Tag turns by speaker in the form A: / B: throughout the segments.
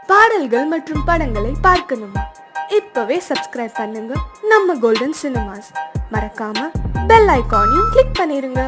A: பாடல்கள் மற்றும் படங்களை பார்க்கணுமா? இப்பவே சப்ஸ்கிரைப் பண்ணுங்க நம்ம கோல்டன் சினிமாஸ். மறக்காம பெல் ஐகானையும் கிளிக் பண்ணிருங்க.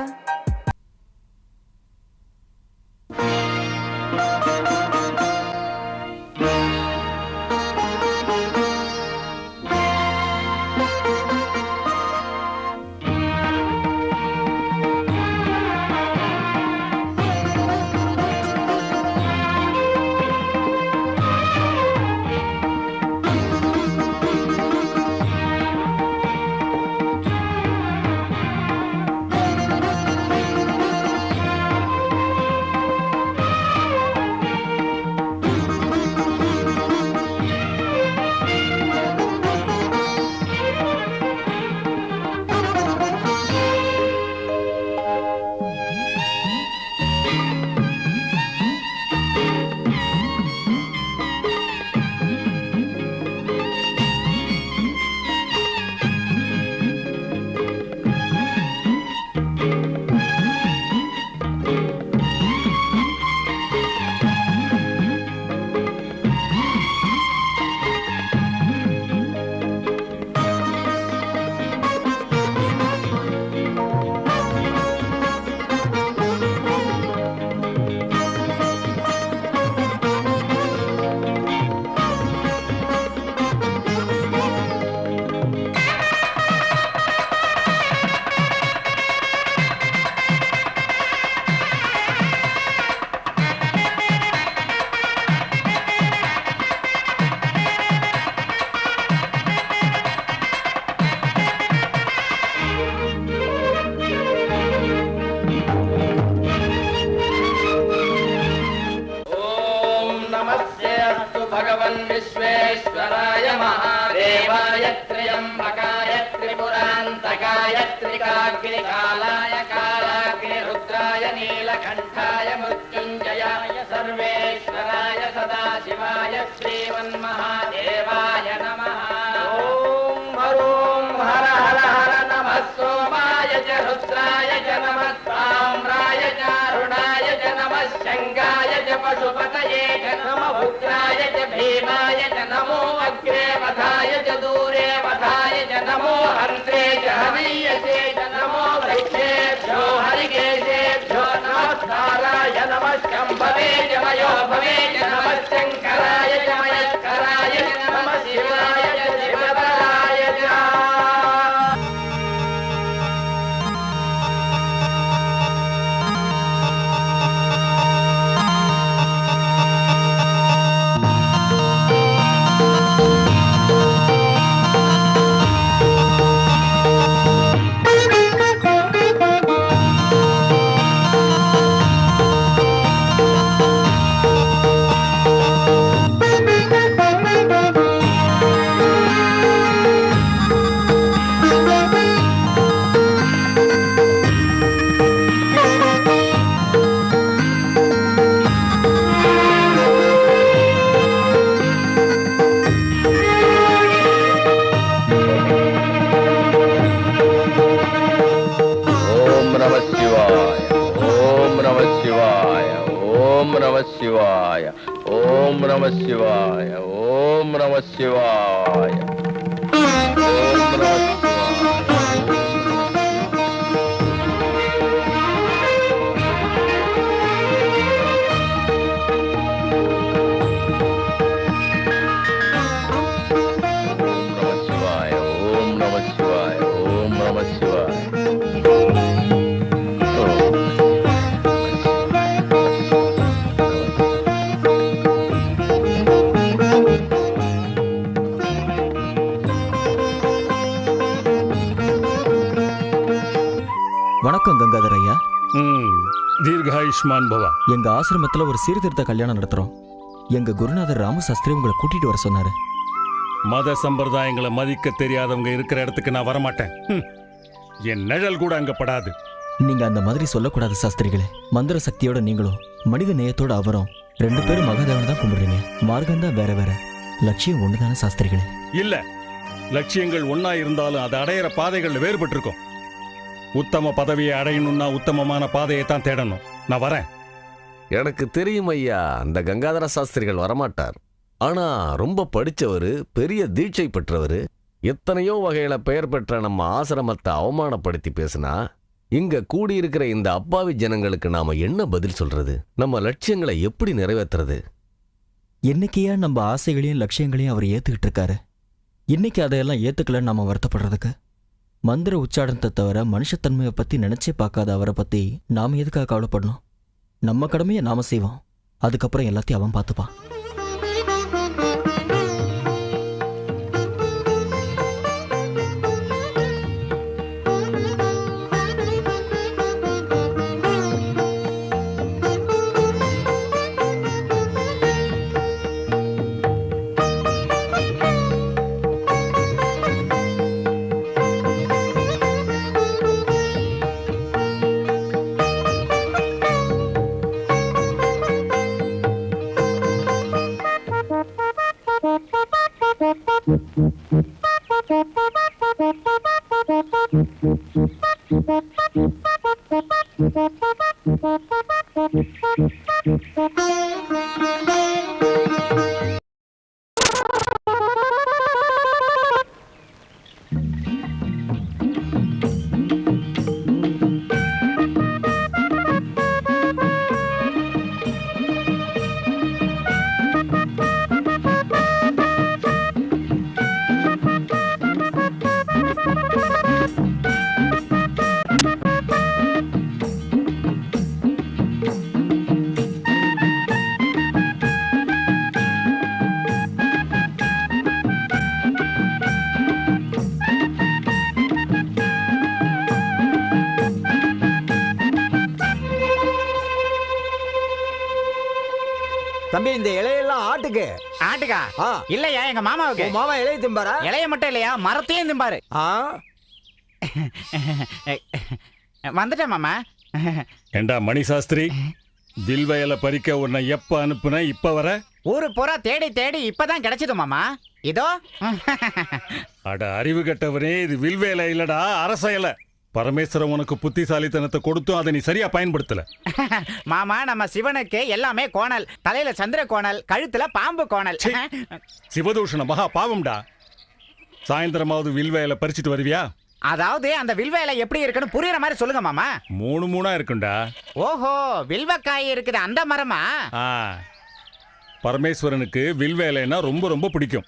B: विश्वेश्वराय महादेवाय त्र्यंबकाय त्रिपुरान्तकाय त्रिकाग्निकालाय कालाग्निरुद्राय नीलकण्ठाय मृत्युञ्जयाय सर्वेश्वराय सदाशिवाय श्रीमन्महादेवाय नमः। ॐ ह्रूं हर हर हर नमः सोमाय च रुद्राय च नमः ताम्राय च अरुणाय च नमः शङ्गाय च पशुपतये च नमः उग्राय च भीमाय च नमो अग्रे वधाय च दूरे वधाय च नमो हन्त्रे च हवीयसे च नमो वृक्षेभ्यो हरिकेशेभ्यो नमस्काराय नमः शम्भवे च मयो भवे च नमः शङ्कराय च मयस्कराय च नमः शिवाय च शिवतराय च।
C: शिवाय ओम नमः शिवाय ओम नमः शिवाय ओम नमः शिवाय ओम नमः शिवाय ओम नमः शिवाय।
D: வணக்கம் கங்காதர் ஐயா.
E: தீர்காயுஷ்மான் பவா.
D: எங்க ஆசிரமத்துல ஒரு சீர்திருத்த கல்யாணம் நடத்துறோம். எங்க குருநாதர் ராமசாஸ்திரி உங்களை கூட்டிட்டு வர சொன்னாரு.
E: மத சம்பிரதாயங்களை மதிக்க தெரியாதவங்க இருக்கிற இடத்துக்கு நான் வரமாட்டேன். என் நிழல் கூட அங்க படாது.
D: நீங்க அந்த மாதிரி சொல்லக்கூடாது சாஸ்திரிகளே. மந்திர சக்தியோட நீங்களும் மனித நேயத்தோட அவரும் ரெண்டு பேரும் மகாதேவனை தான் கும்பிடுறீங்க. மார்க்கம் தான் வேற வேற, லட்சியம் ஒண்ணுதானே சாஸ்திரிகளே?
E: இல்ல, லட்சியங்கள் ஒன்னா இருந்தாலும் அதை அடையிற பாதைகள் வேறுபட்டு இருக்கும். உத்தம பதவியை அடையணும்னா உத்தமமான பாதையை தான் தேடணும். நான் வரேன்.
F: எனக்கு தெரியும் ஐயா, அந்த கங்காதர சாஸ்திரிகள் வரமாட்டார். ஆனா ரொம்ப படிச்சவரு, பெரிய தீட்சை பெற்றவரு, எத்தனையோ வகையில பெயர் பெற்ற நம்ம ஆசிரமத்தை அவமானப்படுத்தி பேசினா இங்க கூடியிருக்கிற இந்த அப்பாவி ஜனங்களுக்கு நாம என்ன பதில் சொல்றது? நம்ம லட்சியங்களை எப்படி நிறைவேற்றுறது?
D: என்னைக்கையா நம்ம ஆசைகளையும் லட்சியங்களையும் அவர் ஏத்துக்கிட்டு இருக்காரு. இன்னைக்கு அதையெல்லாம் ஏத்துக்கலன்னு நாம வருத்தப்படுறதுக்கு? மந்திர உச்சாரணத்தை தவிர மனுஷத்தன்மையை பத்தி நினைச்சே பார்க்காத அவரை பத்தி நாம எதுக்காக கவலைப்படணும்? நம்ம கடமையை நாம செய்வோம், அதுக்கப்புறம் எல்லாத்தையும் அவன் பார்த்துப்பான்.
G: தம்பி, இந்த இலையெல்லாம் ஆட்டுக்கு.
H: ஆட்டுக்கா?
G: ஆ.
H: இல்லையா, எங்க மாமாவுக்கு.
G: உன் மாமா இலையை திம்பாரா?
H: இலைய மட்டும் இல்லையா, மரத்தையும் திம்பாரு.
G: ஆ.
H: வந்துட்டேன் மாமா.
E: ஏண்டா மணி சாஸ்திரி, வில்வயலை பறிக்க உன்னை எப்ப அனுப்புன, இப்ப வர?
H: ஊரு பூரா தேடி தேடி இப்பதான் கிடைச்சது மாமா. இதோ.
E: அட அறிவு கெட்டவனே, இது வில்வேலை இல்லடா, அரச இலை. பரமேஸ்வரன் உனக்கு புத்திசாலித்தனத்தை கொடுத்தும் அதை நீ சரியா பயன்படுத்தல.
H: மாமா, நம்ம சிவனுக்கு எல்லாமே கோணல். தலையில சந்திர கோணல், கழுத்துல பாம்பு கோணல்.
E: சீ, சிவதூஷண மகா பாவம்டா. சாயந்தரமாவது வில்வேலை பறிச்சுட்டு வருவியா?
H: அதாவது அந்த வில்வேலை எப்படி இருக்குன்னு புரியுற மாதிரி சொல்லுங்க மாமா.
E: மூணு மூணா இருக்குண்டா.
H: ஓஹோ, வில்வக்காய் இருக்குது அந்த மரமா?
E: ஆ, பரமேஸ்வரனுக்கு வில்வேலைன்னா ரொம்ப ரொம்ப பிடிக்கும்.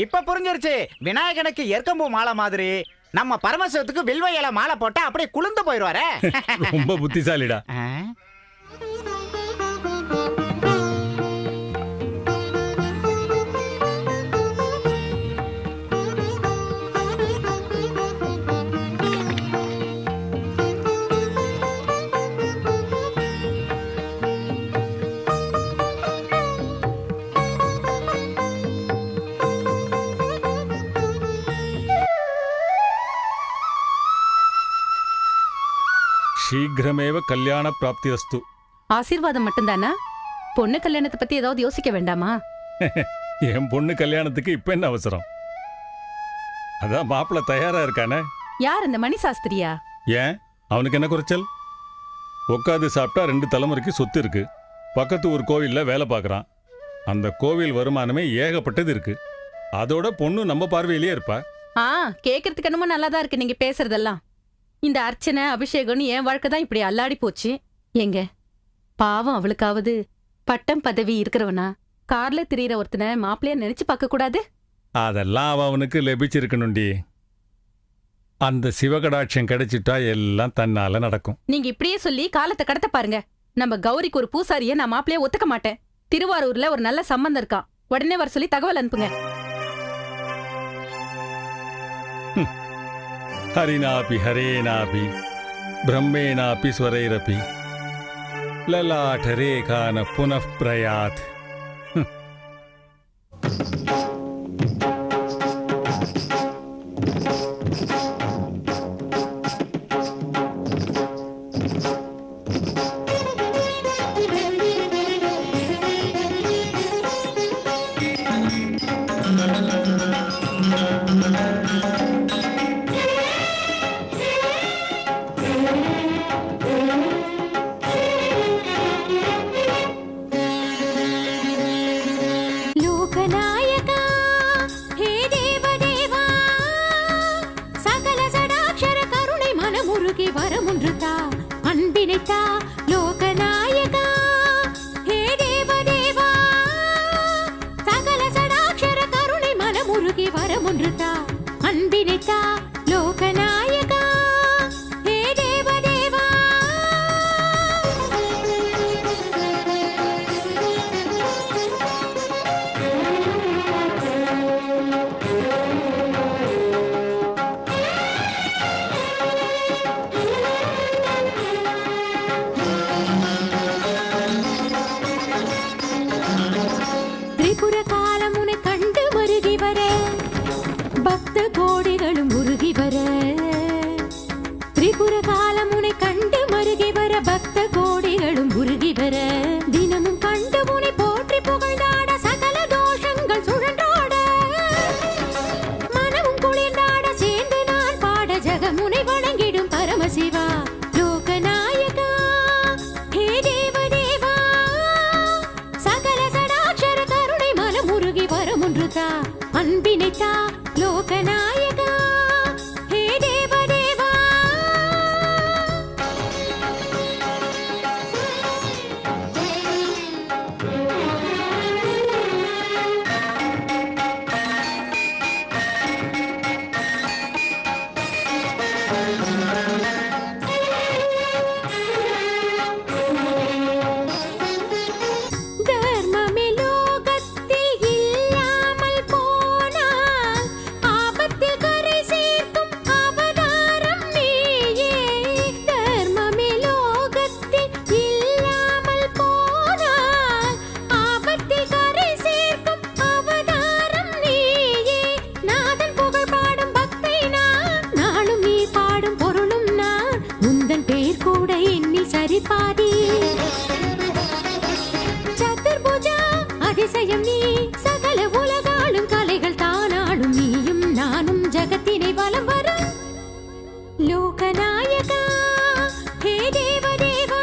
H: இப்ப புரிஞ்சிருச்சு. விநாயகனுக்கு எற்கம்பூ மாலை மாதிரி நம்ம பரமசிவத்துக்கு வில்வ இலை மாலை போட்டா அப்படியே குளிர்ந்து போயிடுவாரே.
E: ரொம்ப புத்திசாலிடா. சீக்கிரமேவ கல்யாண பிராப்திரஸ்து.
I: ஆசீர்வாதம் மட்டும்தானா? பொண்ணு கல்யாணத்தை பத்தி ஏதாவது யோசிக்க வேண்டாமா?
E: என் பொண்ணு கல்யாணத்துக்கு இப்ப என்ன அவசரம்? அதான் மாப்பிள்ள தயாரா இருக்கானே.
I: யார் அந்த மணி சாஸ்திரியா?
E: ஏன், அவனுக்கு என்ன குறைச்சல்? உட்காந்து சாப்பிட்டா 2 தலைமுறைக்கு சொத்து இருக்கு. பக்கத்து ஒரு கோவில்ல வேலை பார்க்கறான். அந்த கோவில் வருமானமே ஏகப்பட்டது இருக்கு. அதோட பொண்ணு நம்ம பார்வையிலேயே இருப்பா.
I: கேக்குறதுக்கு என்னமோ நல்லாதான் இருக்கு நீங்க பேசுறதெல்லாம். இந்த அர்ச்சனை அபிஷேகம்னு என் வாழ்க்கை தான் இப்படி அல்லாடி போச்சு. எங்க பாவம், அவளுக்காவது பட்டம் பதவி இருக்கிறவனா கார்ல திரியிற ஒருத்தனை மாப்பிள்ளைய நினைச்சு பார்க்க கூடாது?
E: அதெல்லாம் அவனுக்கு லபிச்சிருக்கணும்டி. அந்த சிவகடாட்சியம் கிடைச்சிட்டா எல்லாம் தன்னால நடக்கும்.
I: நீங்க இப்படியே சொல்லி காலத்தை கடத்த பாருங்க. நம்ம கௌரிக்கு ஒரு பூசாரிய நான் மாப்பிள்ளைய ஒத்துக்க மாட்டேன். திருவாரூர்ல ஒரு நல்ல சம்பந்தம் இருக்கான், உடனே வர சொல்லி தகவல் அனுப்புங்க.
E: ஹரினாபி ஹரேனாபி பிரம்மேனாபி ஸ்வரைரபி லலாட்டரேகான புனః பிரயாத்.
J: லோகநாயகா ஹே தேவதேவா சகல சடாட்சர கருணை மனமுருகி வரமுன்று தா அன்பினை தா லோகநாயகா ஹே தேவதேவா சகல சடாட்சர கருணை மனமுருகி வரமுன்று தா அன்பினை தா லோகநாயகா ஹே தேவதேவா திரிபுர காலம் உன்னை கண்டு மருகி வர பக்த கோடிகளும் உருகி வர திரிபுர காலம் உன்னை கண்டு மருகி வர பக்த கோடிகளும் உருகி வர தினமும் கண்டு உன்னை போற்றி புகழ்ந்தாட சகல தோஷங்கள் சுழன்றாட மனமும் குளிர்ந்தாட சேர்ந்து நான் பாட ஜகமுனை வணங்கிடும் பரமசிவா லோகநாயகா ஹே தேவதேவா சகல சடாட்சர கருணை மனமுருகி வரமுன்று தா அன்பினை தா லோகநாயகா ஹே தேவதேவா தர்மமே லோகத்தில் இல்லாமல் போனால் ஆபத்தில் கரை சேர்க்கும் அவதாரம் நீயே தர்மமே லோகத்தில் இல்லாமல் போனால் ஆபத்தில் கரை சேர்க்கும் அவதாரம் நீயே நாதன் புகழ் பாடும் பக்தை நான் நாளும் நீ பாடும் பொருளும் நான் உந்தன் பேர் கூட எண்ணில் சரிபாதி சதுர்புஜா அதிசயம் நீ சகல உலகாளும் கலைகள் தானாடும் நீயும் நானும் ஜகத்தினை வலம் வர லோகநாயகா ஹே தேவதேவா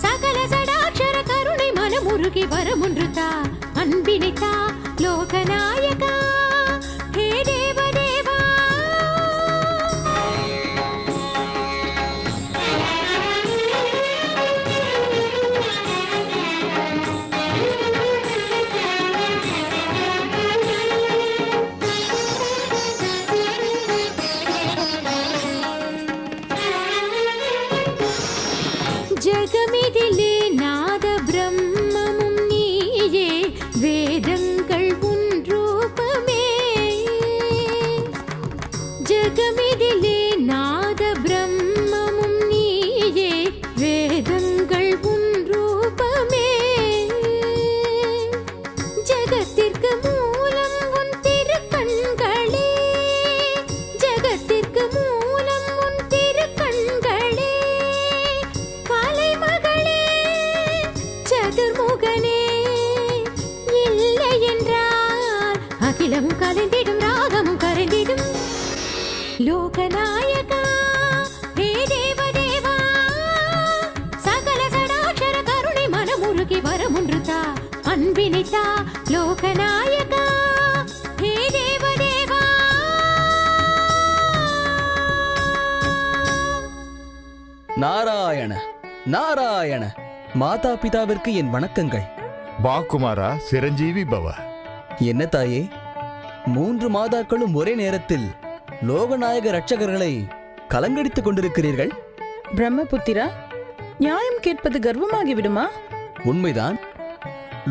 J: சகல சடாட்சர கருணை மனமுருகி வரமுன்று தா அன்பினை தா லோகநாயகா ஹே தேவதேவா ஜகமிதிலே நாத பிரம்மமும் நீயே வேதங்கள் உன் ரூபமே ஜகமிதிலே நாத பிரம்மமும் நீயே வேதங்கள் உன் ரூபமே ஜகத்திற்கு மூலம் உன் திருக்கண்களே ஜகத்திற்கு மூலம் உன் திருக்கண்களே கலைமகளே சதுர்முகனே இல்லை என்றால் அகிலமும் கலைந்திடும் ராகமும் கரைந்திடும் லோகநாயகா ஹே தேவதேவா சகல சடாட்சர கருணை மனமுருகி வரமுன்று தா அன்பினை தா லோகநாயகா ஹே தேவதேவா
D: நாராயண நாராயண மாதா பிதாவிற்கு என் வணக்கங்கள்.
K: வா குமாரா, சிரஞ்சீவி பவ.
D: என்ன தாயே, 3 மாதாக்களும் ஒரே நேரத்தில் லோகநாயக ரட்சகர்களை கலங்கடித்துக் கொண்டிருக்கிறீர்கள்.
L: பிரம்மபுத்திரா, நியாயம் கேட்பது கர்வமாகி விடுமா?
D: உண்மைதான்.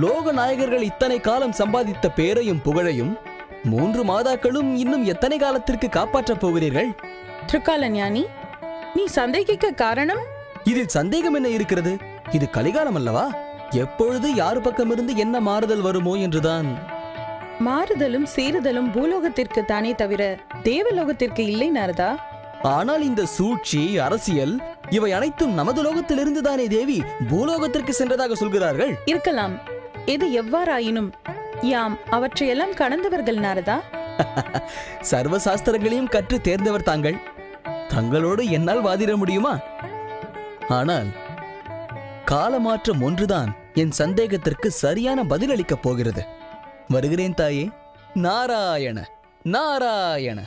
D: லோகநாயகர்கள் இத்தனை காலம் சம்பாதித்த பேரையும் புகழையும் 3 மாதாக்களும் இன்னும் எத்தனை காலத்திற்கு காப்பாற்றப் போகிறீர்கள்?
L: திருக்கால ஞானி, நீ சந்தேகிக்க காரணம்?
D: இதில் சந்தேகம் என்ன இருக்கிறது? இது கலிகாலம் அல்லவா? எப்பொழுது யார் பக்கமிருந்து என்ன மாறுதல் வருமோ என்றுதான்.
L: மாறுதலும் சீறுதலும் பூலோகத்திற்கு தானே தவிர தேவலோகத்திற்கு இல்லை நாரதா.
D: ஆனால் இந்த சூழ்ச்சி, அரசியல் இவை அனைத்தும் நமது லோகத்திலிருந்து தானே தேவி பூலோகத்திற்கு சென்றதாக சொல்கிறார்கள்.
L: இருக்கலாம். எது எவ்வாறாயினும் யாம் அவற்றையெல்லாம் கடந்தவர்கள் நாரதா.
D: சர்வ சாஸ்திரங்களையும் கற்று தேர்ந்தவர் தாங்கள். தங்களோடு என்னால் வாதிட முடியுமா? ஆனால் காலமாற்றம் ஒன்றுதான் என் சந்தேகத்திற்கு சரியான பதிலளிக்கப் போகிறது.
M: வருகிறேன் தாயே. நாராயண நாராயண.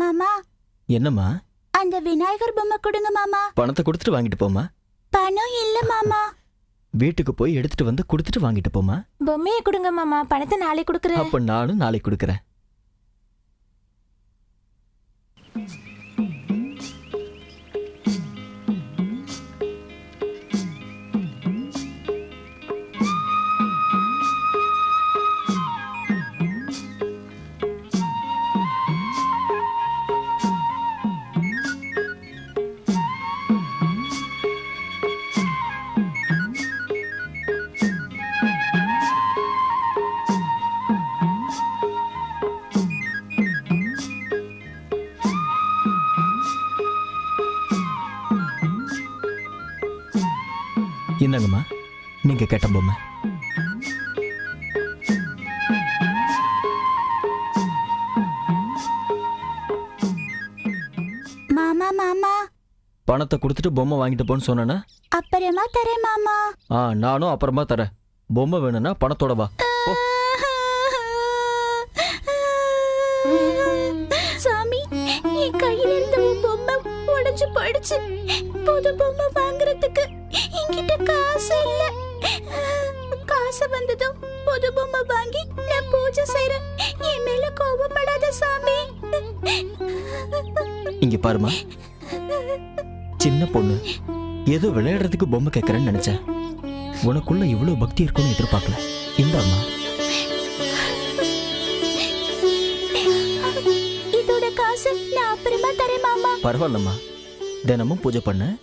J: மாமா,
D: என்னம்மா?
J: அந்த விநாயகர் பொம்மை கொடுங்க மாமா.
D: பணத்தை கொடுத்துட்டு வாங்கிட்டு போமா.
J: பணம் இல்ல மாமா.
D: வீட்டுக்கு போய் எடுத்துட்டு வந்து கொடுத்துட்டு வாங்கிட்டு போமா.
J: பொம்மையை கொடுங்க மாமா, பணத்தை நாளை கொடுக்குறேன்.
D: அப்ப நானும் நாளைக்கு கொடுக்கறேன். இந்தாங்கம்மா, நீங்க கேட்ட பொம்மை.
J: மாமா மாமா,
D: பணத்தை கொடுத்துட்டு பொம்மை வாங்கிட்டு போன்னு சொன்னா
J: அப்புறமா தரேன் மாமா.
D: நானும் அப்புறமா தரேன். பொம்மை வேணும்னா பணத்தோட வா.
J: சாமி, என் கையில இருந்த பொம்மை உடைஞ்சு போயிடுச்சு. புது பொம்மை வாங்குறதுக்கு என்கிட்ட காசு இல்ல. காசு வந்ததும் புது பொம்மை வாங்கி நான் பூஜை செய்றேன். என் மேல கோபப்படாத சாமி.
D: இங்க பாருமா, சின்ன பொண்ணு ஏதோ விளையாடுறதுக்கு பொம்மை கேட்கறேன்னு நினைச்சேன். உனக்குள்ள இவ்வளவு பக்தி இருக்கும்னு எதிர்பார்க்கல. இந்தாம்மா.
J: இதோட காசு நான் அப்புறமா தரேன் மாமா.
D: பரவாயில்லம்மா, தினமும் பூஜை பண்ண.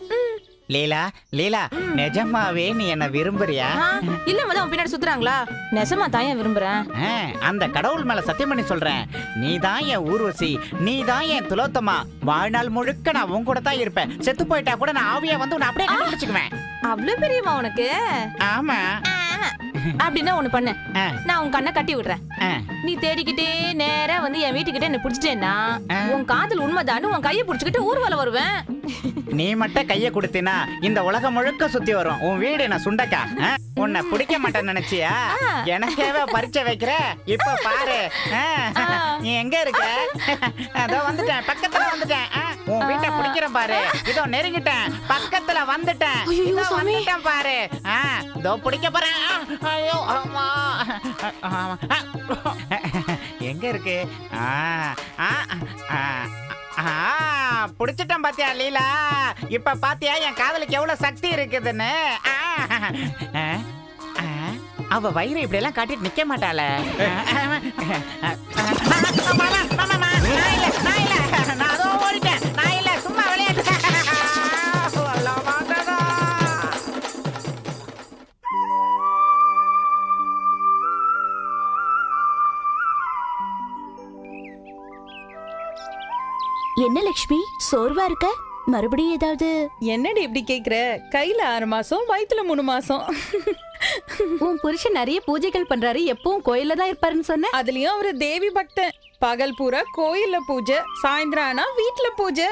H: லீலா லீலா, நிஜமாவே நீ என்ன விரும்புறியா?
L: இல்ல மதம் பின்னாடி சுத்துறாங்களா? நெசமா தான் விரும்புறேன்.
H: அந்த கடவுள் மேல சத்தியம் பண்ணி சொல்றேன், நீ தான் என் ஊர்வசி, நீ தான் என் துலோத்தமா. வாழ்நாள் முழுக்க நான் உன் கூட தான் இருப்பேன். செத்து போயிட்டா கூட நான் ஆவியா வந்து உன்னை அப்படியே கண்டுபிடிச்சுக்குவேன்.
L: அவ்வளவு பெரியமா உனக்கு?
H: ஆமா.
L: அப்படின்னா ஒண்ணு பண்ணு, நான் உன் கண்ணை கட்டி விடுறேன். நீ தேடிக்கிட்டே நேரா வந்து என் வீட்டுக்கிட்ட என்ன புடிச்சிட்டேன்னா உன் காதல் உண்மைதான்னு உன் கையை புடிச்சுக்கிட்டு ஊர்வலம் வருவேன்.
H: நீ மட்டும் கைய கொடுத்தினா இந்த உலகம் முழுக்க சுத்தி வரும். உன் வீடு என்ன சுண்டக்கா? உன்னை பிடிக்க மாட்டேன்னு நினைச்சியா? எனக்கேவே பரிச்சை வைக்கிற. இப்ப பாரு, நீ எங்க இருக்க? அதோ வந்துட்டேன், பக்கத்துல வந்துட்டேன். உன் வீட்டை பிடிக்கிறேன் பாரு. இதோ நெருங்கிட்டேன், பக்கத்துல வந்துட்டேன். இதோ வந்துட்டேன் பாரு. இதோ பிடிக்க போறேன். ஐயோ அம்மா, எங்க இருக்கு? புடிச்சிட்டேன் பாத்தியா லீலா? இப்ப பாத்தியா என் காதலுக்கு எவ்வளவு சக்தி இருக்குதுன்னு? அவ வயிறு இப்படி எல்லாம் காட்டிட்டு நிக்க மாட்டாள. நான் அதோ ஓடிட்டேன். நான் இல்ல, சும்மா விளையாட்டு.
J: என்ன லட்சுமி, சோர்வா இருக்க? மறுபடியும் ஏதாவது?
L: என்னடி இப்படி கேக்குற? கையில 6 மாசம், வயித்துல 3 மாசம்.
I: உன் புருஷன் நிறைய பூஜைகள் பண்றாரு, எப்பவும் கோயில்ல தான் இருப்பாருன்னு சொன்ன.
L: அதுலயும் அவரு தேவி பக்தன். பகல் பூரா கோயில்ல பூஜை, சாயந்தரம் ஆனா வீட்டுல பூஜை.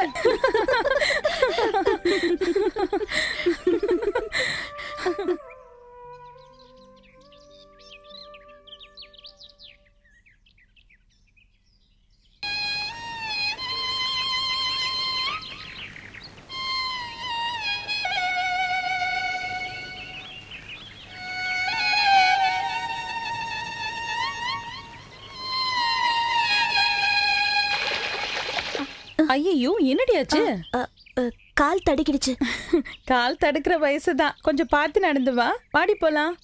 N: ஐயோ என்னடியாச்சு?
J: கால் தடுக்கிடுச்சு.
N: கால் தடுக்கிற வயசுதான், கொஞ்சம் பார்த்து நடந்து வா. பாடி போலாம்.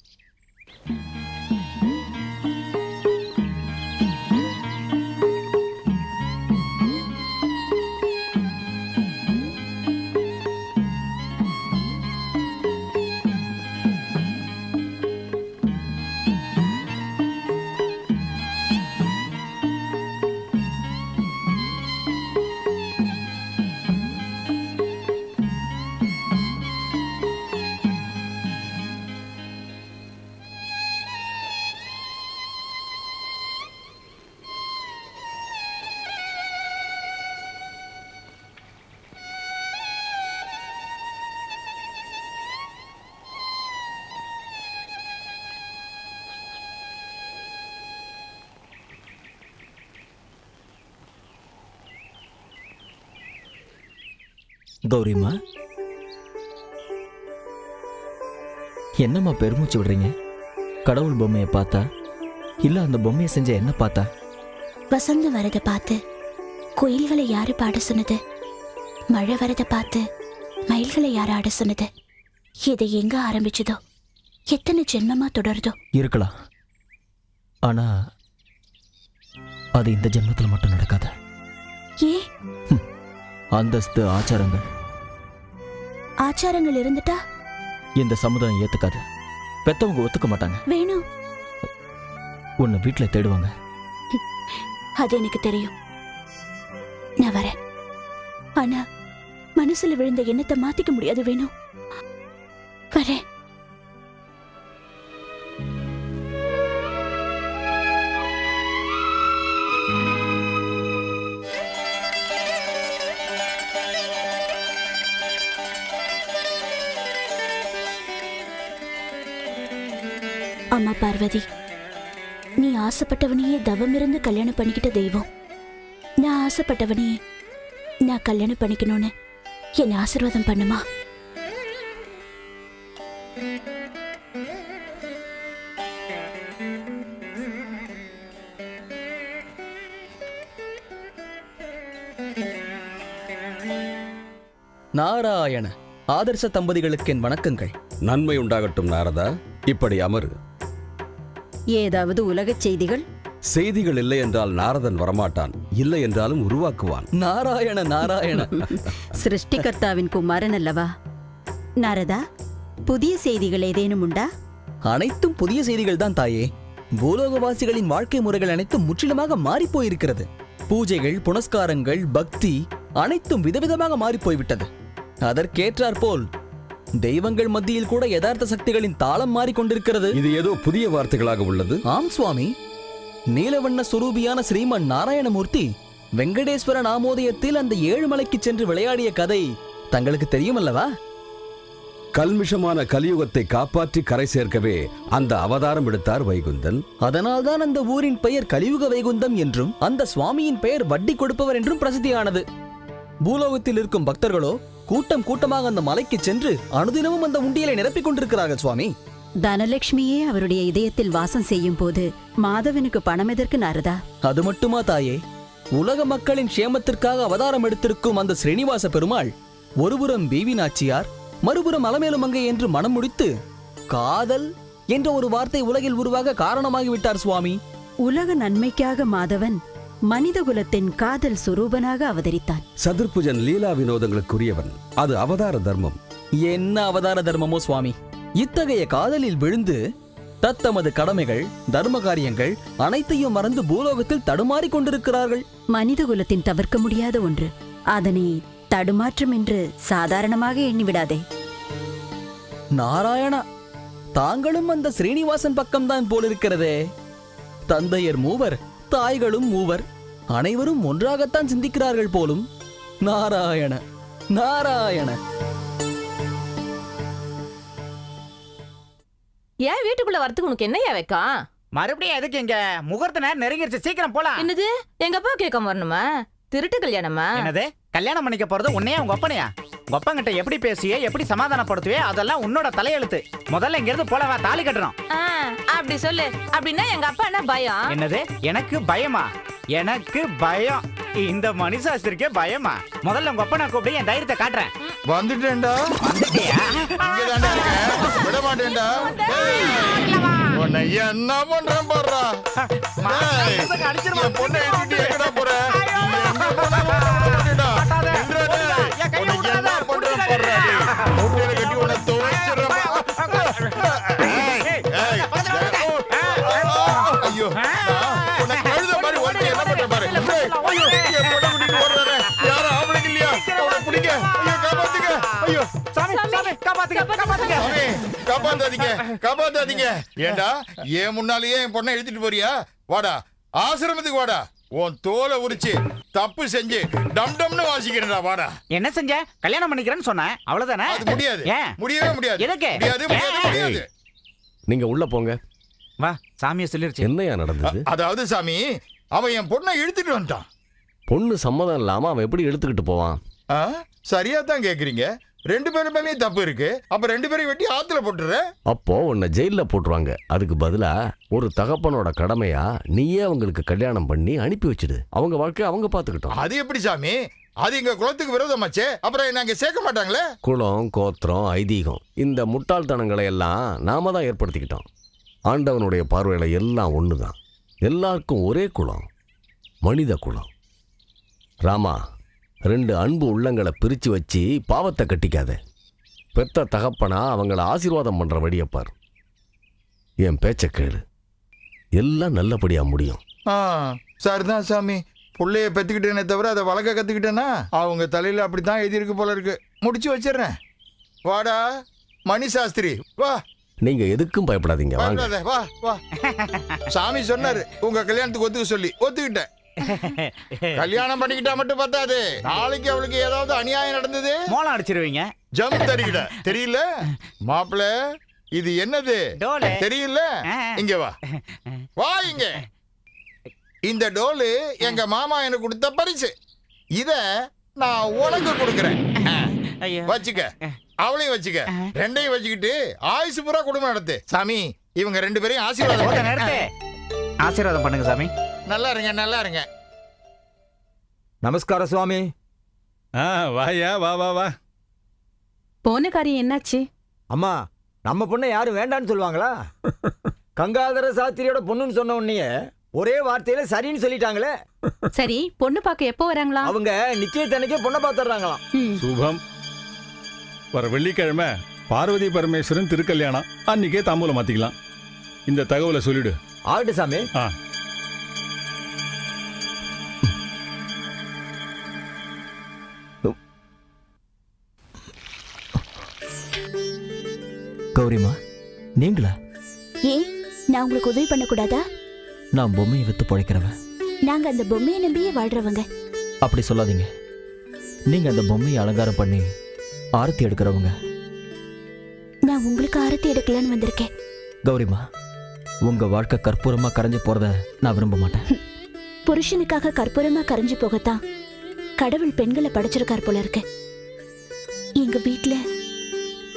D: கௌரிம்மா, என்னம்மா பெருமூச்சு விடுறீங்க? கடவுள் பொம்மையை பார்த்தா இல்ல அந்த பொம்மையை செஞ்ச என்ன பார்த்தா?
J: வசந்தம் வரத பார்த்து குயில்களை யாரு பாட சொன்னது? மழை வரத பார்த்து மயில்களை யாரு ஆட சொன்னது? இது எங்க ஆரம்பிச்சதோ, எத்தனை ஜென்மமா தொடருதோ?
D: இருக்கலாம், ஆனா அது இந்த ஜென்மத்தில் மட்டும் நடக்காது.
J: ஏ
D: அந்தஸ்து,
J: ஆச்சாரங்கள் இருந்துட்டா
D: இந்த சமுதாயம் ஏத்துக்காது. பெத்தவங்க ஒத்துக்க மாட்டாங்க.
J: வேணும்,
D: உன்னை வீட்டுல தேடுவாங்க.
J: அது எனக்கு தெரியும். நான் வரேன். ஆனா மனசுல விழுந்த எண்ணத்தை மாத்திக்க முடியாது. வேணும், வரேன். அம்மா பார்வதி, நீ ஆசைப்பட்டவனையே தவம் இருந்து கல்யாணம் பண்ணிக்கிட்ட தெய்வம். நான் ஆசைப்பட்டவனையே நான் கல்யாணம் பண்ணிக்கணும்னு என்ன ஆசீர்வாதம் பண்ணுமா?
M: நாராயண ஆதர்ச தம்பதிகளுக்கு என் வணக்கங்கள்.
O: நன்மை உண்டாகட்டும் நாரதா. இப்படி அமரு.
P: ஏதாவது உலகச் செய்திகள்?
O: செய்திகள் இல்லை என்றால் நாரதன் வரமாட்டான், இல்லை என்றாலும் உருவாக்குவான்.
M: நாராயண நாராயண.
P: சிருஷ்டிகர்த்தாவின் குமாரன் அல்லவா? நாரதா, புதிய செய்திகள் ஏதேனும் உண்டா?
M: அனைத்தும் புதிய செய்திகள் தான் தாயே. பூலோகவாசிகளின் வாழ்க்கை முறைகள் அனைத்தும் முற்றிலுமாக மாறி போயிருக்கிறது. பூஜைகள், புனஸ்காரங்கள், பக்தி அனைத்தும் விதவிதமாக மாறி போய்விட்டது. அதற்கேற்றாற்போல் தெய்வங்கள் மத்தியில் கூட யதார்த்த சக்திகளின் தாளம் மாறிக்கொண்டிருக்கிறது.
O: இது ஏதோ புதிய வார்த்தைகளாக உள்ளது.
M: ஆம் சுவாமி. நீலவண்ண சுரூபியான ஸ்ரீமன் நாராயணமூர்த்தி வெங்கடேஸ்வர நாமோதயத்தில் அந்த ஏழுமலைக்கு சென்று விளையாடிய கதை தங்களுக்கு தெரியும் அல்லவா?
O: கல்மிஷமான கலியுகத்தை காப்பாற்றி கரை சேர்க்கவே அந்த அவதாரம் எடுத்தார் வைகுந்தன்.
M: அதனால்தான் அந்த ஊரின் பெயர் கலியுக வைகுந்தம் என்றும் அந்த சுவாமியின் பெயர் வட்டி கொடுப்பவர் என்றும் பிரசித்தியானது. பூலோகத்தில் இருக்கும் பக்தர்களோ கூட்டம் கூட்டமாக அந்த மலைக்கு சென்று அனுதினமும் அந்த உண்டியலை நிரப்பிக் கொண்டிருக்கிறார்கள் சுவாமி.
P: தனலட்சுமியே அவருடைய இதயத்தில் வாசம் செய்யும் போது மாதவனுக்கு பணம் எதற்கு நாரதா?
M: அது மட்டுமா தாயே, உலக மக்களின் க்ஷேமத்திற்காக அவதாரம் எடுத்திருக்கும் அந்த ஸ்ரீனிவாச பெருமாள் ஒருபுறம் பீவி நாச்சியார், மறுபுறம் அலமேலுமங்கை என்று மனம் முடித்து காதல் என்ற ஒரு வார்த்தை உலகில் உருவாக காரணமாகிவிட்டார் சுவாமி.
P: உலக நன்மைக்காக மாதவன் மனித குலத்தின் காதல் சுரூபனாக அவதரித்தான்.
O: சதுர்புஜன் லீலா வினோதங்களுக்குரியவன். அது அவதார தர்மம்.
M: என்ன அவதார தர்மமோ சுவாமி! இத்தகைய காதலில் விழுந்து தத்தமது கடமைகள், தர்ம காரியங்கள் அனைத்தையும் மறந்து பூலோகத்தில் தடுமாறிக் கொண்டிருக்கிறார்கள்.
P: மனித குலத்தின் தவிர்க்க முடியாத ஒன்று. அதனை தடுமாற்றம் என்று சாதாரணமாக எண்ணிவிடாதே.
M: நாராயணா, தாங்களும் அந்த ஸ்ரீனிவாசன் பக்கம்தான் போலிருக்கிறதே. தந்தையர் மூவர், தாய்களும் மூவர், அனைவரும் ஒன்றாகத்தான் சிந்திக்கிறார்கள் போலும். நாராயண நாராயண.
L: ஏன் வீட்டுக்குள்ள வரதுக்கு உனக்கு என்னையா வைக்கம்?
H: மறுபடியும் எதுக்கு இங்க? முகூர்த்த நேரம் நெருங்கிருச்சு, சீக்கிரம் போலாம்.
L: என்னது, எங்க அப்பா கேட்காம வரணுமா? திருட்டு கல்யாணமா?
H: என்னது, கல்யாணம் பண்ணிக்க போறது உன்னையா உங்க அப்பனையா? உங்க அப்பங்கிட்ட எப்படி பேசியே, எப்படி சமாதானப்படுத்துவே, அதெல்லாம் உன்னோட தலையெழுத்து. முதல்ல இங்க இருந்து போலவா, தாலி கட்டுறோம்.
L: அப்படி சொல்லு. அப்படின்னா எங்க அப்பா என்ன பயம்?
H: என்னது, எனக்கு பயமா? எனக்கு பயம். இந்த மணிசாஸ்திரிக்கே பயமா? முதல்ல உங்க அப்பா நான் கூப்பிட்டு என் தைரியத்தை காட்டுறேன்.
K: வந்துட்டேன்டா.
H: வந்துட்டியா?
K: இங்கதான்டா இருக்கேன். விட மாட்டேன்டா. உன்னை என்ன பண்றேன் பாருடா. என் பொண்ணை எடுத்துட்டு எங்கடா போற? எங்க போனா போறடா. உன்னை என்ன பண்றேன் பாருடா. மூட்டையில கட்டி உன்னை துவைச்சிடுறேன். ஐயோ உன்னை கழுத மாதிரி ஓட்டி என்ன பண்ற பாரு. ஐயோ என் பொண்ணை கூட்டிட்டு ஓடுறானே. யாரும் ஆம்பளைங்க இல்லையா? அவனை பிடிங்க. ஐயோ காப்பாத்துங்க. ஐயோ
H: சாமி காப்பாத்துங்க.
K: சாமி, காப்பாத்தாதீங்க காப்பாத்தாதீங்க. ஏண்டா என் முன்னாலேயே என் பொண்ணை எடுத்துட்டு போறியா? வாடா ஆசிரமத்துக்கு வாடா. உன் தோலை உரிச்சு தப்பு செஞ்சு டம் டம்னு வாசிக்கிறேன்டா. வாடா.
H: என்ன செஞ்ச? கல்யாணம் பண்ணிக்கிறேன்னு சொன்னேன், அவ்வளவுதானே?
K: அது முடியாது.
H: ஏன்?
K: முடியவே முடியாது.
H: எதுக்கு?
K: முடியாது.
F: நீங்க உள்ள போங்க.
H: வா, சாமியை சொல்லிருச்சு.
F: என்னையா நடந்தது?
K: அதாவது சாமி, அவன் என் பொண்ணை இழுத்துட்டு வந்துட்டான்.
F: பொண்ணு சம்மதம் இல்லாம அவன் எப்படி எடுத்துக்கிட்டு போவான்?
K: சரியா தான் கேக்குறீங்க. 2 பேர் மேலேயும் தப்பு இருக்கு. அப்ப 2 பேரையும் வெட்டி ஆத்துல போட்டுற.
F: அப்போ உன்னை ஜெயில போட்டுருவாங்க. அதுக்கு பதிலா ஒரு தகப்பனோட கடமையா நீயே அவங்களுக்கு கல்யாணம் பண்ணி அனுப்பி வச்சிடு. அவங்க வாழ்க்கையை அவங்க பாத்துக்கிட்டோம்.
K: அது எப்படி சாமி? அது எங்க குலத்துக்கு விரோதமாச்சே. அப்புறம் என்ன அங்க சேர்க்க மாட்டாங்களே?
F: குலம், கோத்திரம், ஐதீகம், இந்த முட்டாள்தனங்களை எல்லாம் நாம தான் ஏற்படுத்திக்கிட்டோம். ஆண்டவனுடைய பார்வையில எல்லாம் ஒண்ணுதான். எல்லாருக்கும் ஒரே குலம், மனித குலம். ராமா, 2 அன்பு உள்ளங்களை பிரிச்சு வச்சு பாவத்தை கட்டிக்காத. பெத்த தகப்பனா அவங்கள ஆசீர்வாதம் பண்ற வழியப்பார். என் பேச்ச கேளு, எல்லாம் நல்லபடியா முடியும்.
K: சரிதான் சாமி. புள்ளைய பெத்துக்கிட்டேனே தவிர அதை வளர்க்க கத்துக்கிட்டேன்னா அவங்க தலையில அப்படித்தான் எழுதியிருக்கு போல இருக்கு. முடிச்சு வச்சிடறேன். வாடா மணி சாஸ்திரி, வா.
F: நீங்க எதுக்கும் பயப்படாதீங்க, வாங்க.
K: வா வா. சாமி சொன்னாரு உங்க கல்யாணத்துக்கு ஒத்துக்க சொல்லி. ஒத்துக்கிட்டேன். கல்யாணம் பண்ணிக்கிட்டா மட்டும் பத்தாது. நாளைக்கு அவளுக்கு ஏதாவது அநியாயம் நடந்தது
H: மோளம் அடிச்சிருவீங்க.
K: ஜம் தருகிட. தெரியல மாப்பிள, இது என்னது தெரியல? இங்க வா. வா இங்க. இந்த டோலு எங்க மாமா எனக்கு கொடுத்த பரிசு. இத நான் உனக்கு கொடுக்கறேன். வச்சுக்க. அவளையும் வச்சுக்க. 2ஐயும் வச்சுக்கிட்டு ஆயுசு பூரா குடும்பம் நடத்து. சாமி, இவங்க 2 பேரையும்
H: ஆசீர்வாதம் பண்ணுங்க சாமி.
K: நல்லா இருங்க, நல்லா இருங்க.
G: நமஸ்காரம் சுவாமி.
E: வாயா, வா வா வா.
I: போன காரியம் என்னாச்சு?
G: அம்மா, நம்ம பொண்ணை யாரும் வேண்டான்னு சொல்லுவாங்களா? கங்காதர சாஸ்திரியோட பொண்ணுன்னு சொன்ன உடனே ஒரே வார்த்தையில சரின்னு சொல்லிட்டாங்களே.
I: சரி, பொண்ணு பார்க்க எப்போ வராங்களா?
G: அவங்க நிச்சயத்தன்னைக்கே பொண்ணை பார்த்துடுறாங்களாம்.
E: சுபம். வர வெள்ளிக்கிழமை பார்வதி பரமேஸ்வரன் திருக்கல்யாணம். அன்னைக்கே தாம்பூலம் மாத்திக்கலாம். இந்த தகவலை சொல்லிடு.
G: ஆகட்டும் சாமி.
D: கௌரிமா, நீங்களா?
J: ஏன், நான் உங்களுக்கு உதவி பண்ணக்கூடாதா?
D: நான் பொம்மையை வித்து பிழைக்கிறவன்.
J: நாங்க அந்த பொம்மையை நம்பியே வாழ்றவங்க.
D: அப்படி சொல்லாதீங்க. நீங்க அந்த பொம்மையை அலங்காரம் பண்ணி ஆரத்தி எடுக்கிறவங்க.
J: நான் உங்களுக்கு ஆரத்தி எடுக்கலான்னு வந்திருக்கேன்.
D: கௌரிமா, உங்க வாழ்க்கை கற்பூரமா கரைஞ்சு போறத நான் விரும்ப மாட்டேன்.
J: புருஷனுக்காக கற்பூரமா கரைஞ்சு போகத்தான் கடவுள் பெண்களை படைச்சிருக்கார் போல இருக்கு. எங்க வீட்டுல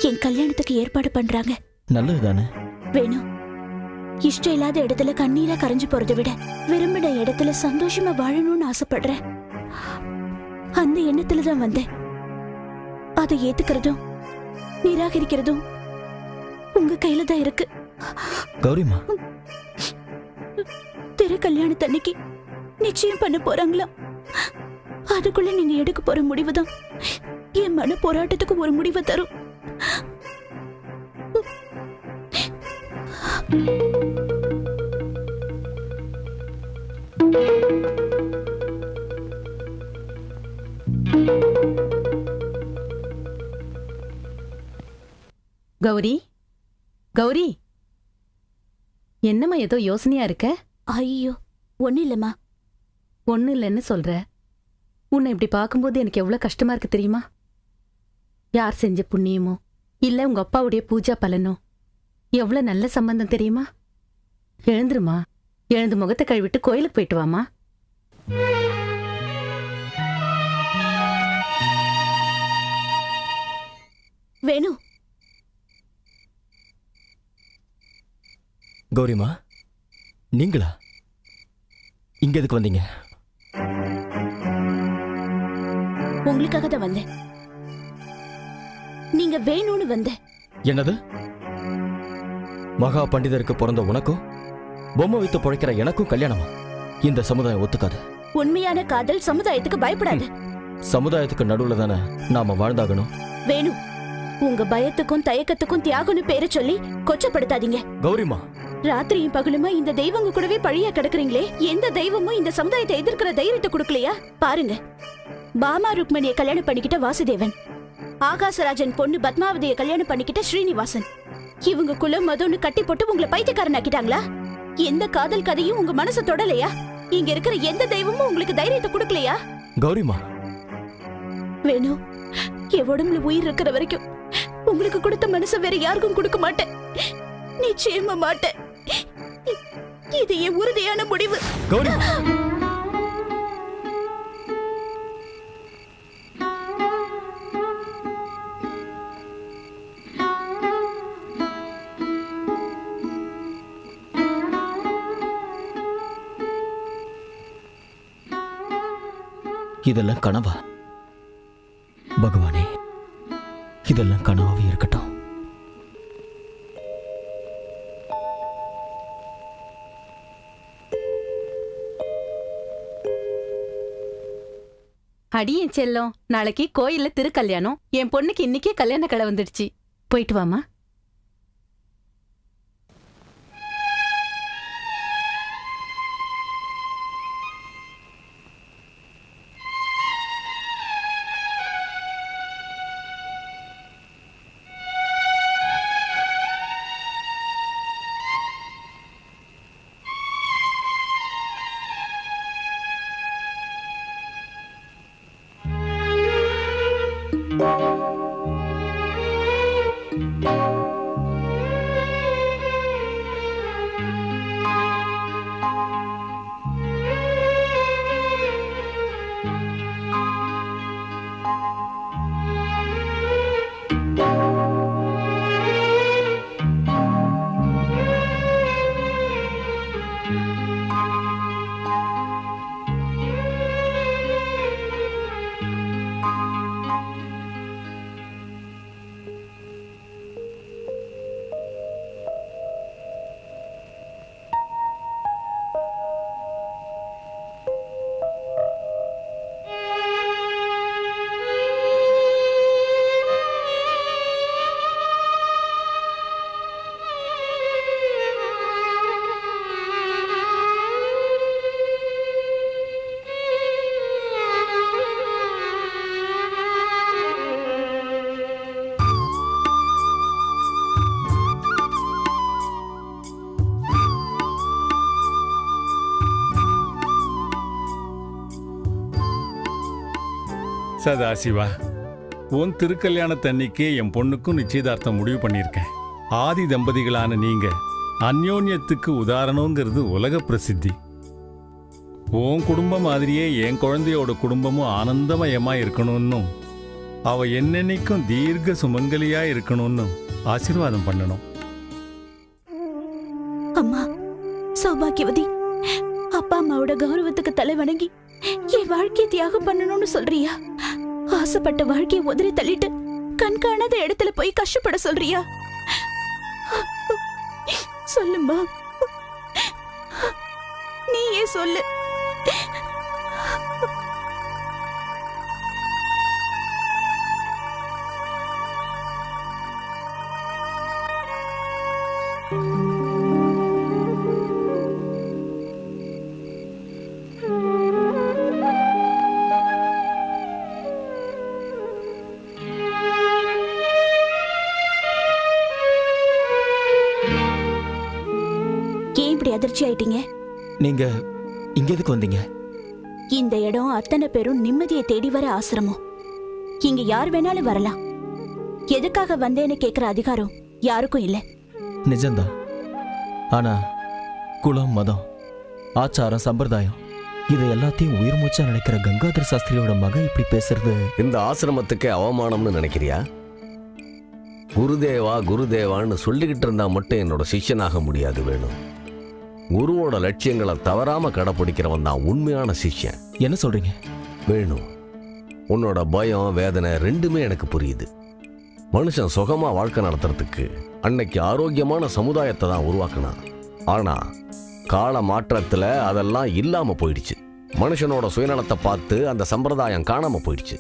J: என் கல்யாணத்துக்கு ஏற்பாடு பண்றாங்க.
D: நல்லதுதானே?
J: வேணும். இஷ்டம் இல்லாத இடத்துல கண்ணீரா கரைஞ்சு போறதை விட விரும்பின இடத்துல சந்தோஷமா வாழணும்னு ஆசைப்படுறேன். அந்த எண்ணத்துலதான் வந்தேன். அதை ஏத்துக்கிறதும் நிராகரிக்கிறதும் உங்க கையில தான் இருக்கு.
D: கௌரிமா,
J: திரு கல்யாணத்தன்னைக்கு நிச்சயம் பண்ண போறாங்களா? அதுக்குள்ள நீங்க எடுக்க போற முடிவுதான் என் மன போராட்டத்துக்கு ஒரு முடிவை தரும்.
I: கௌரி, கௌரி, என்னம்மா ஏதோ யோசனையா இருக்க?
J: ஐயோ, ஒண்ணு இல்லம்மா.
I: ஒண்ணு இல்லைன்னு சொல்ற. உன்னை இப்படி பார்க்கும்போது எனக்கு எவ்வளவு கஷ்டமா இருக்கு தெரியுமா? யார் செஞ்ச புண்ணியமோ இல்ல உங்க அப்பாவுடைய பூஜா பலனோ, எவ்வளவு நல்ல சம்பந்தம் தெரியுமா? எழுந்துருமா, எழுந்து முகத்தை கழுவிட்டு கோயிலுக்கு போயிட்டு வாமா.
J: வேணும்.
D: கௌரிமா, நீங்களா? இங்க எதுக்கு வந்தீங்க?
J: உங்களுக்காக தான் வந்தேன். நீங்க வேணும்னு வந்தேன்.
D: என்னது? மகா பண்டிதருக்கு பிறந்த உனக்கும் பொம்மை வைத்து பிழைக்கிற எனக்கும் கல்யாணமா? இந்த சமுதாயம் ஒத்துக்காது.
J: உண்மையான காதல் சமுதாயத்துக்கு பயப்படாது.
D: சமுதாயத்துக்கு நடுவுல தானே நாம வாழ்ந்தாகணும்.
J: வேணும், உங்க பயத்துக்கும் தயக்கத்துக்கும் தியாகம்னு பேரை சொல்லி கொச்சப்படுத்தாதீங்க.
D: கௌரிமா,
J: ராத்திரியும் பகலுமா இந்த தெய்வங்க கூடவே பழியா கிடக்குறீங்களே. எந்த தெய்வமும் இந்த சமுதாயத்தை எதிர்க்கிற தைரியத்தை கொடுக்கலையா? பாருங்க, பாமா ருக்மணியை கல்யாணம் பண்ணிக்கிட்ட வாசுதேவன், ஆகாசராஜன் பொண்ணு பத்மாவதியை கல்யாணம் பண்ணிக்கிட்ட ஸ்ரீனிவாசன், இவங்க குலம் மதம்னு கட்டி போட்டு உங்களை பைத்தியக்காரன் ஆக்கிட்டாங்களா? எந்த காதல் கதையும் உங்க மனசை தொடலையா? இங்க இருக்கிற எந்த தெய்வமும் உங்களுக்கு தைரியத்தை கொடுக்கலையா?
D: கௌரிமா,
J: வேணும், என் உடம்புல உயிர் இருக்கிற வரைக்கும் உங்களுக்கு கொடுத்த மனசை வேற யாருக்கும் கொடுக்க மாட்டேன். நிச்சயமா மாட்டேன். இது என் உறுதியான முடிவு.
D: கௌரிமா, இதெல்லாம் கனவா? பகவானே, இதெல்லாம் கனவாவே இருக்கட்டும்.
I: அடியேன் செல்லம், நாளைக்கு கோயில்ல திருக்கல்யாணம். என் பொண்ணுக்கு இன்னைக்கே கல்யாண கடை வந்துடுச்சு. போயிட்டு வாமா.
E: சதாசிவா, உன் திருக்கல்யாணத்தன்னைக்கே என் பொண்ணுக்கும் நிச்சயதார்த்தம் முடிவு பண்ணியிருக்கேன். ஆதி தம்பதிகளான நீங்க அந்யோன்யத்துக்கு உதாரணங்கிறது உலக பிரசித்தி. உன் குடும்பம் மாதிரியே என் குழந்தையோட குடும்பமும் ஆனந்தமயமா இருக்கணும்னும் அவ என்னென்னைக்கும் தீர்க்க சுமங்கலியா இருக்கணும்னு ஆசீர்வாதம் பண்ணணும்.
J: அம்மா சௌபாகியவதி, அப்பா அம்மாவோட கௌரவத்துக்கு தலை வணங்கி என் வாழ்க்கையை தியாகம் பண்ணணும்னு சொல்றியா? ஆசைப்பட்ட வாழ்க்கையை உதறி தள்ளிட்டு கண் காணாத இடத்துல போய் கஷ்டப்பட சொல்றியா? சொல்லுமா, நீயே சொல்லு. அதிர்ச்சி ஆயிட்டீங்க?
D: நீங்க இங்க எதுக்கு வந்தீங்க?
J: இந்த இடம் அத்தனை பேரும் நிம்மதியை தேடி வர ஆசிரமம். இங்க யார் வேணாலும் வரலாம். எதுக்காக வந்தேன்னு கேக்குற அதிகாரம் யாருக்கும் இல்ல.
D: நிஜம்தான். ஆனா குலம், மதம், ஆச்சாரம், சம்பிரதாயம் இது எல்லாத்தையும் உயிர் மூச்சா நினைக்கிற கங்காதர சாஸ்திரியோட மகன் இப்படி பேசுறது
F: இந்த ஆசிரமத்துக்கு அவமானம்னு நினைக்கிறியா? குருதேவா குருதேவான்னு சொல்லிக்கிட்டு இருந்தா மட்டும் என்னோட சிஷ்யனாக முடியாது. வேணும், குருவோட லட்சியங்களை தவறாம கடைப்பிடிக்கிறவன் தான் உண்மையான சிஷ்யன்.
D: என்ன சொல்றீங்க?
F: வேணும், உன்னோட பயம் வேதனை ரெண்டுமே எனக்கு புரியுது. மனுஷன் சுகமா வாழ்க்கை நடத்துறதுக்கு அன்னைக்கு ஆரோக்கியமான சமுதாயத்தை தான் உருவாக்கினான். ஆனா கால மாற்றத்துல அதெல்லாம் இல்லாம போயிடுச்சு. மனுஷனோட சுயநலத்தை பார்த்து அந்த சம்பிரதாயம் காணாம போயிடுச்சு.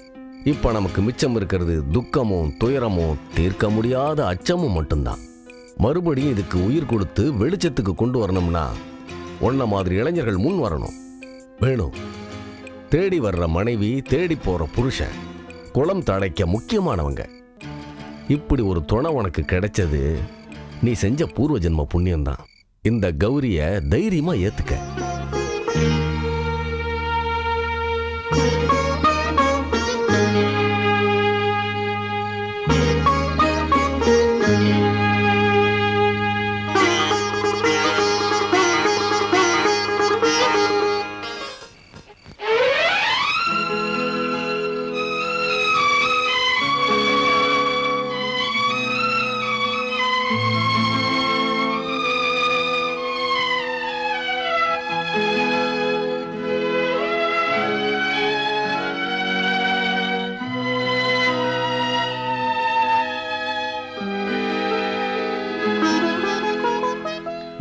F: இப்ப நமக்கு மிச்சம் இருக்கிறது துக்கமும் துயரமும் தீர்க்க முடியாத அச்சமும் மட்டும்தான். மறுபடியும் இதுக்கு உயிர் கொடுத்து வெளிச்சத்துக்கு கொண்டு வரணும்னா உன்ன மாதிரி இளைஞர்கள் முன் வரணும். வேணும். தேடி வர்ற மனைவி, தேடி போற புருஷன், குளம் தழைக்க முக்கியமானவங்க. இப்படி ஒரு துணை உனக்கு கிடைச்சது நீ செஞ்ச பூர்வ ஜென்ம புண்ணியம்தான். இந்த கௌரிய தைரியமா ஏத்துக்க.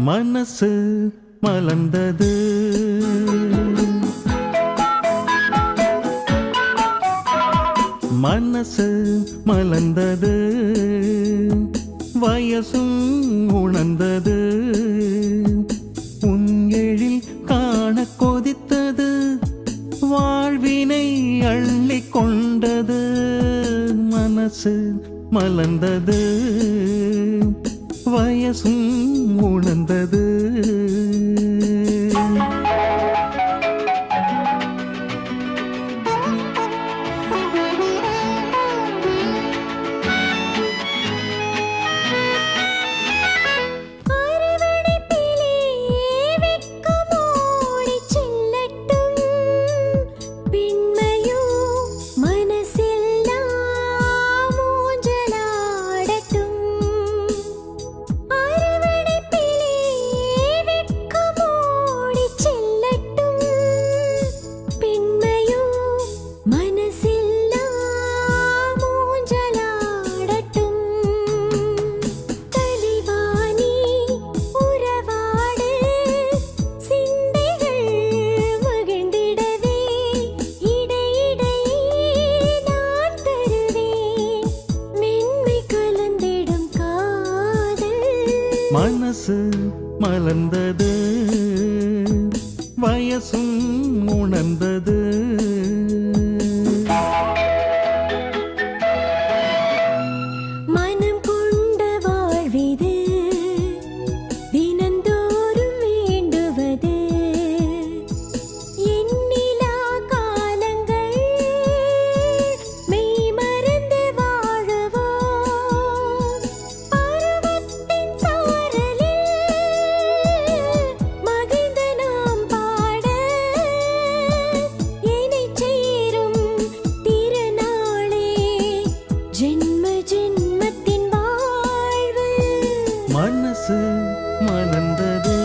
Q: மனசு மலர்ந்தது, மனசு மலர்ந்தது, வயசும் உணர்ந்தது, உன் எழில் காண கொதித்தது, வாழ்வினை அள்ளி கொண்டது. மனசு மலர்ந்தது, வயசும் உணர்ந்தது. மனசு மலர்ந்தது, வயசும் உணர்ந்தது.
J: மனம் கொண்ட வாழ்விது, தினந்தோறும் வேண்டுவது, எண்ணிலா காலங்கள் மெய் மறந்து வாழவோ, பருவத்தின் சாரலில் மகிழ்ந்த நாம் பாட, இனிச் சேரும் திருநாளே ஜென்ம ஜென்மத்தின் வாழ்வு.
Q: மனசு மலர்ந்தது,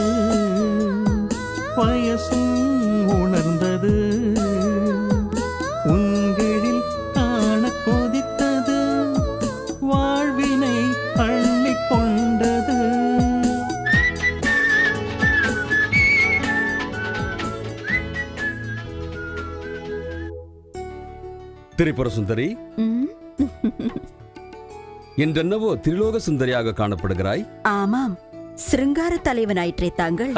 Q: வயசும் உணர்ந்தது, உங்களில் காண கொதித்தது, வாழ்வினை அள்ளி கொண்டது.
O: திரிபுர சுந்தரி, என்றென்னவோ திரிலோக சுந்தரியாக காணப்படுகிறாய்.
P: ஆமாம், சிருங்கார தலைவனாயிற்றே தாங்கள்.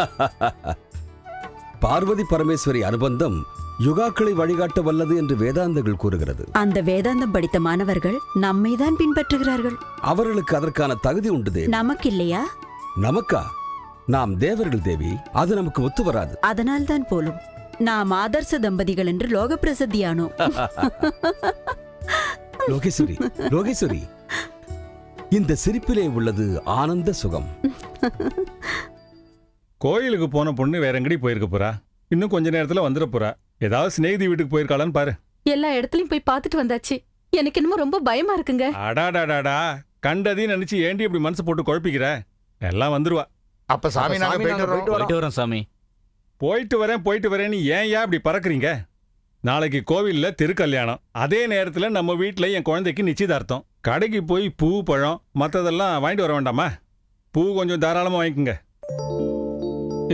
O: பார்வதி பரமேஸ்வரி அனுபந்தம் யுகாக்களை வழிகாட்ட வல்லது என்று வேதாந்தங்கள் கூறுகிறது.
P: அந்த வேதாந்தம் படித்த மாணவர்கள் நம்மைதான் பின்பற்றுகிறார்கள்.
O: அவர்களுக்கு அதற்கான தகுதி உண்டு தேவி.
P: நமக்கு இல்லையா?
O: நமக்கா? நாம் தேவர்கள் தேவி, அது நமக்கு ஒத்து வராது.
P: அதனால்தான் போலும் நாம் ஆதர்ச தம்பதிகள் என்று லோக பிரசித்தியானோம்.
O: லோகேஸ்வரி, லோகேஸ்வரி, இந்த சிரிப்பிலே உள்ளது ஆனந்த சுகம்.
E: கோயிலுக்கு போன பொண்ணு வேற எங்கடி போயிருக்க போறா? இன்னும் கொஞ்ச நேரத்துல வந்துட போறா. ஏதாவது சிநேகிதி வீட்டுக்கு போயிருக்காளான்னு பாரு.
I: எல்லா இடத்துலயும் போய் பார்த்துட்டு வந்தாச்சு. எனக்கு என்னமோ ரொம்ப பயமா இருக்குங்க.
E: அடாடாடாடா, கண்டதையும் நினைச்சு ஏண்டி இப்படி மனசு போட்டு குழப்பிக்கிற? எல்லாம் வந்துருவா.
K: அப்ப சாமி நாங்க போயிட்டு வரோம்.
E: போயிட்டு வரேன் சாமி. போயிட்டு வரேன்னு ஏன் இப்படி பறக்குறீங்க? நாளைக்கு கோவில்ல திருக்கல்யாணம். அதே நேரத்துல நம்ம வீட்ல என் குழந்தைக்கு நிச்சயதார்த்தம். கடைக்கு போய் பூ பழம் மத்ததெல்லாம் வாங்கிட்டு வர வேண்டாமா? பூ கொஞ்சம் தாராளமா வாங்கிக்கோங்க.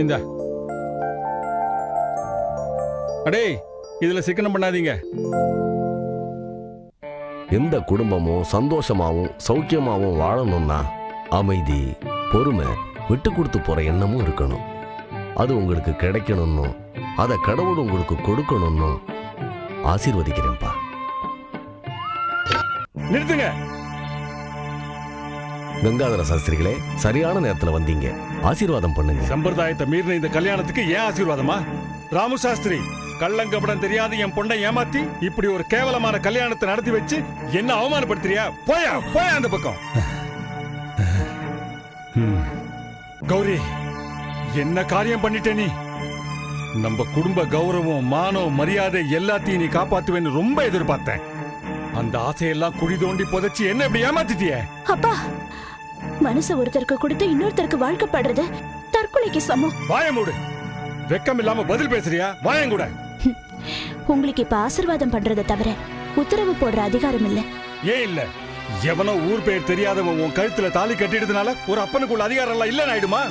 E: இந்த அடே, இதுல சிக்கனம் பண்ணாதீங்க.
F: எந்த குடும்பமும் சந்தோஷமாவும் சௌக்கியமாவும் வாழணும்னா அமைதி, பொறுமை, விட்டு கொடுத்து போற எண்ணமும் இருக்கணும். அது உங்களுக்கு கிடைக்கணும்னு, அதை கடவுள் உங்களுக்கு கொடுக்கணும்னு ஆசீர்வதிக்கிறேன்ப்பா.
E: நிறுத்துங்க.
F: கங்காதர சாஸ்திரிகளே, சரியான நேரத்துல வந்தீங்க. ஆசீர்வாதம் பண்ணுங்க.
E: சம்பிரதாயத்தை மீறின இந்த கல்யாணத்துக்கு ஏன் ஆசீர்வாதமா? ராமு சாஸ்திரி, கள்ளங்கபடம் தெரியாத என் பொண்ணை ஏமாத்தி இப்படி ஒரு கேவலமான கல்யாணத்தை நடத்தி வச்சு என்ன அவமானப்படுத்துறியா? போயா போயா அந்த பக்கம். கௌரி, என்ன காரியம் பண்ணிட்ட நீ? நம்ம குடும்ப கௌரவம், மானம், மரியாதை எல்லாத்தையும் நீ காப்பாத்துவேன்னு ரொம்ப எதிர்பார்த்தேன். அந்த ஆசையெல்லாம் குழி தோண்டி புதைச்சி என்ன இப்படி ஏமாத்திட்டிய?
J: அப்பா, மனசு ஒருத்தருக்கு கொடுத்து இன்னொருத்தருக்கு வாழ்க்கப்படுறது தற்கொலைக்கு சமம்.
E: வாய மூடு. வெக்கம் இல்லாம பதில் பேசுறியா? வாயங்கூட.
J: உங்களுக்கு இப்ப ஆசீர்வாதம் பண்றதை தவிர உத்தரவு போடுற அதிகாரம் இல்ல.
E: ஏன் இல்ல? எவனோ ஊர் பேர் தெரியாதவன் உன் கழுத்துல தாலி கட்டிடுறதுனால ஒரு அப்பனுக்குள்ள அதிகாரம் எல்லாம் இல்லன்னு ஆயிடுமா?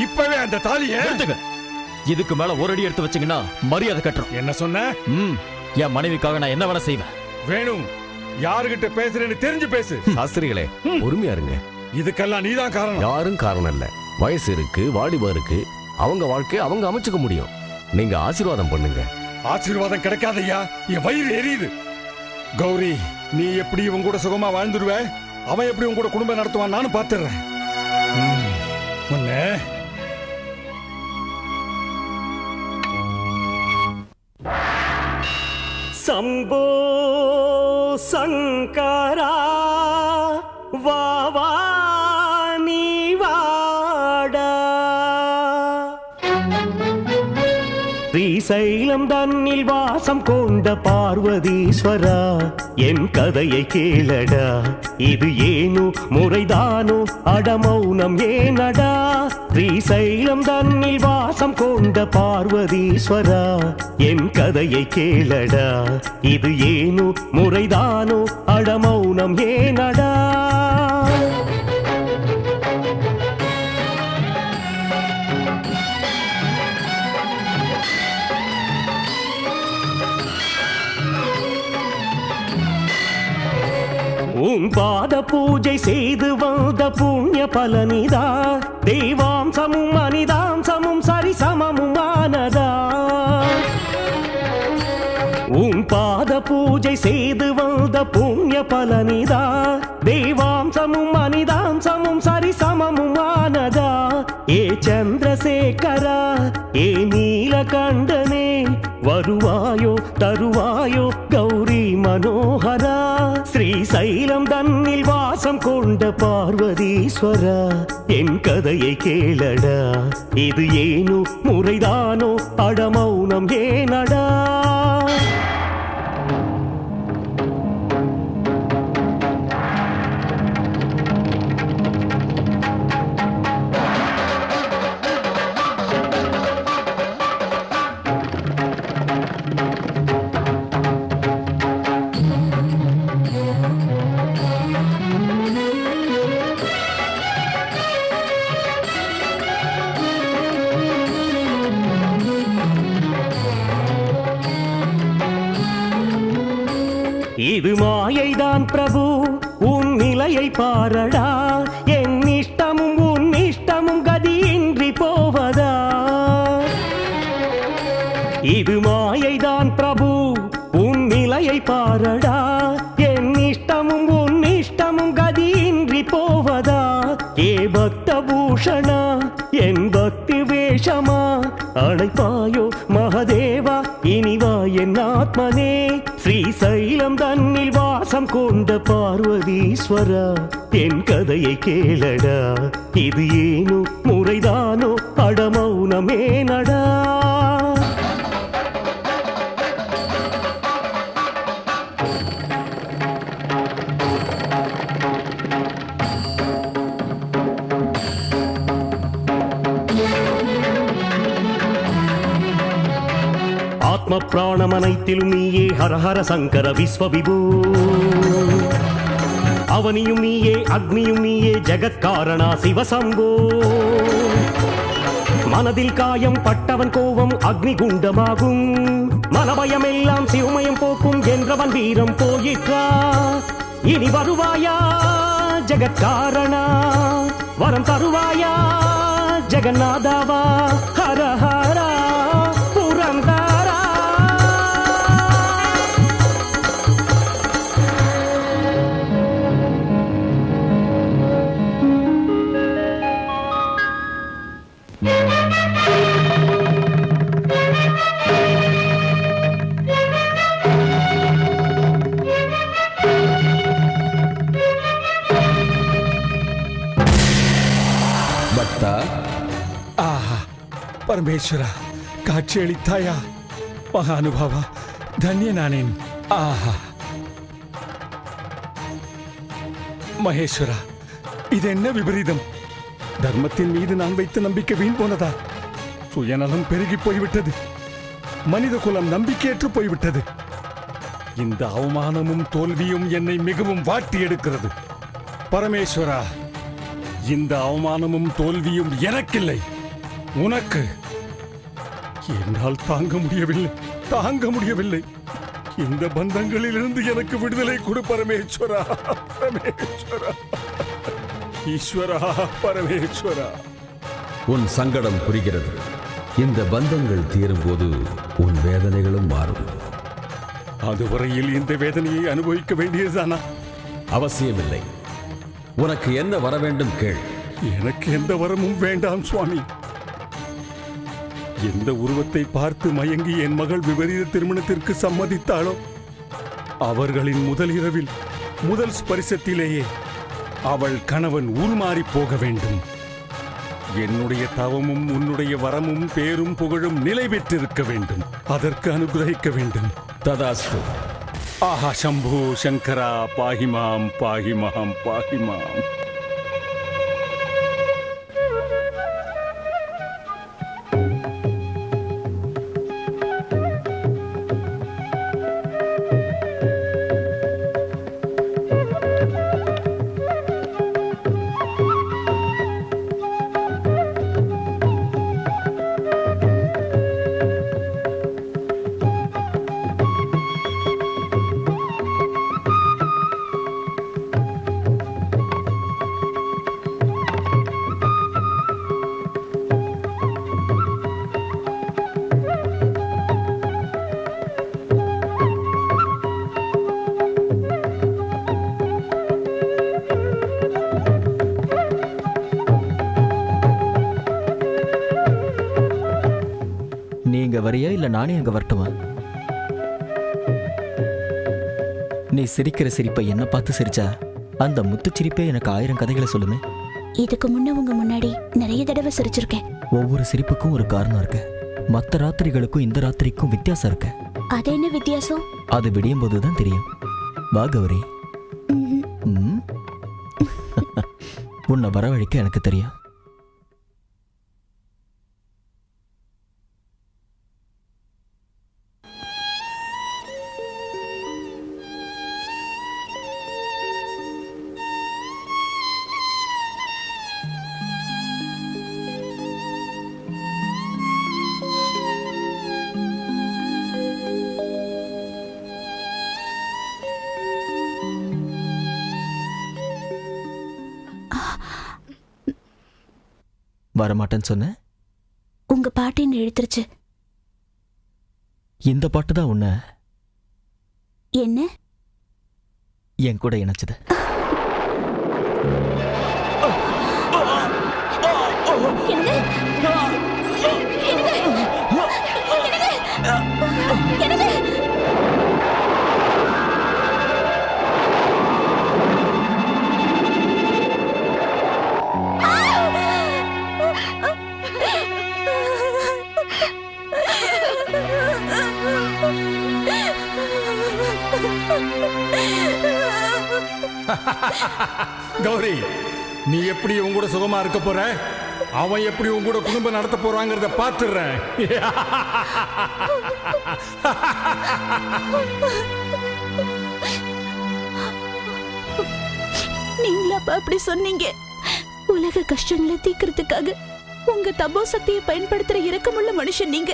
E: இப்பவே அந்த தாலியை
D: இதுக்கு மேல ஒரு அடி எடுத்து வச்சீங்கன்னா மரியாதை கட்டுறோம்.
E: என்ன சொன்ன?
D: என் மனைவிக்காக நான் என்ன வேணா செய்வேன்.
E: வேணும், யாருகிட்ட பேசுறேன்னு தெரிஞ்சு பேசு.
F: சாஸ்திரிகளே, பொறுமையா இருங்க.
E: இதுக்கெல்லாம் நீதான் காரணம்.
F: யாரும் காரணம் இல்ல. வயசு இருக்கு, வாலிபம் இருக்கு. அவங்க வாழ்க்கையை அவங்க அமைச்சுக்க முடியும். நீங்க ஆசீர்வாதம் பண்ணுங்க.
E: ஆசீர்வாதம் கிடைக்காதையா, என் வயிறு எரியுது. கௌரி, நீ எப்படி இவன் கூட சுகமா வாழ்ந்துருவ? அவன் எப்படி உன் கூட குடும்பம் நடத்துவான் நானும் பாத்துறேன்.
Q: சம்போ சங்கரா வாவா நீ வாடா, ஸ்ரீசைலம் தன்னில் வாசம் கொண்ட பார்வதீஸ்வரா, என் கதையை கேளடா. இது ஏனோ முறைதானோ, அடமௌனம் ஏனடா? ஸ்ரீசைலம் தன்னில் வாசம் கொண்ட பார்வதீஸ்வரா, என் கதையை கேளடா. இது ஏனோ முறைதானோ, அடமௌனம் ஏனடா? உன் பாத பூஜை செய்து வந்த புண்ணிய பலனிதா, தெய்வாம்சமும் மனிதாம்சமும் சரிசமமும் ஆனதா. உன் பாத பூஜை செய்து வந்த புண்ணிய பலனிதா, தெய்வாம்சமும் மனிதாம்சமும் சரிசமமும் ஆனதா. ஏ சந்திரசேகரா, ஏ நீலகண்டனே, வருவாயோ தருவாயோ கௌரி மனோகரா. ஸ்ரீசைலம் தன்னில் வாசம் கொண்ட பார்வதீஸ்வரா, என் கதையை கேளடா. இது ஏனோ முறைதானோ, அடமௌனம் ஏனடா? இது மாயைதான் பிரபு, உன் நிலையை பாரடா. என் இஷ்டமும் உன் இஷ்டமும் கதியின்றி போவதா? இது மாயைதான் பிரபு, உன் நிலையை பாரடா. என் இஷ்டமும் உன் இஷ்டமும் கதியின்றி போவதா? ஏ பக்த பூஷணா, என் பக்தி வேஷமா, அழைப்பாயோ மகதேவா, இனிவா என் ஆத்மனே. ஸ்ரீசைலம் தன்னில் வாசம் கொண்ட பார்வதீஸ்வரா, என் கதையை கேளடா. இது ஏனோ முறைதானோ, அடமௌனமே நடா? ஆத்ம பிராணமனைத்திலும் நீயே ஹரஹர சங்கர விஸ்வவிபூ அவனியும் நீயே அக்னியும் நீயே ஜெகத்காரணா சிவசம்போ மனதில் காயம் பட்டவன் கோபம் அக்னி குண்டமாகும் மனபயமெல்லாம் சிவமயம் போக்கும் என்றவன் வீரம் போயிற்றா இனி வருவாயா ஜெகத்காரணா வரம் தருவாயா ஜெகநாதாவா ஹரஹரா புரந்தாரா
O: பக்தா,
R: ಆಹಾ ಪರಮೇಶ್ವರ ಕಾட்சியளித்தாಯ ಮಹಾನುಭಾವ ಧನ್ಯ ನಾನೇನು ಆಹಾ மகேஸ்வரா இது என்ன விபரீதம் தர்மத்தின் மீது நான் வைத்த நம்பிக்கை வீண் போனதா சுயநலம் பெருகி போய்விட்டது மனித குலம் நம்பிக்கையற்று போய்விட்டது இந்த அவமானமும் தோல்வியும் என்னை மிகவும் வாட்டி எடுக்கிறது பரமேஸ்வரா இந்த அவமானமும் தோல்வியும் எனக்கில்லை உனக்கு என்னால் தாங்க முடியவில்லை இந்த பந்தங்களிலிருந்து எனக்கு விடுதலை கொடு பரமேஸ்வரா பரமேஸ்வரா ஈஸ்வரா பரமேஸ்வரா.
O: உன் சங்கடம் புரிகிறது. இந்த பந்தங்கள் தீரும்போது உன் வேதனைகளும் மாறும்.
R: அதுவரையில் இந்த வேதனையை அனுபவிக்க வேண்டியதுதானா?
O: அவசியமில்லை. உனக்கு என்ன வர வேண்டும் கேள்.
R: எனக்கு எந்த வரமும் வேண்டாம் சுவாமி. எந்த உருவத்தை பார்த்து மயங்கி என் மகள் விபரீத திருமணத்திற்கு சம்மதித்தாளோ அவர்களின் முதல் இரவில் முதல் ஸ்பரிசத்திலேயே அவள் கணவன் உருமாறி போக வேண்டும். என்னுடைய தவமும் உன்னுடைய வரமும் பேரும் புகழும் நிலை பெற்றிருக்க வேண்டும். அதற்கு அனுகிரகிக்க வேண்டும்.
O: ததாஸ்து.
R: ஆஹா சம்போ சங்கரா பாஹிமாம் பாஹிமாம் பாஹிமாம்.
D: நீங்க வரியா இல்ல நானே அங்க வரட்டுமா? நீ சிரிக்கிற சிரிப்பை என்ன பார்த்து சிரிச்சா அந்த முத்துச்சிரிப்பே எனக்கு 1000 கதைகளை சொல்லுமே.
J: இதுக்கு முன்ன உங்க முன்னாடி நிறைய தடவை சிரிச்சிருக்கேன்.
D: ஒவ்வொரு சிரிப்புக்கும் ஒரு காரணம் இருக்கு. மற்ற ராத்திரிகளுக்கும் இந்த ராத்திரிக்கும் வித்தியாசம் இருக்கு.
J: அது என்ன வித்தியாசம்?
D: அது விடியும் போதுதான் தெரியும். வா கௌரி. உன்னை வரவழைக்க எனக்கு தெரியும். வரமாட்டேன்னு சொன்ன.
J: உங்க பாட்டு என்ன இழுத்துருச்சு.
D: இந்த பாட்டு தான் உன்னை
J: என்ன
D: என் கூட இணைச்சது.
R: கௌரி, நீ எப்படி உங்க கூட சுகமா இருக்க போற? அவன் எப்படி உன் கூட குடும்பம் நடத்த போறாங்கிறத பாத்துறேன்.
J: நீங்களா அப்படி சொன்னீங்க? உலக கஷ்டங்களை தீக்கிறதுக்காக உங்க தபோ சக்தியை பயன்படுத்துற இரக்கமுள்ள மனுஷன் நீங்க.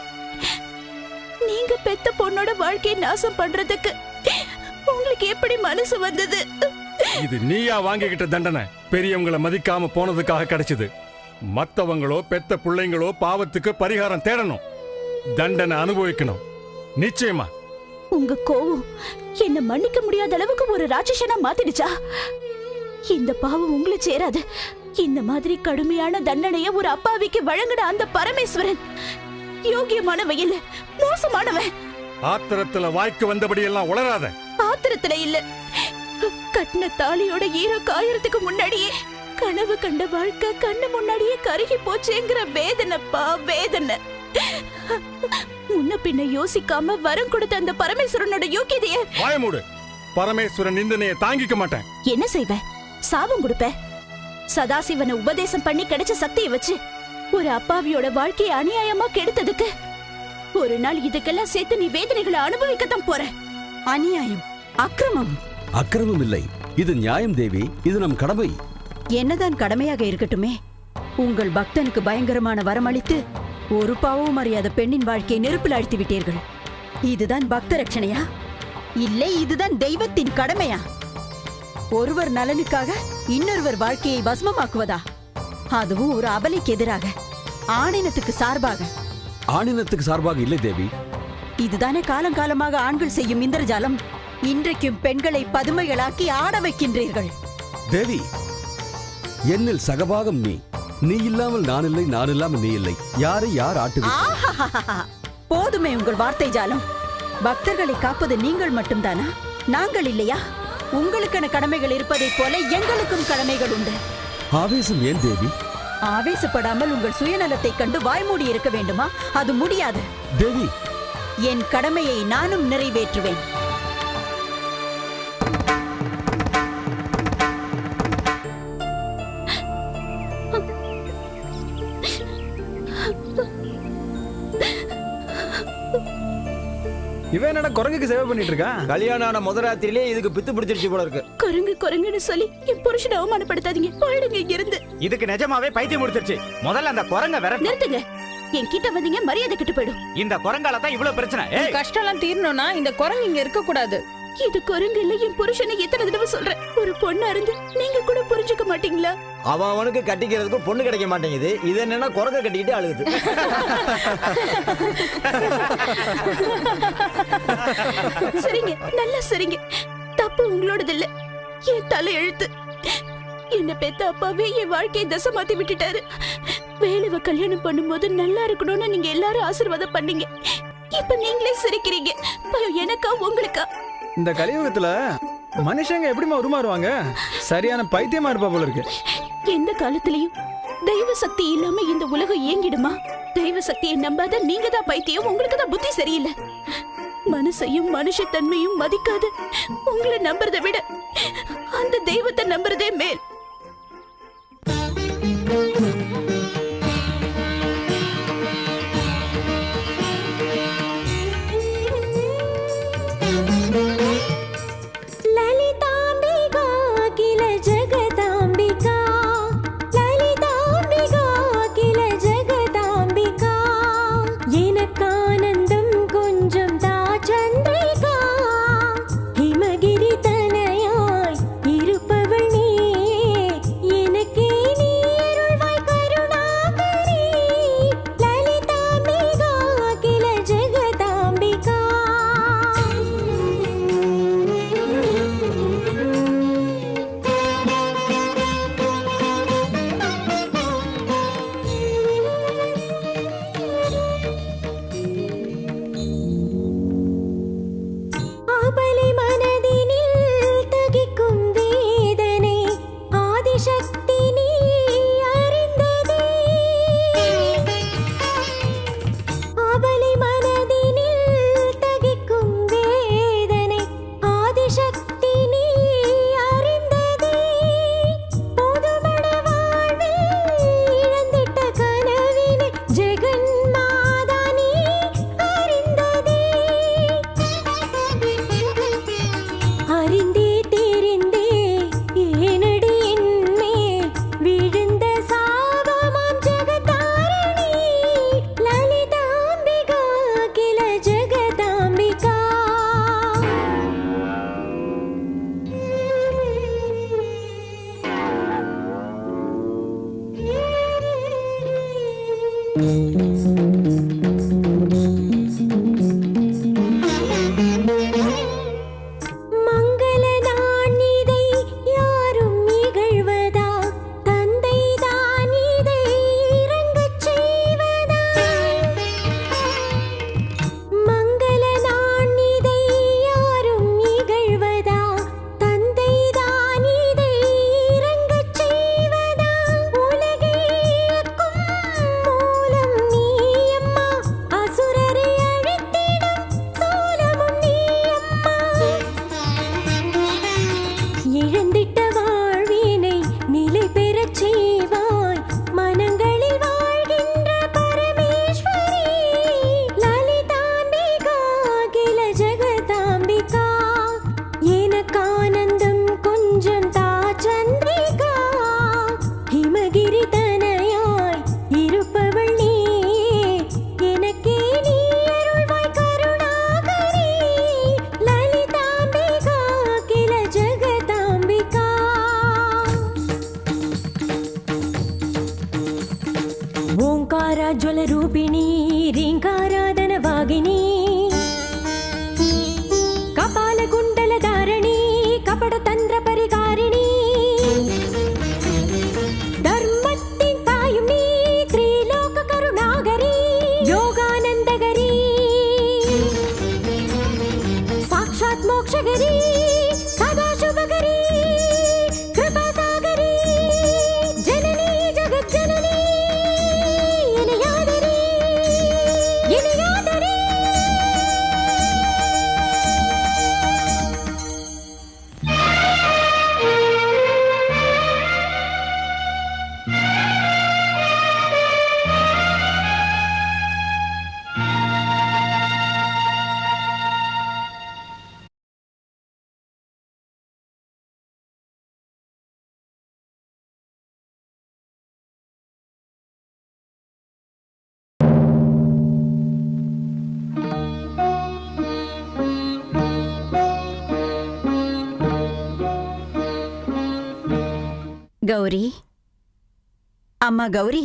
J: நீங்க பெத்த பொண்ணோட வாழ்க்கையை நாசம் பண்றதுக்கு உங்களுக்கு எப்படி மனசு வந்தது?
R: இது நீயா வாங்கிக்கிட்ட தண்டனை பெரியவங்களை மதிக்காம போனதுக்காக கிடைச்சது. மத்தவங்களோ பெத்த பிள்ளைங்களோ பாவத்துக்கு பரிகாரம் தேடணும், தண்டனை அனுபவிக்கணும். நிச்சயமா
J: உங்க கோவம் என்ன மன்னிக்க முடியாத அளவுக்கு ஒரு ராட்சசனா மாத்திடுச்சா? இந்த பாவம் உங்களை சேராது. இந்த மாதிரி கடுமையான தண்டனைய ஒரு அப்பாவிக்கு வழங்கின அந்த பரமேஸ்வரன் யோகியமானவன் இல்ல, மோசமானவன்.
R: ஆத்திரத்துல வாய்க்கு வந்தபடி எல்லாம் உளராத.
J: ஆத்திரத்துல இல்ல, கட்டின தாலியோட ஈரோ காயறதுக்கு முன்னாடியே கனவு கண்ட வாழ்க்கை கண்ணு முன்னாடியே கருகி போச்சேங்கிற வேதனைப்பா, வேதனை. முன்ன பின்ன யோசிக்காம வரம் கொடுத்த அந்த பரமேஸ்வரனோட யோகியதைய
R: வாய மூடு. பரமேஸ்வரன் நிந்தனையை தாங்கிக்க மாட்டேன்.
J: என்ன செய்வ? சாபம் கொடுப்ப? சதாசிவனை உபதேசம் பண்ணி கிடைச்ச சக்தியை வச்சு ஒரு அப்பாவியோட வாழ்க்கையை அநியாயமா கெடுத்ததுக்கு ஒரு நாள் இதுக்கெல்லாம் சேர்த்து நீ வேதனைகளை அனுபவிக்கத்தான் போற.
P: அநியாயம், அக்கிரமம்.
O: அக்கிரமம் இல்லை, இது நியாயம் தேவி. இது நம் கடமை.
P: என்னதான் கடமையாக இருக்கட்டுமே, உங்கள் பக்தனுக்கு பயங்கரமான வரமளித்து ஒரு பாவமும் அறியாத பெண்ணின் வாழ்க்கையை நெருப்பில் அழுத்தி விட்டீர்கள். இதுதான் பக்த ரட்சணையா? இல்லை, இதுதான் தெய்வத்தின் கடமையா? ஒருவர் நலனுக்காக இன்னொருவர் வாழ்க்கையை பஸ்மமாக்குவதா? அதுவும் ஒரு அபலைக்கு எதிராக, ஆணினத்துக்கு சார்பாக.
O: ஆணினத்துக்கு சார்பாக இல்லை தேவி.
P: இதுதானே காலங்காலமாக ஆண்கள் செய்யும் இந்திரஜாலம். இன்றைக்கும் பெண்களை பதுமைகளாக்கி ஆட வைக்கின்றீர்கள்.
O: தேவி, என்னில் சகபாகம் நீ. நீ இல்லாமல் நான் இல்லை, நான் இல்லாமல் நீ இல்லை. யாரை யார் ஆட்டுவீர்கள்?
P: போதுமே உங்கள் வார்த்தை ஜாலம். பக்தர்களை காப்பது நீங்கள் மட்டும்தானா? நாங்கள் இல்லையா? உங்களுக்கான கடமைகள் இருப்பதைப் போல எங்களுக்கும் கடமைகள் உண்டு.
O: ஆவேசம் ஏன் தேவி?
P: ஆவேசப்படாமல் உங்கள் சுயநலத்தை கண்டு வாய்மூடி இருக்க வேண்டுமா? அது முடியாது
O: தேவி.
P: என் கடமையை நானும் நிறைவேற்றுவேன்.
G: இவன் என்னடா குரங்குக்கு சேவை பண்ணிட்டு இருக்கான்? கல்யாணம் ஆன முதராத்திரிலே இதுக்கு பித்து பிடிச்சிருச்சு போல இருக்கு.
J: குரங்கு குரங்குன்னு சொல்லி என் புருஷனை அவமானப்படுத்தாதீங்க. போயிடுங்க இங்க இருந்து.
H: இதுக்கு நிஜமாவே பைத்தியம் முடிச்சிருச்சு. முதல்ல அந்த குரங்க வேற
J: நிறுத்துங்க. என் கிட்ட வந்தீங்க மரியாதை கிட்ட போயிடும்.
H: இந்த குரங்கால தான் இவ்வளவு பிரச்சனை.
N: கஷ்டம் எல்லாம் தீரணும்னா இந்த குரங்கு இங்க இருக்க கூடாது.
J: இது குரங்கு இல்ல, என் புருஷனை எத்தனை தடவை சொல்றேன். ஒரு பொண்ணா இருந்து நீங்க கூட புரிஞ்சுக்க மாட்டீங்களா?
G: அவனுக்கு கட்டிக்கிறதுக்கு பொண்ணு கிடைக்க மாட்டேங்குது. இது என்னன்னா குரங்க கட்டிக்கிட்டு அழுகுது.
J: சரிங்க, நல்லா சரிங்க. தப்பு உங்களோடது இல்ல, என் தலை எழுத்து. என்ன பெத்த அப்பாவே என் வாழ்க்கையை தசை மாத்தி விட்டுட்டாரு. வேலுவ கல்யாணம் பண்ணும்போது நல்லா இருக்கணும்னு நீங்க எல்லாரும் ஆசீர்வாதம் பண்ணீங்க. இப்ப நீங்களே சிரிக்கிறீங்க. எனக்கா உங்களுக்கா?
G: இந்த கலியுகத்துல மனுஷங்க எப்படிமா உருமாறுவாங்க? சரியான பைத்தியமா இருப்பா போல இருக்கு.
J: எந்த காலத்திலயும் தெய்வ சக்தி இல்லாம இந்த உலகம் இயங்கிடுமா? தெய்வ சக்தியை நம்பாத நீங்க தான் பைத்தியம். உங்களுக்கு தான் புத்தி சரியில்லை. மனசையும் மனுஷத்தன்மையும் மதிக்காத உங்களை நம்புறதை விட அந்த தெய்வத்தை நம்புறதே மேல்.
S: இருப்பவள் நீ ಓಂಕಾರಾಜ್ವಲ ರೂಪಿಣಿ ರೀಂಕಾರಾಧನ ವಾಗಿನಿ ಕಪಾಲ ಕುಂಡಲ ಧಾರಣಿ ಕಪಟ ತಂತ್ರ ಪರಿಕಾರಿಣಿ ಧರ್ಮತ್ತಿನ್ ತಾಯುಂ ನೀ ತ್ರಿಲೋಕ ಕರುಣಾಗರಿ ಯೋಗಾನಂದಗರಿ ಸಾಕ್ಷಾತ್ ಮೋಕ್ಷಗರಿ ಸದಾ ಶುಭಗರಿ ಕೃಪಾಸಾಗರಿ ಜನನಿ ಜಗಜ್ಜನನಿ
P: கௌரி, அம்மா கௌரி,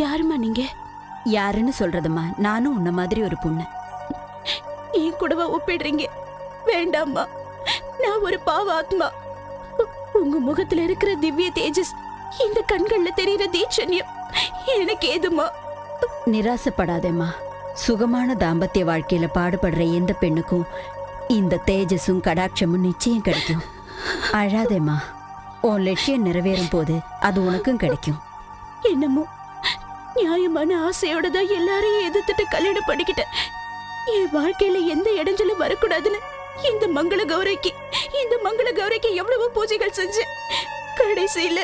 J: யாருமா நீங்க?
P: யாருன்னு சொல்றதுமா? நானும் உன்ன மாதிரி ஒரு பொண்ணு.
J: என் கூடவா ஒப்பிடுறீங்க? வேண்டாம்மா, நான் ஒரு பாவ ஆத்மா. உங்க முகத்துல இருக்கிற திவ்ய தேஜஸ், இந்த கண்கள்ல தெரியுற தீட்சண்யம் எனக்கு ஏதுமா?
P: நிராசப்படாதேம்மா. சுகமான தாம்பத்திய வாழ்க்கையில பாடுபடுற எந்த பெண்ணுக்கும் இந்த தேஜஸும் கடாட்சமும் நிச்சயம் கிடைக்கும். அழாதேம்மா, உன் லட்சியம் நிறைவேறும் போது அது உனக்கும் கிடைக்கும்.
J: என்னமோ நியாயமான ஆசையோட தான் எல்லாரையும் எதிர்த்துட்டு கல்யாணம் பண்ணிக்கிட்டேன். என் வாழ்க்கையில எந்த இடைஞ்சலும் வரக்கூடாதுன்னு இந்த மங்கள கௌரிக்கு எவ்வளவோ பூஜைகள் செஞ்சேன். கடைசியில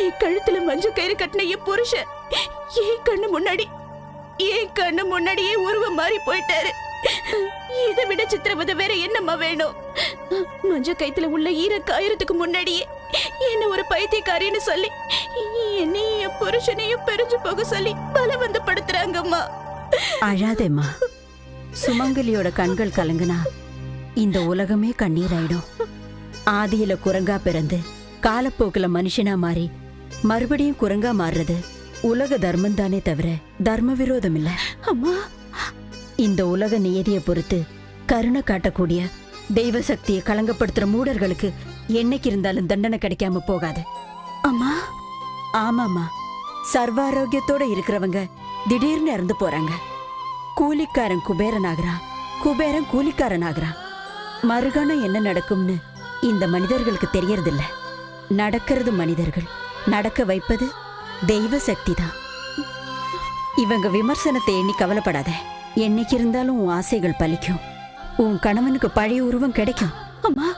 J: என் கழுத்துல மஞ்சள் கயிறு கட்டின என் புருஷன் என் கண்ணு முன்னாடியே உருவம் மாறி போயிட்டாரு. இதை விட சித்திரவதை வேற என்னம்மா வேணும்? மஞ்ச கயித்துல உள்ள ஈரக்காயிரத்துக்கு முன்னாடியே என்ன ஒரு பைத்தியக்காரின்னு சொல்லி என்னையும் என் புருஷனையும் பிரிஞ்சு போக சொல்லி பலவந்தப்படுத்துறாங்கம்மா.
P: அழாதேம்மா, சுமங்கலியோட கண்கள் கலங்குனா இந்த உலகமே கண்ணீராயிடும். ஆதியில குரங்கா பிறந்து காலப்போக்குல மனுஷனா மாறி மறுபடியும் குரங்கா மாறுறது உலக தர்மம் தானே தவிர தர்ம விரோதம் இல்ல.
J: அம்மா,
P: இந்த உலக நியதியை பொறுத்து கருணை காட்டக்கூடிய தெய்வ சக்தியை களங்கப்படுத்துற மூடர்களுக்கு என்னைக்கு இருந்தாலும் தண்டனை கிடைக்காம போகாது.
J: அம்மா,
P: ஆமாமா, சர்வாரோக்கியத்தோட இருக்கிறவங்க திடீர்னு இறந்து போறாங்க. கூலிக்காரன் குபேரன் ஆகிறான், குபேரன் கூலிக்காரன் ஆகிறான். மறுகணம் என்ன நடக்கும்னு இந்த மனிதர்களுக்கு தெரியறதில்ல. நடக்கிறது மனிதர்கள், நடக்க வைப்பது தெய்வ சக்தி தான். இவங்க விமர்சனத்தை எண்ணி கவலைப்படாத. என்னைக்கு இருந்தாலும் உன் ஆசைகள் பலிக்கும். உன் கணவனுக்கு பழைய உருவம் கிடைக்கும்.
J: அம்மா,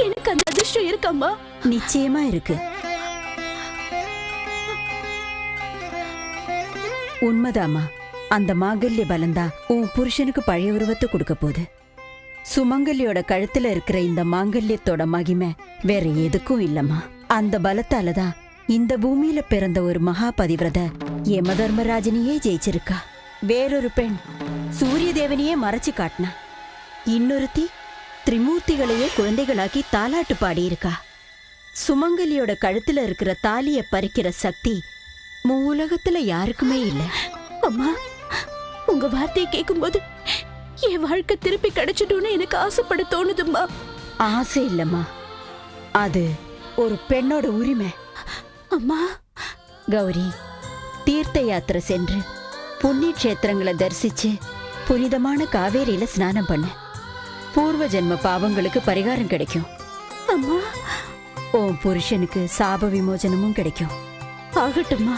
J: எனக்கு அந்த அதிர்ஷ்டம் இருக்கம்மா?
P: நிச்சயமா இருக்கு. உண்மைதாமா, அந்த மாங்கல்ய பலந்தா உன் புருஷனுக்கு பழைய உருவத்தை கொடுக்க போகுது. சுமங்கலியோட கழுத்துல இருக்கிற இந்த மாங்கல்யத்தோட மகிமை வேற எதுக்கும் இல்லம்மா. அந்த பலத்தாலதான் இந்த பூமியில பிறந்த ஒரு மகா பதிவிரத யம தர்மராஜனையே ஜெயிச்சிருக்கா. வேறொரு பெண் சூரிய தேவனையே மறைச்சு காட்டினா. இன்னொருத்தி திரிமூர்த்திகளையே குழந்தைகளாக்கி தாலாட்டு பாடியிருக்கா. சுமங்கலியோட கழுத்துல இருக்கிற தாலிய பறிக்கிற சக்தி மூலகத்துல யாருக்குமே இல்ல.
J: அம்மா, உங்க வார்த்தையை கேட்கும்போது என் வாழ்க்கை திருப்பி கிடைச்சிடும்னு எனக்கு ஆசைப்பட தோணுதும்மா.
P: ஆசை இல்லம்மா, அது ஒரு பெண்ணோட உரிமை.
J: அம்மா,
P: கௌரி, தீர்த்த யாத்திரை சென்று புண்ணிய கஷேத்திரங்களை தரிசிச்சு புனிதமான காவேரியில ஸ்நானம் பண்ணு. பூர்வ ஜென்ம பாவங்களுக்கு பரிகாரம் கிடைக்கும்.
J: அம்மா,
P: உன் புருஷனுக்கு சாப விமோசனமும் கிடைக்கும்.
J: ஆகட்டும்மா,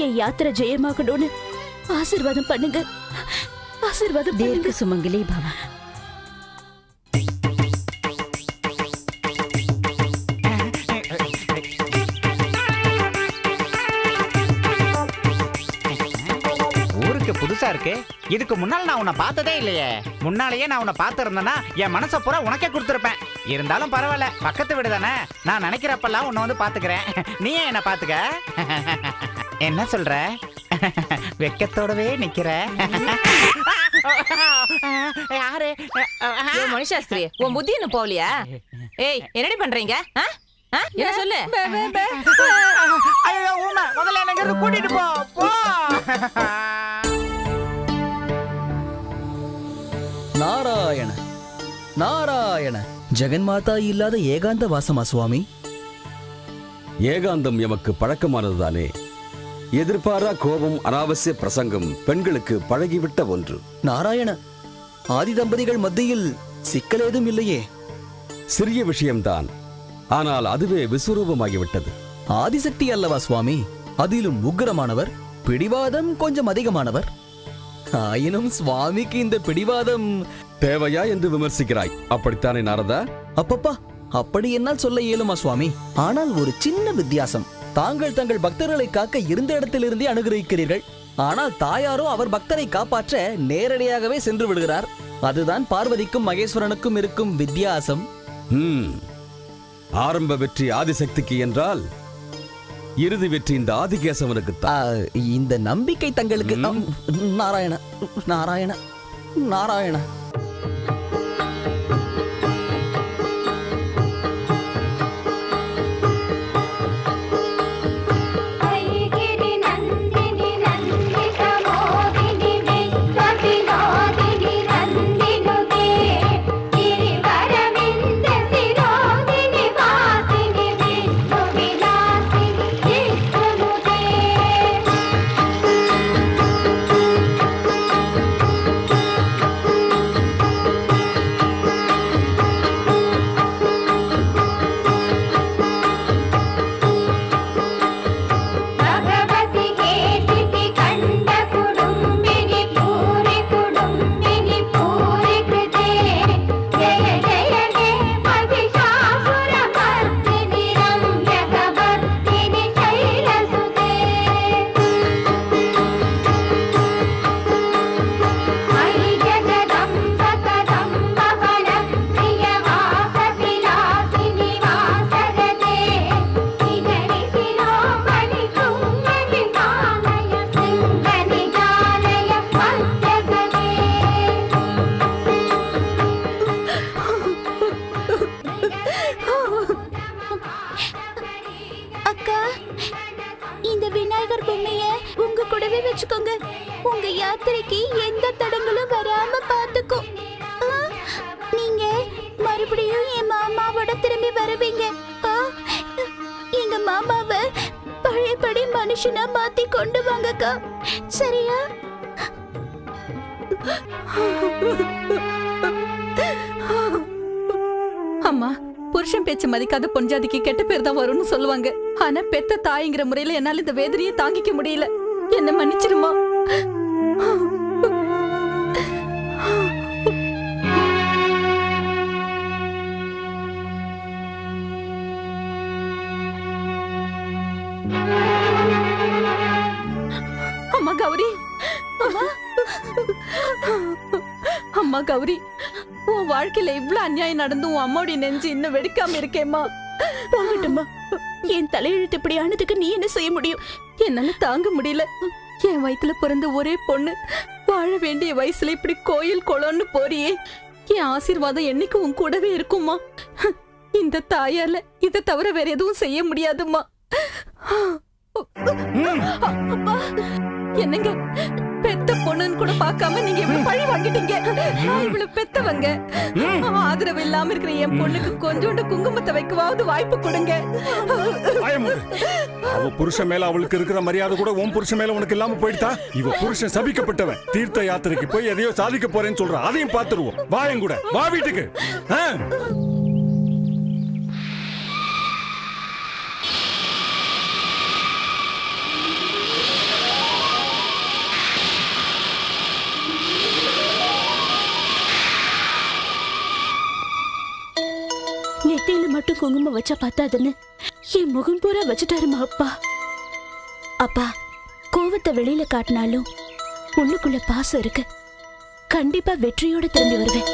J: என் யாத்திரை ஜெயமாகணும்னு ஆசீர்வாதம் பண்ணுங்க. ஆசீர்வாதம்
P: தீர்க்க சுமங்கலி பவ.
H: ஊருக்கு புதுசா இருக்கு. இதுக்கு முன்னால் நான் உன்னை பார்த்ததே இல்லையே. முன்னாலேயே நான் உன்னை பார்த்திருந்தேன்னா என் மனசை பூரா உனக்கே கொடுத்துருப்பேன். இருந்தாலும் பரவாயில்ல, பக்கத்து வீடு தானே. நான் நினைக்கிறப்பெல்லாம் உன்னை வந்து பாத்துக்கிறேன். நீ என்ன பாத்துக்க. என்ன சொல்ற? வெக்கத்தோடவே நிக்கிற. யாரு
L: மனுஷாஸ்திரி, உன் புத்தி என்ன போகலையா? ஏய், என்னடி பண்றீங்க? என்ன சொல்லு.
H: ஐயோ ஊமை, முதல்ல எனக்கு கூட்டிட்டு போ.
M: நாராயண நாராயண. ஜெகன்மாதா இல்லாத ஏகாந்த வாசமா சுவாமி?
O: ஏகாந்தம் எமக்கு பழக்கமானதுதானே. எதிர்பாரா கோபம், அனாவசிய பிரசங்கம் பெண்களுக்கு பழகிவிட்ட ஒன்று.
M: நாராயண, ஆதி தம்பதிகள் மத்தியில் சிக்கல் ஏதும் இல்லையே?
O: சிறிய விஷயம்தான், ஆனால் அதுவே விஸ்வரூபமாகிவிட்டது.
M: ஆதிசக்தி அல்லவா சுவாமி? அதிலும் உக்கிரமானவர், பிடிவாதம் கொஞ்சம் அதிகமானவர். ஆயினும் சுவாமிக்கு இந்த பிடிவாதம்
O: தேவையா என்று விமர்சிக்கிறாய், அப்படித்தானே நாரதா?
M: அப்பப்பா, அப்படி என்னால் சொல்ல இயலுமா சுவாமி? ஆனால் ஒரு சின்ன வித்தியாசம். தாங்கள் தங்கள் பக்தர்களை காக்க இருந்த இடத்திலிருந்தே அனுகிரகிக்கிறீர்கள். ஆனால் தாயாரோ அவர் பக்தரை காப்பாற்ற நேரடியாகவே சென்று விடுகிறார். அதுதான் பார்வதிக்கும் மகேஸ்வரனுக்கும் இருக்கும் வித்தியாசம்.
O: ஆரம்ப வெற்றி ஆதிசக்திக்கு என்றால் இறுதி வெற்றி இந்த ஆதிகேசவனுக்கு.
M: இந்த நம்பிக்கை தங்களுக்கு. நாராயண நாராயண நாராயண.
J: யாத்திரைக்கு எந்த தடங்களும் வராம பாத்துக்கோ. நீங்க மறுபடியும் என் மாமாவோட திரும்பி வருவீங்க. எங்க மாமாவை பழையபடி மனுஷனா மாத்தி கொண்டு வாங்கக்கா, சரியா?
I: அம்மா, புருஷன் பேச்சு மதிக்காத பொஞ்சாதிக்கு கெட்ட பேர் தான் வரும்னு சொல்லுவாங்க. ஆனா பெத்த தாய்ங்கிற முறையில என்னால இந்த வேதனையை தாங்கிக்க முடியல. என்ன மன்னிச்சிருமா. அம்மா கௌரி, அம்மா கௌரி, உன் வாழ்க்கையில இவ்வளவு அநியாயம் நடந்து உன் அம்மாவுடைய நெஞ்சு இன்னும் வெடிக்காம இருக்கேம்மா.
J: போகட்டும்மா, என் தலையெழுத்து இப்படி ஆனதுக்கு நீ என்ன செய்ய முடியும்?
I: என்னால தாங்க முடியல. என் வயித்துல பிறந்த ஒரே பொண்ணு வாழ வேண்டிய வயசுல இப்படி கோயில் குளம்னு போறியே. என் ஆசீர்வாதம் என்னைக்கு உன் கூடவே இருக்குமா. இந்த தாயால இதை தவிர வேற எதுவும் செய்ய முடியாதுமா. என்னங்க, பெத்த பொண்ணுன்னு கூட பார்க்காம நீங்க இவ்வளவு பழி வாங்கிட்டீங்க. இவ்வளவு பெத்தவங்க, ஆதரவு இல்லாம இருக்கிற என் பொண்ணுக்கு கொஞ்சோண்டு குங்குமத்தை வைக்கவாவது வாய்ப்பு கொடுங்க.
R: அவ புருஷன் மேல அவளுக்கு இருக்கிற மரியாதை கூட உன் புருஷன் மேல உனக்கு இல்லாம போயிட்டா. இவ புருஷன் சபிக்கப்பட்டவன். தீர்த்த யாத்திரைக்கு போய் எதையோ சாதிக்க போறேன்னு சொல்ற. அதையும் பாத்துருவோம். வாயன் கூட வா வீட்டுக்கு.
J: நெத்தியில மட்டும் குங்குமம் வச்சா பத்தாதுன்னு என் முகம் பூரா வச்சுட்டாருமா அப்பா. அப்பா, கோவத்தை வெளியில காட்டினாலும் உள்ளுக்குள்ள பாசம் இருக்கு. கண்டிப்பா வெற்றியோட திரும்பி வருவேன்.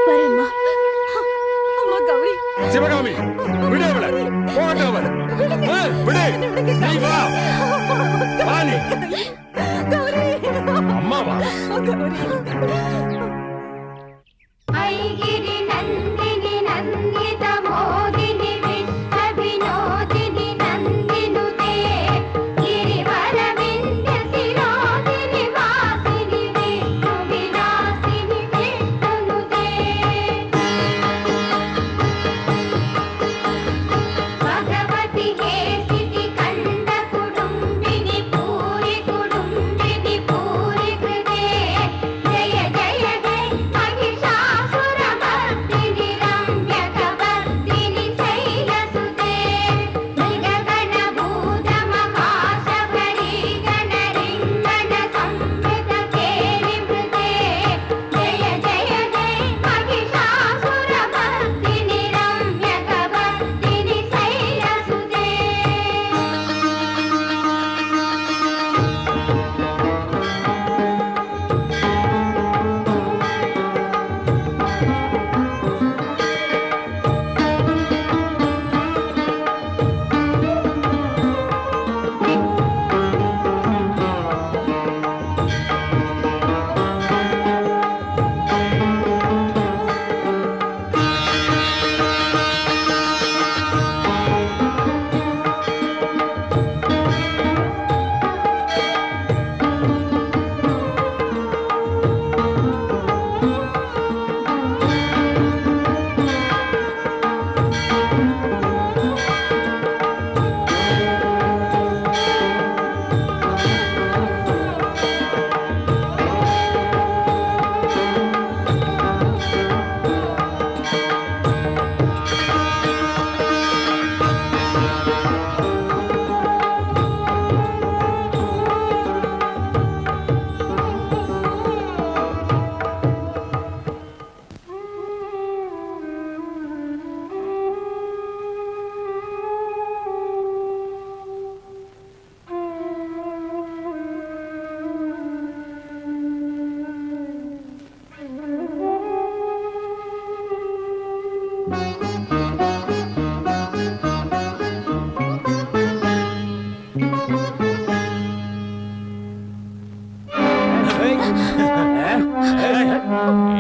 J: வரேம்மா.
I: அம்மா கௌரி.
R: சிவகாமி, விடு அவளை. போகட்டும் அவளை. விடு. நீ வா. வா நீ. அம்மாவா?
S: ஐகிரி நந்தினி நந்தித மோதினி விஸ்வ வினோதினி நந்தினுதே கிரிவர விந்திய சிரோதினி வாசினி விஷ்ணு விலாசினி விஷ்ணுனுதே பகவதி கேசிதி கண்ட குடும்பினி பூரி குடும்பினி பூரி கிருதே ஜய ஜய ஜய மகிஷாசுரமர்தினி ரம்யகவர்தினி சைலசுதே மிருககண பூத மகாசபரி கணரிங்கண சம்மித கேலி மிருதே ஜய ஜய ஜய மகிஷாசுரமர்தினி ரம்யகவர்தினி சைலசுதே.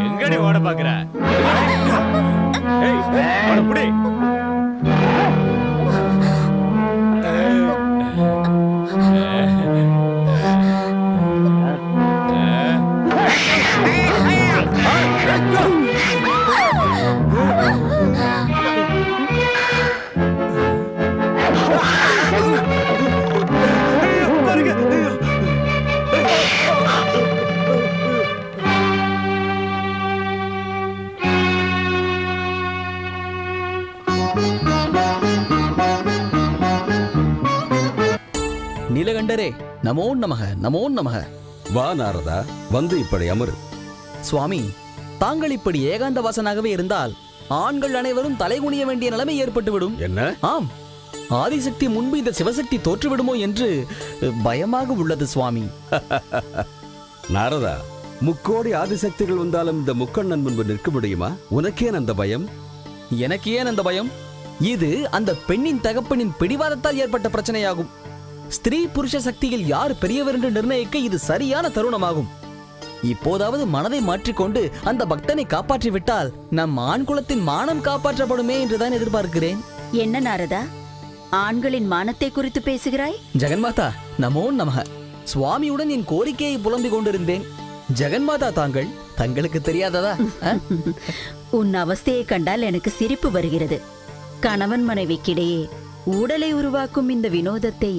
F: எங்கடி ஓட பாக்குற? ஏய், அவனை புடி.
M: நீலகண்டரே, நமோ நமக, நமோ நமக.
O: வா நாரதா, வந்து இப்படி அமரு.
M: சுவாமி, தாங்கள் இப்படி ஏகாந்த வாசனாகவே இருந்தால் ஆண்கள் அனைவரும் தலைகுனிய வேண்டிய நிலைமை ஏற்பட்டுவிடும்.
O: என்ன?
M: ஆம், ஆதிசக்தி முன்பு இந்த சிவசக்தி தோற்றுவிடுமோ என்று பயமாக உள்ளது சுவாமி.
O: நாரதா, முக்கோடி ஆதிசக்திகள் வந்தாலும் இந்த முக்கண்ணன் முன்பு நிற்க முடியுமா? உனக்கேன் அந்த பயம்?
M: எனக்கு ஏன் அந்த பயம்? இது அந்த பெண்ணின் தகப்பனின் பிடிவாதத்தால் ஏற்பட்ட பிரச்சனையாகும். ஸ்திரீ புருஷ சக்தியில் யார் பெரியவர் என்று நிர்ணயிக்க இது சரியான தருணமாகும். இப்போதாவது மனதை மாற்றிக்கொண்டு அந்த பக்தனை காப்பாற்றி விட்டால் நம் ஆண் குலத்தின் மானம் காப்பாற்றப்படுமே என்றுதான் எதிர்பார்க்கிறேன்.
P: என்ன நாரதா, ஆண்களின் மானத்தை குறித்து பேசுகிறாய்?
M: ஜெகன்மாதா நமோ நமக. சுவாமியுடன் என் கோரிக்கையை புலம்பிக் கொண்டிருந்தேன். ஜெகன்மாதா தங்களுக்கு தெரியாததா?
P: உன் அவஸ்தையை கண்டால் எனக்கு சிரிப்பு வருகிறது. கணவன் மனைவிக்கிடையே ஊடலை உருவாக்கும் இந்த வினோதத்தை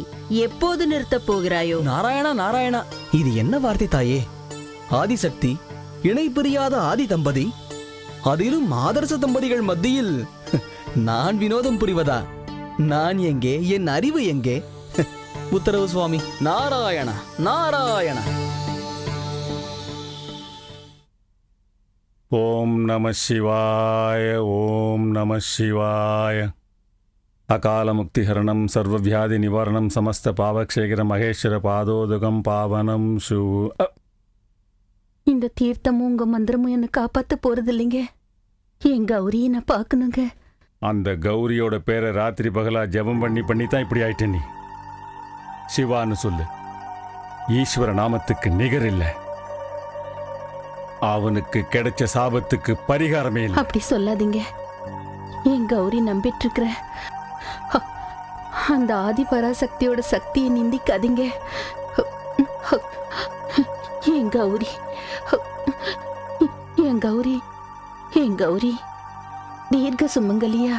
P: எப்போது நிறுத்தப் போகிறாயோ?
M: நாராயணா நாராயணா, இது என்ன வார்த்தை தாயே? ஆதிசக்தி, இணை பிரியாத ஆதி தம்பதி, அதிலும் ஆதர்ச தம்பதிகள் மத்தியில் நான் வினோதம் புரிவதா? நான் எங்கே? என் அறிவு எங்கே? உத்தரவு சுவாமி. நாராயணா நாராயணா.
E: ஓம் நம சிவாய. ஓம் நம சிவாய. அகால முக்திஹரணம் சர்வவியாதி நிவாரணம் சமஸ்த பாவக்ஷேகர மகேஸ்வர பாதோதகம் பாவனம் சு.
I: இந்த தீர்த்தமும் உங்க மந்திரமும் என்ன காப்பாத்த போறது இல்லைங்க. என் கௌரியை நான் பார்க்கணுங்க.
E: அந்த கௌரியோட பேரை ராத்திரி பகலா ஜெபம் பண்ணி தான் இப்படி ஆயிட்ட. நீ சிவான்னு சொல்லு. ஈஸ்வர நாமத்துக்கு நிகர் இல்லை. அவனுக்கு கிடைச்ச சாபத்துக்கு பரிகாரமே இல்லை.
I: அப்படி சொல்லாதீங்க. என் கௌரி நம்பிட்டு இருக்கிற அந்த ஆதி பராசக்தியோட சக்தியை நிந்திக்காதீங்க. என் கௌரி, என் கௌரி, என் கௌரி தீர்க்க சுமங்கலியா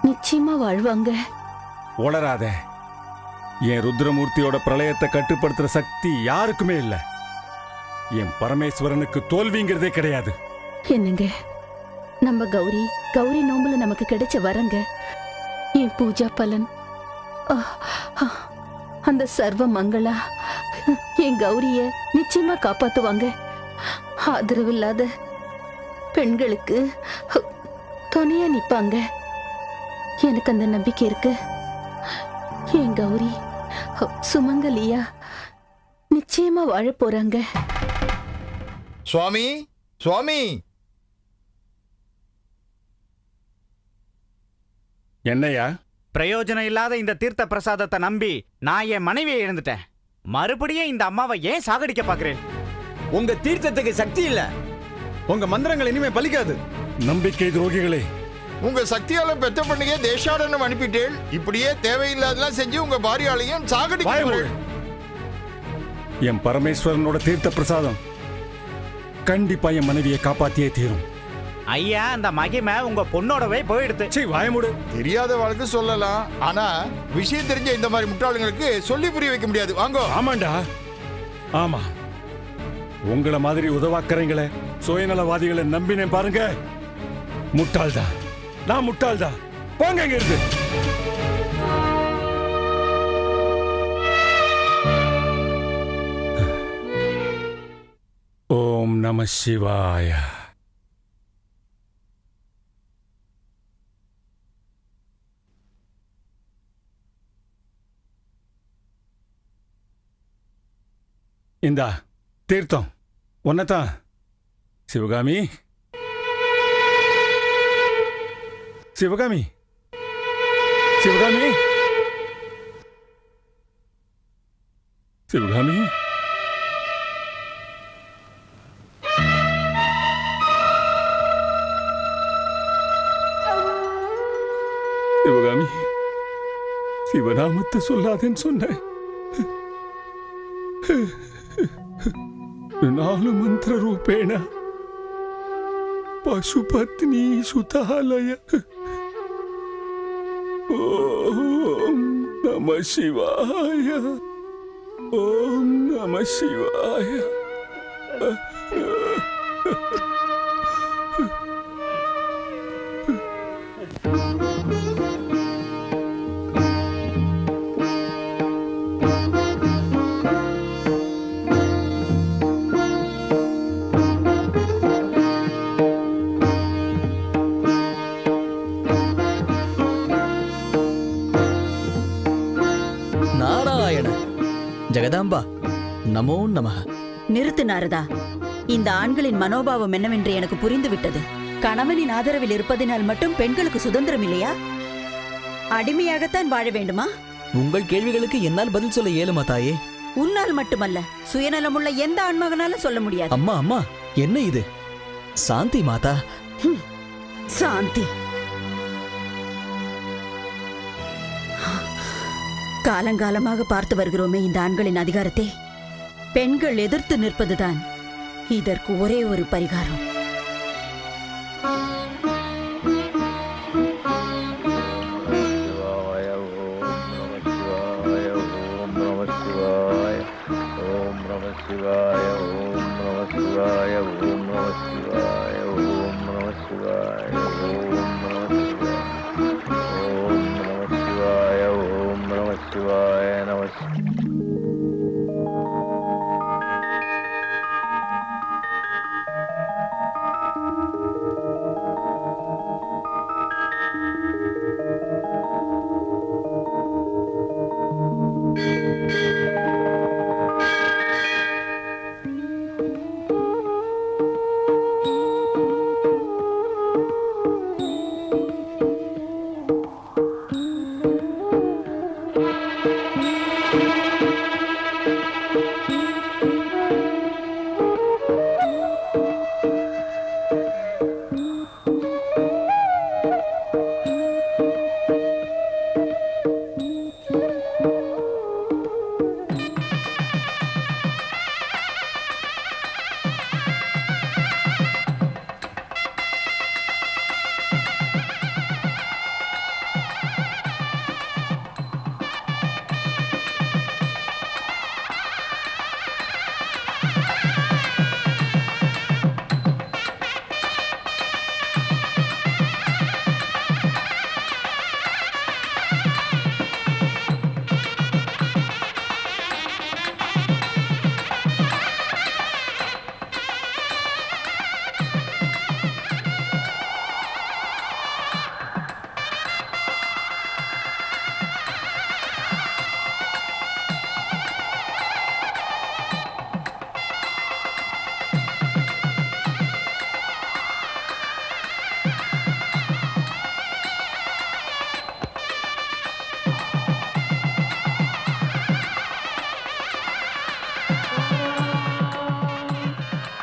I: நிச்சயமா வாழ்வாங்க.
E: உளராத. என் ருத்ரமூர்த்தியோட பிரளயத்தை கட்டுப்படுத்துற சக்தி யாருக்குமே இல்லை. என் பரமேஸ்வரனுக்கு தோல்விங்கிறதே கிடையாது.
I: என்னங்க, நம்ம கௌரி நோம்புல நமக்கு கிடைச்ச வரங்க. என் பூஜா பலன் அந்த சர்வ மங்களா என் கௌரிய நிச்சயமா காப்பாத்துவாங்க. ஆதரவு இல்லாத பெண்களுக்கு துணையா நிப்பாங்க. எனக்கு அந்த நம்பிக்கை இருக்கு. என் கௌரி சுமங்கலியா நிச்சயமா வாழ போறாங்க.
K: சுவாமி, சுவாமி.
E: என்னையா?
H: பிரயோஜனம் இல்லாத இந்த தீர்த்த பிரசாதத்தை நம்பி நான் என் மனைவியை இழந்துட்டேன். மறுபடியும் இந்த அம்மாவை ஏன் சாகடிக்க பாக்குறேன்?
G: உங்க தீர்த்தத்துக்கு சக்தி இல்ல. உங்க மந்திரங்கள் இனிமே பலிக்காது.
E: நம்பிக்கை துரோகிகளே,
K: உங்க சக்தியால பெத்த பண்ணியே தேசாடனம் அனுப்பிட்டேன். இப்படியே தேவையில்லாதெல்லாம் செஞ்சு உங்க பாரியாலையும் சாகடிக்க.
E: என் பரமேஸ்வரனோட தீர்த்த பிரசாதம் கண்டிப்பா என் மனைவியை காப்பாத்தியே தீரும்.
H: ஐயா, அந்த மகிமை உங்க பொண்ணோடவே போயிடுது.
E: வாயமுடு.
K: தெரியாத வாழ்க்கை சொல்லலாம், ஆனா விஷயம் தெரிஞ்ச இந்த மாதிரி முட்டாளுங்களுக்கு சொல்லி புரிய வைக்க முடியாது. வாங்கோ.
E: ஆமாண்டா, ஆமா. உங்களை மாதிரி உதவாக்கறீங்களே சுயநலவாதிகளை நம்பினேன் பாருங்க. முட்டாள்தான், நான் முட்டாள்தான். போங்க இங்க இருந்து. ஓம் நம சிவாய. இந்தா தீர்த்தம் ஒன்னதான். சிவகாமி, சிவகாமி, சிவகாமி, சிவகாமி. சிவகாமி, சிவநாமத்தை சொல்லாதேன்னு சொன்ன. நாலு மந்திர ரூபேண பசுபத்னி சுதாலய. ஓம் நம சிவாய. ஓம் நம சிவாய.
M: ஜெகதாம்பா நமோ நமஹ.
P: நிறுத்து நாரதா. இந்த ஆண்களின் மனோபாவம் என்னவென்று எனக்கு புரிந்துவிட்டது. கணவனின் ஆதரவில் இருப்பதினால் மட்டும் பெண்களுக்கு சுதந்திரம் இல்லையா? அடிமையாகத்தான் வாழ வேண்டுமா?
M: உங்கள் கேள்விகளுக்கு என்னால் பதில் சொல்ல இயலுமா தாயே?
P: உன்னால் மட்டுமல்ல, சுயநலமுள்ள எந்த ஆண்மகனாலும் சொல்ல முடியாது.
M: அம்மா அம்மா, என்ன இது? சாந்தி மாதா.
P: சாந்தி. காலங்காலமாக பார்த்து வருகிறோமே இந்த ஆண்களின் அதிகாரத்தை. பெண்கள் எதிர்த்து நிற்பதுதான் இதற்கு ஒரே ஒரு பரிகாரம்.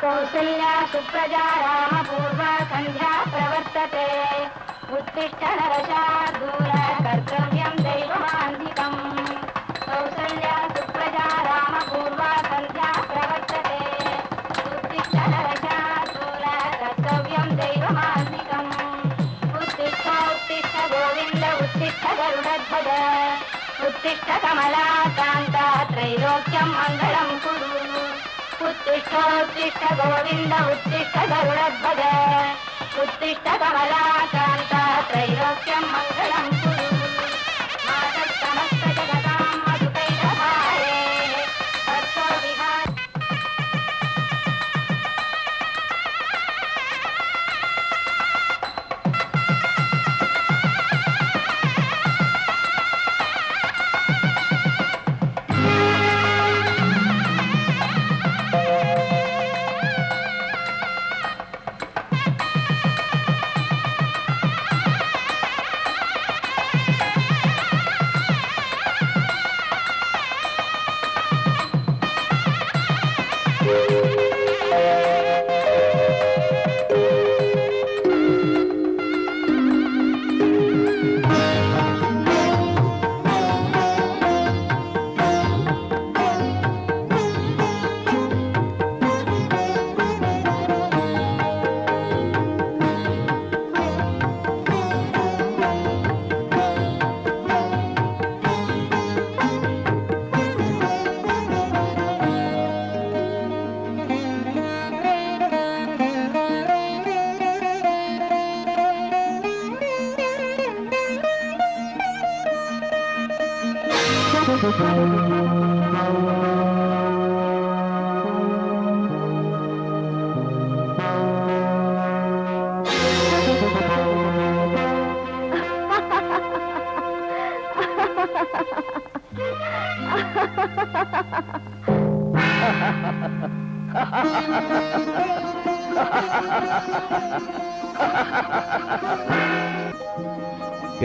S: कौसल्या सुप्रजा रामपूर्वा सन्ध्या प्रवर्तते उत्तिष्ठ नरशार्दूल कर्तव्यं दैवमान्धिकम् कौसल्या सुप्रजा रामपूर्वा सन्ध्या प्रवर्तते उत्तिष्ठ नरशार्दूल कर्तव्यं दैवमान्धिकम् उत्तिष्ठ उत्तिष्ठ गोविन्द उत्तिष्ठ गरुडध्वज उत्तिष्ठ कमलाकान्ता त्रैलोक्यं मङ्गलं कुरु उत्तिष्ठ गोविन्द उत्तिष्ठ गरुडध्वज उत्तिष्ठ कमलाकान्ता त्रैलोक्यं मङ्गलं कुरु मातः समस्त जगतां मधुकैटभारे तत्त्व विहार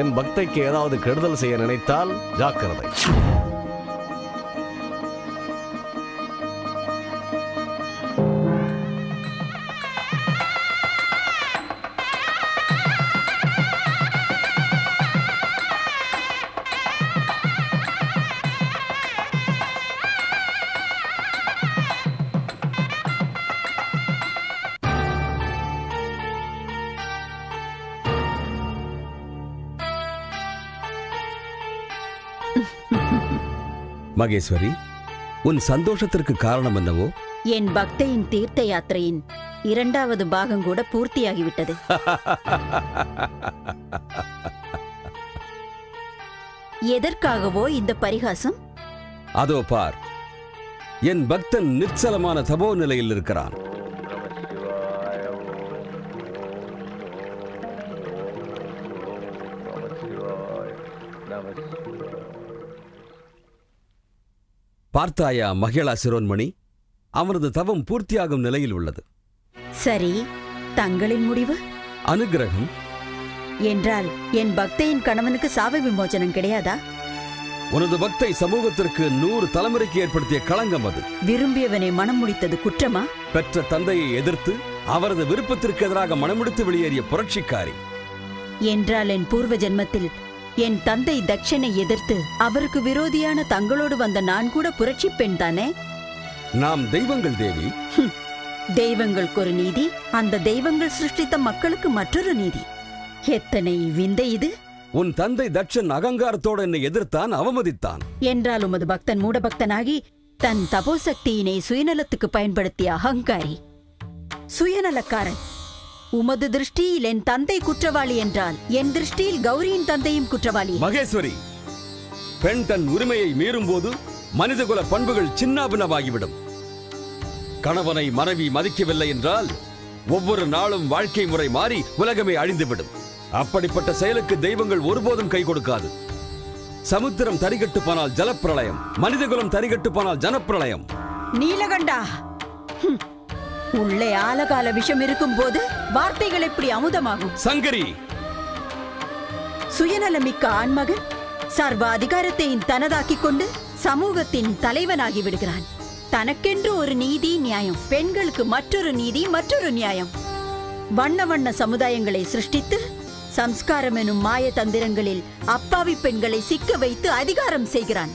F: என் பக்தைக்கு ஏதாவது கெடுதல் செய்ய நினைத்தால் ஜாக்கிரதை.
O: மகேஸ்வரி, உன் சந்தோஷத்திற்கு காரணம் என்னவோ?
P: என் பக்தையின் தீர்த்த யாத்திரையின் 2வது பாகம் கூட பூர்த்தியாகிவிட்டது. எதற்காகவோ இந்த பரிகாசம்?
O: அதோ பார், என் பக்தன் நிச்சலமான தபோ நிலையில் இருக்கிறான். பார்த்தாயா மகிழா சிரோன்மணி, அவனது தவம் பூர்த்தியாகும் நிலையில் உள்ளது.
P: சரி, தங்களின் முடிவு?
O: அனுகிரகம்
P: என்றால் என் பக்தையின் கணவனுக்கு சாப விமோசனம் கிடையாதா?
O: உனது பக்தை சமூகத்திற்கு 100 தலைமுறைக்கு ஏற்படுத்திய களங்கம் அது.
P: விரும்பியவனை மனம் முடித்தது குற்றமா?
O: பெற்ற தந்தையை எதிர்த்து அவரது விருப்பத்திற்கு எதிராக மனமுடித்து வெளியேறிய புரட்சிக்காரி.
P: என்றால் என் பூர்வ ஜென்மத்தில் என் தந்தை தட்சனை எதிர்த்து அவருக்கு விரோதியான தங்களோடு வந்த நான் கூட புரட்சி பெண் தானே?
O: நாம் தெய்வங்கள் தேவி.
P: தெய்வங்களுக்கு ஒரு நீதி, அந்த தெய்வங்கள் சிருஷ்டித்த மக்களுக்கு மற்றொரு நீதி. எத்தனை விந்தை இது!
O: உன் தந்தை தட்சன் அகங்காரத்தோடு என்னை எதிர்த்தான், அவமதித்தான்.
P: என்றால் உமது பக்தன் மூடபக்தனாகி தன் தபோசக்தியினை சுயநலத்துக்கு பயன்படுத்திய அகங்காரி, சுயநலக்காரன். உமது திருஷ்டியில் என் தந்தை குற்றவாளி என்றால் என் திருஷ்டியில் கௌரியின் தந்தையும் குற்றவாளி.
O: மகேஸ்வரி, பெண் தன் உரிமையை மீறும் போது மனிதகுல பண்புகள் சின்னாபின்னமாகிவிடும். கணவனை மனைவி மதிக்கவில்லை என்றால் ஒவ்வொரு நாளும் வாழ்க்கை முறை மாறி உலகமே அழிந்துவிடும். அப்படிப்பட்ட செயலுக்கு தெய்வங்கள் ஒருபோதும் கை கொடுக்காது. சமுத்திரம் தரிகட்டு போனால் ஜலப்பிரளயம், மனிதகுலம் தரிகட்டு போனால் ஜனப்பிரளயம்.
P: நீலகண்டா, உள்ளே ஆலகால விஷம் இருக்கும் போது வார்த்தைகள் எப்படி அமுதமாகும்?
O: சங்கரி,
P: சுயநலமிக்க ஆண்மகன் சர்வ அதிகாரத்தை தனதாக்கிக் கொண்டு சமூகத்தின் தலைவனாகி விடுகிறான். தனக்கென்று ஒரு நீதி நியாயம், பெண்களுக்கு மற்றொரு நீதி மற்றொரு நியாயம். வண்ண வண்ண சமுதாயங்களை சிருஷ்டித்து சம்ஸ்காரம் எனும் மாய தந்திரங்களில் அப்பாவி பெண்களை சிக்க வைத்து அதிகாரம் செய்கிறான்.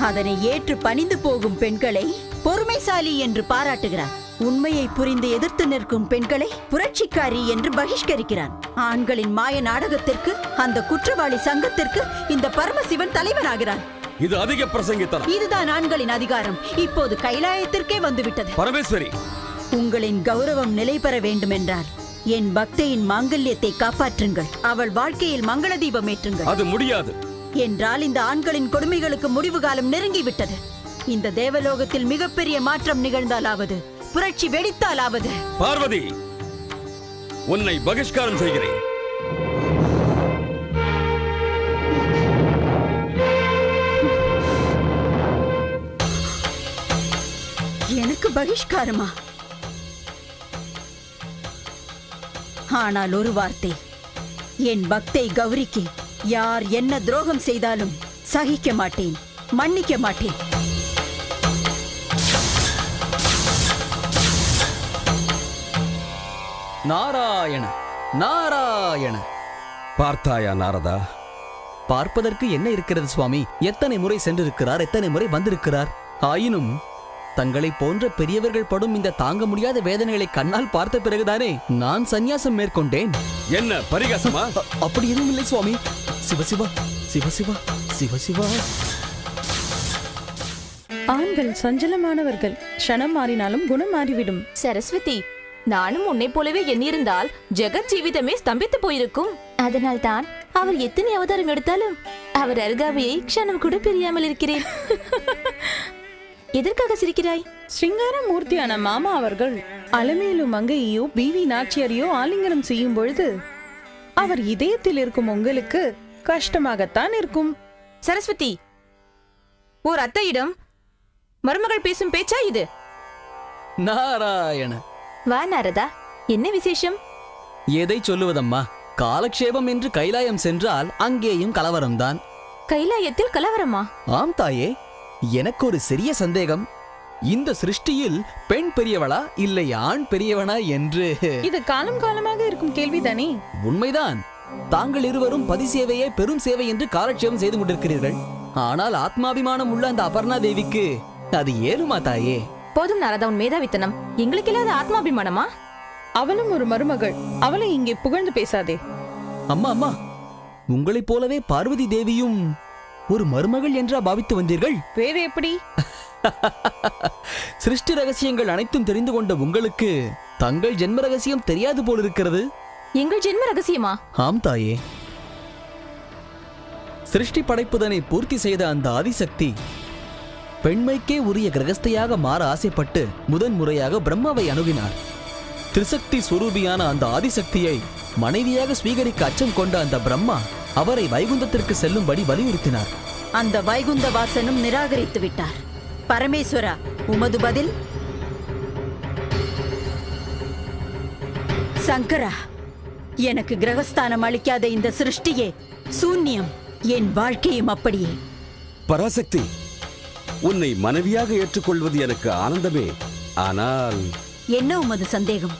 P: அதனை ஏற்று பணிந்து போகும் பெண்களை பொறுமைசாலி என்று பாராட்டுகிறான். உண்மையை புரிந்து எதிர்த்து நிற்கும் பெண்களை புரட்சிக்காரி என்று பகிஷ்கரிக்கிறான். ஆண்களின் மாய நாடகத்திற்கு, அந்த குற்றவாளி சங்கத்திற்கு இந்த பரமசிவன் தலைவனாகிறான்.
O: இது அதிக பிரசங்கித்தனம்.
P: இதுதான் ஆண்களின் அதிகாரம். இப்போது கைலாயத்திற்கே வந்துவிட்டது.
O: பரமேஸ்வரி,
P: உங்களின் கௌரவம் நிலை பெற வேண்டுமென்றால் என் பக்தையின் மாங்கல்யத்தை காப்பாற்றுங்கள். அவள் வாழ்க்கையில் மங்கள தீபம் ஏற்றுங்கள்.
O: அது முடியாது.
P: என்றால் இந்த ஆண்களின் கொடுமைகளுக்கு முடிவு காலம் நெருங்கிவிட்டது. இந்த தேவலோகத்தில் மிகப்பெரிய மாற்றம் நிகழ்ந்தாலாவது, புரட்சி வெடித்தாலாவது.
O: பார்வதி, உன்னை பகிஷ்காரம் செய்கிறேன்.
P: எனக்கு பகிஷ்காரமா? ஆனால் ஒரு வார்த்தை, என் பக்தை கௌரிக்கு யார் என்ன துரோகம் செய்தாலும் சகிக்க மாட்டேன், மன்னிக்க மாட்டேன்.
M: நாராயண நாராயண.
O: பார்த்தாயா நாரதா?
M: பார்ப்பதற்கு என்ன இருக்கிறது சுவாமி? எத்தனை முறை சென்றிருக்கிறார், எத்தனை முறை வந்திருக்கிறார். ஆயினும் தங்களை போன்ற பெரியவர்கள் படும் இந்த தாங்க முடியாத வேதனைகளை கண்ணால் பார்த்த பிறகுதானே நான் சந்நியாசம் மேற்கொண்டேன்.
O: என்ன பரிகாசமா?
M: அப்படி எதுவும் இல்லை சுவாமி. சிவசிவா சிவசிவா சிவசிவா.
N: ஆண்கள் சஞ்சலமானவர்கள், க்ஷணம் மாறினாலும் குணம் மாறிவிடும்.
L: சரஸ்வதி, நானும் உன்னை போலவே எண்ணிருந்தால் ஜெகத் ஜீவிதமே ஸ்தம்பித்து போயிருக்கும். அதனால் தான் அவர் எத்தனை அவதாரம் எடுத்தாலும் அவர் அருகாமையை க்ஷணம் கூட பிரியாமல் இருக்கிறேன். எதற்காக சிரிக்கிறாய்?
N: ஸ்ரீங்கார மூர்த்தியான மாமா அவர்கள் அலமேலு மங்கையோ பிவி நாச்சியாரையோ ஆலிங்கனம் செய்யும் பொழுது அவர் இதயத்தில் இருக்கும் உங்களுக்கு கஷ்டமாகத்தான் இருக்கும்.
L: சரஸ்வதி, ஓர் அத்தையிடம் மருமகள் பேசும் பேச்சா இது?
M: நாராயண.
L: வா நாரதா, என்ன விசேஷம்?
M: எதை சொல்லுவதம்மா? காலக்ஷேபம் என்று கைலாயம் சென்றால் அங்கேயும் கலவரம்தான்.
L: கைலாயத்தில் கலவரமா?
M: ஆம் தாயே, எனக்கு ஒரு சிறிய சந்தேகம். இந்த சிருஷ்டியில் பெண் பெரியவளா இல்லை ஆண் பெரியவனா என்று.
N: இது காலம் காலமாக இருக்கும் கேள்விதானே.
M: உண்மைதான். தாங்கள் இருவரும் பதி சேவையே பெரும் சேவை என்று காலட்சேபம் செய்து கொண்டிருக்கிறீர்கள். ஆனால் ஆத்மாபிமானம் உள்ள அந்த அபர்ணா தேவிக்கு அது ஏறுமா தாயே?
L: போதும் நாரதா, உன் மேதாவித்தனம். எங்களுக்கு இல்லாத ஆத்மாபிமானமா?
N: அவளும் ஒரு மருமகள், அவளை இங்கே புகழ்ந்து பேசாதே.
M: அம்மா அம்மா, உங்களைப் போலவே பார்வதி தேவியும் ஒரு மருமகள் என்றா பாவித்து வந்தீர்கள்?
N: வேறு எப்படி?
M: சிருஷ்டி ரகசியங்கள் அனைத்தும் தெரிந்து கொண்ட உங்களுக்கு தங்கள் ஜென்ம ரகசியம் தெரியாது போலிருக்கிறது.
L: எங்கள் ஜென்ம ரகசியமா?
M: ஆம் தாயே. சிருஷ்டி படைப்புதனை பூர்த்தி செய்த அந்த ஆதிசக்தி பெண்மைக்கே உரிய கிரகஸ்தையாக மாற ஆசைப்பட்டு முதன்முறையாக பிரம்மாவை அணுகினார். திரிசக்தி சுரூபியான அந்த ஆதிசக்தியை மனைவியாக ஸ்வீகரிக்க அச்சம் கொண்ட அந்த பிரம்மா அவரை வைகுந்தத்திற்கு செல்லும்படி வலியுறுத்தினார்.
P: அந்த வைகுந்த வாசனும் நிராகரித்து விட்டார். பரமேஸ்வரா, உமது பதில்? சங்கரா, எனக்கு கிரகஸ்தானம் அளிக்காத இந்த சிருஷ்டியே சூன்யம், என் வாழ்க்கையும் அப்படியே.
O: பராசக்தி, உன்னை மனைவியாக ஏற்றுக்கொள்வது எனக்கு ஆனந்தமே. ஆனால்
P: என்ன உமது சந்தேகம்?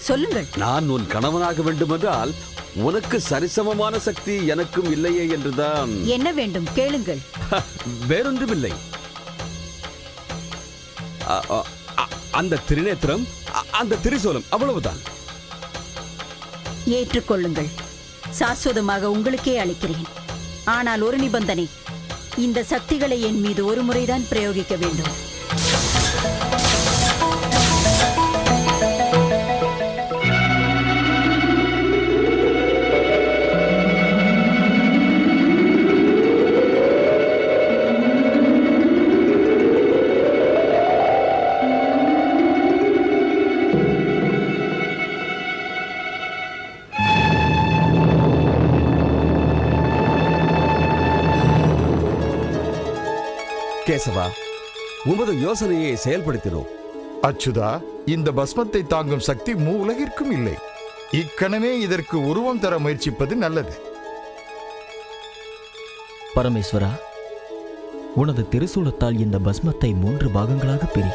P: சொல்லுங்கள்.
O: நான் உன் கணவனாக வேண்டுமென்றால் உனக்கு சரிசமமான சக்தி எனக்கும் இல்லையே என்றுதான்.
P: என்ன வேண்டும் கேளுங்கள்.
O: வேறொன்றுமில்லை. அந்த திரிநேத்திரம், அந்த திரிசூலம், அவ்வளவுதான்.
P: ஏற்றுக்கொள்ளுங்கள், சாஸ்வதமாக உங்களுக்கே அளிக்கிறேன். ஆனால் ஒரு நிபந்தனை, இந்த சக்திகளை என் மீது ஒரு முறைதான் பிரயோகிக்க வேண்டும்.
O: கேசவா, உமது யோசனையை செயல்படுத்தினோம்.
K: அச்சுதா, இந்த பஸ்மத்தை தாங்கும் சக்தி உலகிற்கும் இல்லை. இக்கணமே இதற்கு உருவம் தர முயற்சிப்பது நல்லது.
D: பரமேஸ்வரா, உனது திருசூலத்தால் இந்த பஸ்மத்தை 3 பாகங்களாக பிரி.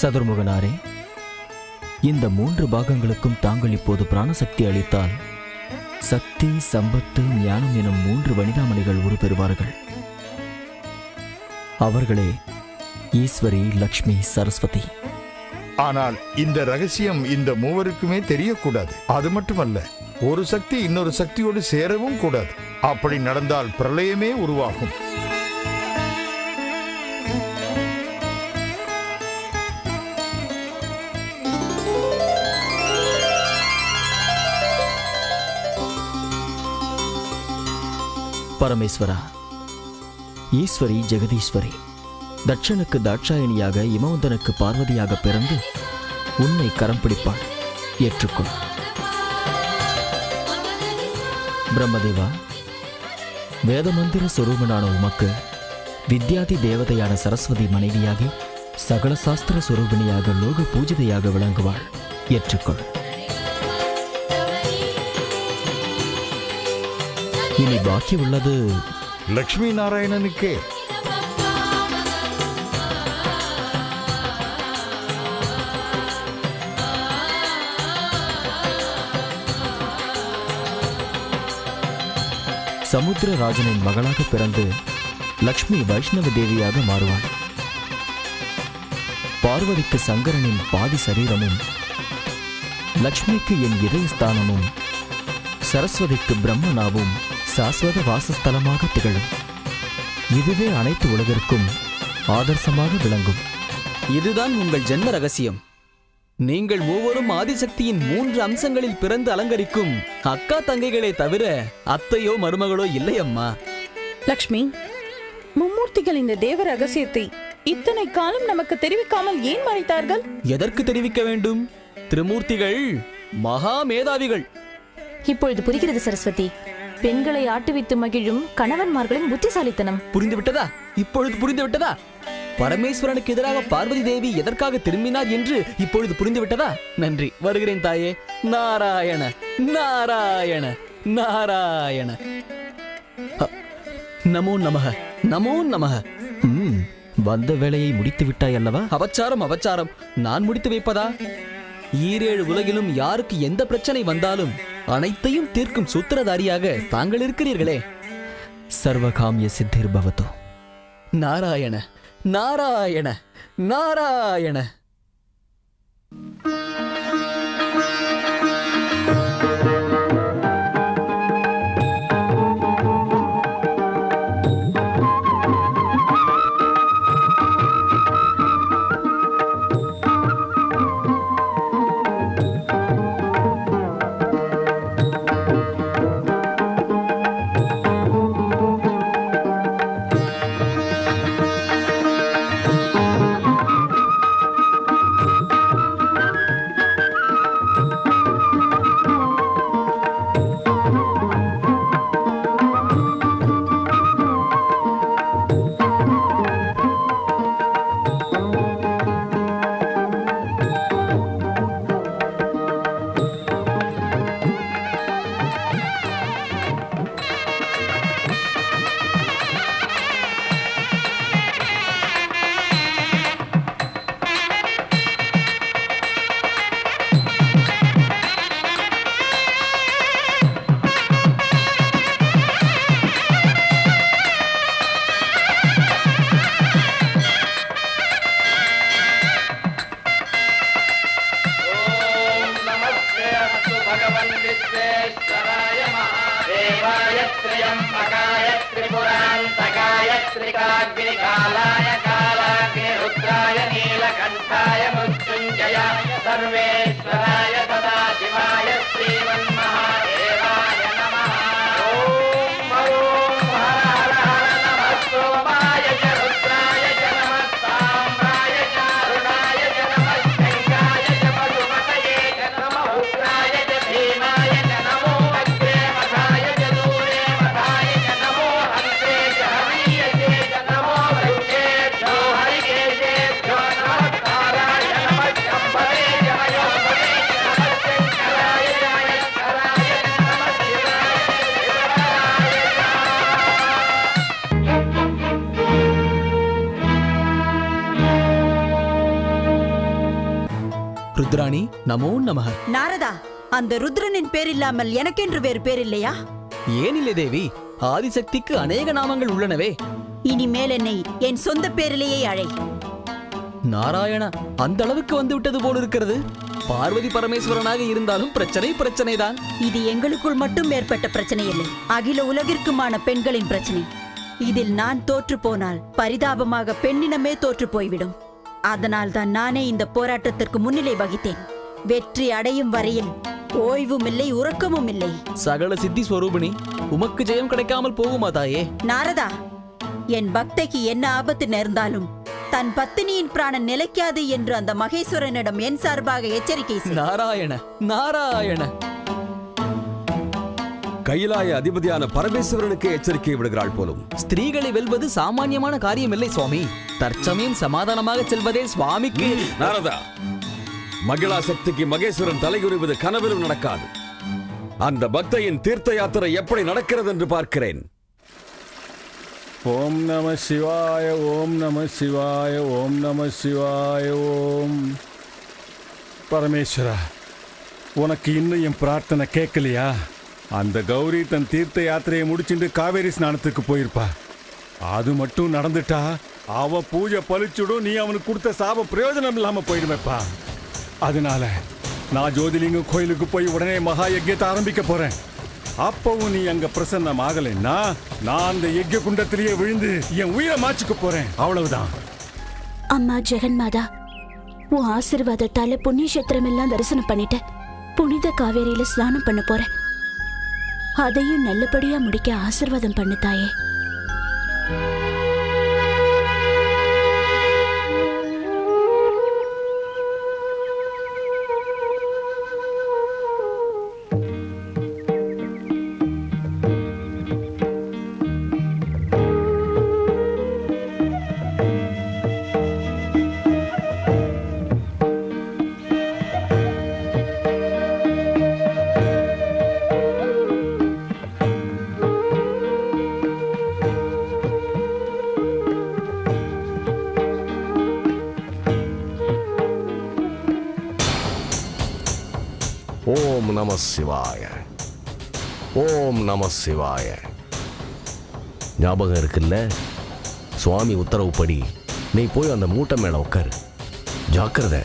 D: சதுர்முகனாரே, இந்த 3 பாகங்களுக்கும் தாங்கள் இப்போது பிராணசக்தி அளித்தால் சக்தி, சம்பத்து, ஞானம் எனும் 3 வனிதாமணிகள் உருப்பெறுவார்கள். அவர்களே ஈஸ்வரி, லக்ஷ்மி, சரஸ்வதி.
K: ஆனால் இந்த ரகசியம் இந்த மூவருக்குமே தெரியக்கூடாது. அது மட்டுமல்ல, ஒரு சக்தி இன்னொரு சக்தியோடு சேரவும் கூடாது. அப்படி நடந்தால் பிரளயமே உருவாகும்.
D: பரமேஸ்வரா, ஈஸ்வரி ஜெகதீஸ்வரி, தட்சனுக்கு தாட்சாயணியாக, இமவந்தனுக்கு பார்வதியாக பிறந்து உன்னை கரம் பிடிப்பாள். ஏற்றுக்கொள். பிரம்மதேவா, வேதமந்திர சொரூபனான உமக்கு வித்யாதி தேவதையான சரஸ்வதி மனைவியாகி சகல சாஸ்திர சொரூபிணியாக லோக பூஜிதையாக விளங்குவாள். ஏற்றுக்கொள். இனி பாக்கி உள்ளது
K: லக்ஷ்மி நாராயணனுக்கே.
D: சமுத்திரராஜனின் மகளாக பிறந்து லக்ஷ்மி வைஷ்ணவ தேவியாக மாறுவாள். பார்வதிக்கு சங்கரனின் பாதி சரீரமும், லக்ஷ்மிக்கு என் இதயஸ்தானமும், சரஸ்வதிக்கு பிரம்மனாவும் சாஸ்வத வாசஸ்தலமாக திகழும். இதுவே அனைத்து உலகிற்கும் ஆதர்சமாக விளங்கும்.
M: இதுதான் உங்கள் ஜென்ம ரகசியம். நீங்கள் மூவரும் ஆதிசக்தியின் 3 அம்சங்களில் பிறந்து அலங்கரிக்கும் அக்கா தங்கைகளே தவிர அத்தையோ மருமகளோ இல்லை அம்மா.
N: லக்ஷ்மி, மும்மூர்த்திகள் இந்த தேவ ரகசியத்தை இத்தனை காலம் நமக்கு தெரிவிக்காமல் ஏன் மறைத்தார்கள்?
M: எதற்கு தெரிவிக்க வேண்டும்? திரிமூர்த்திகள் மகா மேதாவிகள்.
L: இப்பொழுது புரிகிறது சரஸ்வதி. பெண்களை ஆட்டுவித்து மகிழும் கணவன்மார்களின் புத்திசாலித்தனம்
M: புரிந்து விட்டதா? இப்பொழுது புரிந்து விட்டதா? பரமேஸ்வரனுக்கு எதிராக பார்வதி தேவி எதற்காக திரும்பினார் என்று இப்பொழுது புரிந்து விட்டதா? நன்றி, வருகிறேன் தாயே. நாராயண நாராயண நாராயண. நமோ நமக, நமோ நமக.
D: வந்த வேலையை முடித்து விட்டாய் அல்லவா?
M: அபச்சாரம் அபச்சாரம், நான் முடித்து வைப்பதா? ஈரேழு உலகிலும் யாருக்கு எந்த பிரச்சனை வந்தாலும் அனைத்தையும் தீர்க்கும் சூத்திரதாரியாக தாங்கள் இருக்கிறீர்களே.
D: சர்வகாமிய சித்திர் பவதோ.
M: நாராயண நாராயண நாராயண.
B: त्रिकाग्निकालाय कालाग्निरुद्राय नीलकण्ठाय मृत्युञ्जयाय सर्वेश्वराय सदाशिवाय श्रीमन्महादेवाय नमः। ॐ हर हर हर नमः सोमाय च रुद्राय च नमः ताम्राय च अरुणाय च नमः शङ्काय च पशुपतये च नमः उग्राय च भीमाय च नमो अग्रे मथाय च दूरे मथाय च नमो हन्त्रे च हरीयसे च नमो वृक्षेभ्यो हरिकेशेभ्यो नमस्काराय नमः शम्भवे च मयोभवे च नमः शङ्कराय च महेश्वराय च नमः
M: ருத்ராணி நமோ நமக.
P: நாரதா, அந்த ருத்ரனின் பேர் இல்லாமல் எனக்கென்று வேறு பேர் இல்லையா?
M: ஏனில்லை தேவி, ஆதிசக்திக்கு அநேக நாமங்கள் உள்ளனவே.
P: இனிமேல் என்னை என் சொந்த பேரிலேயே அழை.
M: நாராயணா, அந்த அளவுக்கு வந்து விட்டது போல் இருக்கிறது. பார்வதி பரமேஸ்வரனாக இருந்தாலும் பிரச்சனை பிரச்சனைதான்.
P: இது எங்களுக்குள் மட்டும் ஏற்பட்ட பிரச்சனை இல்லை, அகில உலகிற்குமான பெண்களின் பிரச்சனை. இதில் நான் தோற்று போனால் பரிதாபமாக பெண்ணினமே தோற்று போய்விடும். அதனால் தான் நானே இந்த போராட்டத்திற்கு முன்னிலை வகித்தேன். வெற்றி அடையும் வரையில் ஓய்வும் இல்லை, உறக்கமும் இல்லை.
M: சகல சித்தி ஸ்வரூபிணி, உமக்கு ஜெயம் கிடைக்காமல் போகுமா தாயே?
P: நாரதா, என் பக்தைக்கு என்ன ஆபத்து நேர்ந்தாலும் தன் பத்தினியின் பிராணன் நிலைக்காது என்று அந்த மகேஸ்வரனிடம் என் சார்பாக எச்சரிக்கை செய்.
M: நாராயண நாராயண.
O: கைலாய அதிபதியான பரமேஸ்வரனுக்கு எச்சரிக்கை விடுகிறாள் போலும்.
M: ஸ்திரீகளை வெல்வது சாமானியமான காரியம் இல்லை சுவாமி. தற்சமயம் சமாதானமாக செல்வதே சுவாமிக்கு.
O: நாரதா, மகிழா சக்திக்கு மகேஸ்வரன் தலைகுறிவது கனவிலும் நடக்காது. அந்த பக்தையின் தீர்த்த யாத்திரை எப்படி நடக்கிறது என்று பார்க்கிறேன்.
E: ஓம் நம சிவாய, ஓம் நம சிவாய, ஓம் நம சிவாய. ஓம் பரமேஸ்வரா, உனக்கு இன்னும் என் பிரார்த்தனை கேட்கலையா? அந்த கௌரி தன் தீர்த்த யாத்திரையை முடிச்சுட்டு காவேரி ஸ்நானத்துக்கு போயிருப்பா. அது மட்டும் நடந்துட்டா அவ பூஜை பலிச்சுடும், நீ அவனுக்கு கொடுத்த சாபம் பிரயோஜனம் இல்லாம போயிடுவேப்பா. அதனால நான் ஜோதிலிங்கம் கோயிலுக்கு போய் உடனே மகா யஜ்யத்தை ஆரம்பிக்க போறேன். அப்பவும் நீ அங்க பிரசன்னம் ஆகலைன்னா நான் அந்த யஜ்ய குண்டத்திலேயே விழுந்து என் உயிரை மாச்சுக்க போறேன். அவ்வளவுதான்.
J: அம்மா ஜெகன்மாதா, உன் ஆசீர்வாதத்தால புண்ணிய கஷேத்திரம் எல்லாம் தரிசனம் பண்ணிட்டேன். புனித காவேரியில ஸ்நானம் பண்ண போறேன். அதையும் நல்லபடியா முடிக்க ஆசீர்வாதம் பண்ணு தாயே.
F: ஓம் நம சிவாய. ஓம் நம சிவாய. ஞாபகம் இருக்குல்ல? சுவாமி உத்தரவுப்படி நீ போய் அந்த மூட்டை மேல உட்காரு. ஜாக்கிரதை.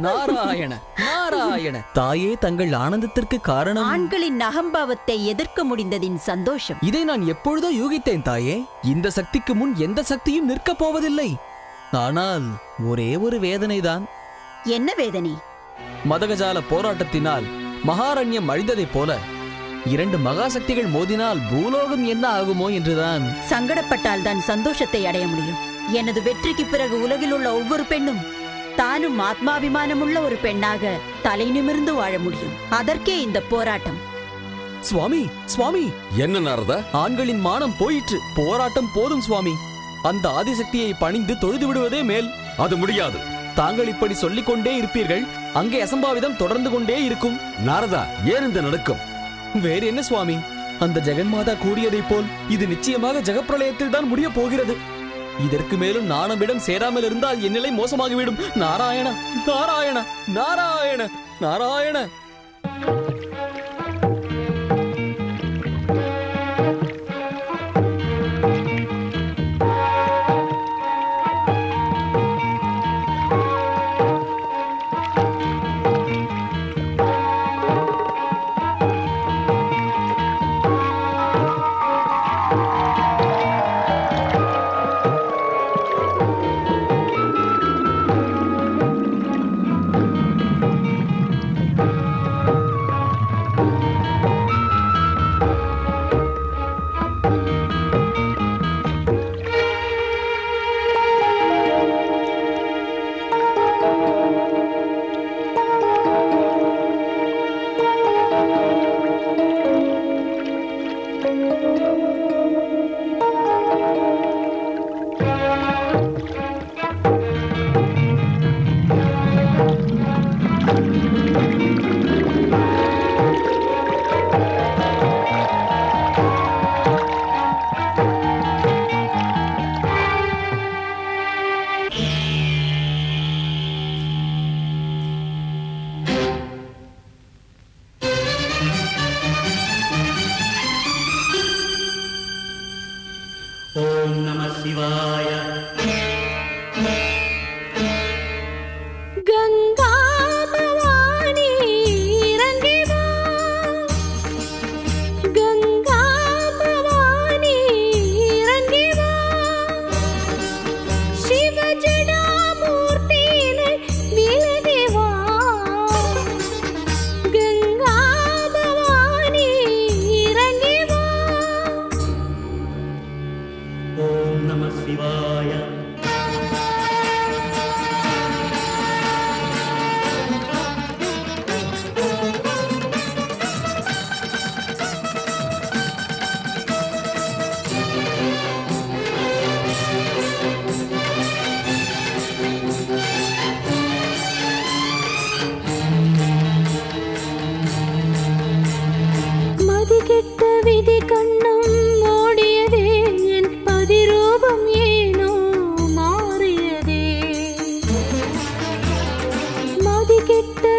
M: நாராயண நாராயண. தாயே, தங்கள் ஆனந்தத்திற்கு காரணம்?
P: ஆண்களின் அகம்பாவத்தை எதிர்க்க முடிந்ததின் சந்தோஷம்.
M: இதை நான் எப்பொழுதோ யூகித்தேன் தாயே. இந்த சக்திக்கு முன் எந்த சக்தியும் நிற்கப் போவதில்லை. ஆனால் ஒரே ஒரு வேதனைதான்.
P: என்ன வேதனை?
M: மதகஜால போராட்டத்தினால் மகாரண்யம் அழிந்ததைப் போல 2 மகாசக்திகள் மோதினால் பூலோகம் என்ன ஆகுமோ என்றுதான்.
P: சங்கடப்பட்டால் தான் சந்தோஷத்தை அடைய முடியும். எனது வெற்றிக்கு பிறகு உலகில் உள்ள ஒவ்வொரு பெண்ணும் தானும் ஆத்மாபிமானமுள்ள ஒரு பெண்ணாக தலை நிமிர்ந்து வாழ முடியும். அதற்கே இந்த போராட்டம்.
M: சுவாமி, சுவாமி,
O: என்ன நாரதா?
M: ஆண்களின் மானம் போயிற்று. போராட்டம் போதும் சுவாமி. அந்த ஆதிசக்தியை பணிந்து தொழுது விடுவதே மேல்.
O: அது முடியாது.
M: தாங்கள் இப்படி சொல்லிக் கொண்டே இருப்பீர்கள், அங்கே அசம்பாவிதம் தொடர்ந்து கொண்டே இருக்கும்.
O: நாரதா, ஏன் இந்த நடுக்கம்?
M: வேறு என்ன சுவாமி, அந்த ஜெகன்மாதா கூறியதைப் போல் இது நிச்சயமாக ஜெகப்பிரளயத்தில் தான் முடிய போகிறது. இதற்கு மேலும் நாணமிடம் சேராமல் இருந்தால் என் நிலை மோசமாகிவிடும். நாராயண நாராயண நாராயண நாராயண.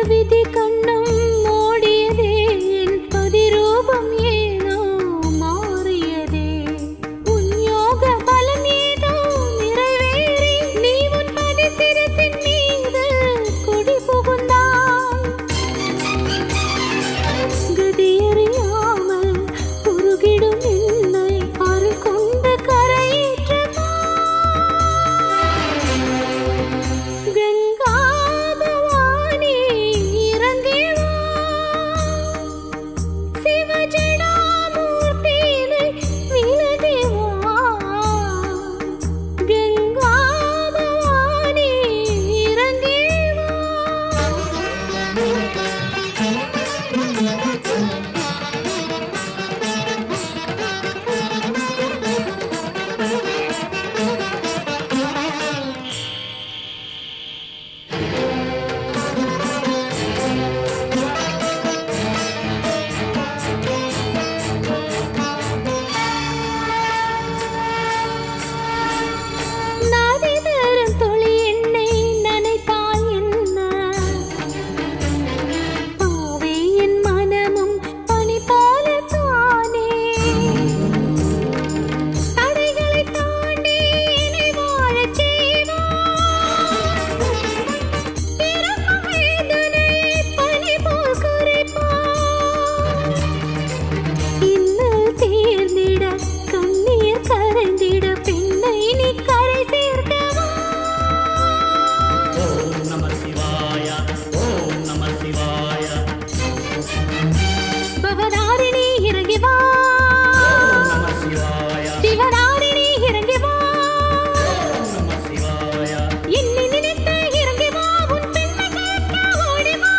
J: விதி கண்ணம் மூடியதே, என் பதிரூபம் ஏனோ மாறியதே. உன் யோக பலம் ஏதோ நிறைவேறி, நீ உன் பதிசிரசின் மீது குடி புகுந்தாய். கதியறியாமல் உருகிடும் என்னை அருள் கொண்டு கரையேற்றமா. கங்கா பவானி இறங்கி வா, சிவஜடாமூர்த்தியினை விலகி வா. கங்கா பவானி இறங்கி வா. நாதி தரும் துளி என்னை நனைத்தால் என்ன, பாவே என் மனமும் பனி போல தானே. தடைகளை தாண்டி என்னை வாழச் செய்வாய். பிறக்கும் வேதனையை பனி போல் குறைப்பாய். இன்னல் தீர்ந்திட கண்ணீர் கரைந்திட பெண்ணை நீ கரை சேர்க்கவா.
B: ஓம் நம சிவாய ஓம் நம சிவாய
J: பவதாரிணி இறங்கி வா,
B: நம சிவாய
J: சிவதாரிணி இறங்கி வா.
B: நம சிவாய
J: என்னை நினைத்து இறங்கி வா, உன் பெண்ணை கேட்க ஓடி வா.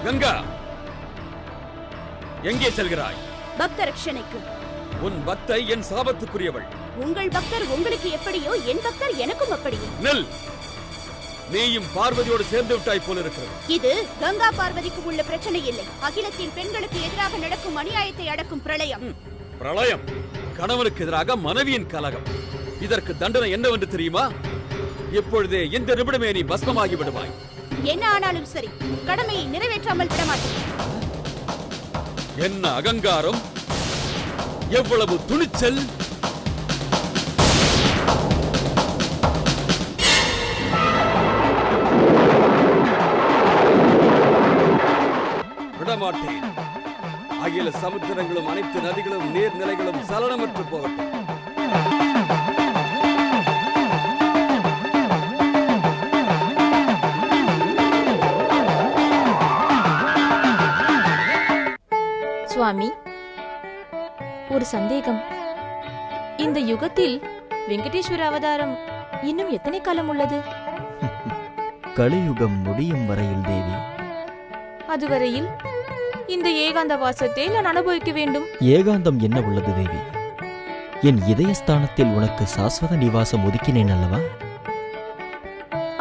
O: கங்கா, எங்கே செல்கிறாய்?
T: பக்த ரட்சணைக்கு.
O: உன் பக்தை என் சாபத்துக்குரியவள்.
T: உங்கள் பக்தர் உங்களுக்கு எப்படியோ என் பக்தர் எனக்கும் அப்படியே.
O: நெல், நீயும் பார்வதியோடு சேர்ந்து விட்டாய் போல இருக்கிறது.
T: இது கங்கா பார்வதிக்கு உள்ள பிரச்சனை இல்லை, அகிலத்தின் பெண்களுக்கு எதிராக நடக்கும் அநியாயத்தை அடக்கும் பிரளயம்.
O: பிரளயம், கணவனுக்கு எதிராக மனைவியின் கலகம். இதற்கு தண்டனை என்னவென்று தெரியுமா? இப்பொழுதே இந்த நிமிடமே நீ பஸ்மமாகி விடுவாய்.
T: என்ன ஆனாலும் சரி, கடமையை நிறைவேற்றாமல் விடமாட்டேன்.
O: என்ன அகங்காரம், எவ்வளவு துணிச்சல்! விடமாட்டேன். அகில சமுத்திரங்களும் அனைத்து நதிகளும் நீர்நிலைகளும் சலனமற்று போகட்டும்.
L: சுவாமி, ஒரு சந்தேகம். இந்த யுகத்தில் வெங்கடேஸ்வர அவதாரம் இன்னும் எத்தனை காலம் உள்ளது?
D: கலியுகம் முடியும் வரையில் தேவி.
L: அதுவரையில் இந்த ஏகாந்த வாசத்தை நான் அனுபவிக்க வேண்டும்.
D: ஏகாந்தம் என்ன உள்ளது தேவி? என் இதயஸ்தானத்தில் உனக்கு சாஸ்வத நிவாசம் ஒதுக்கினேன் அல்லவா?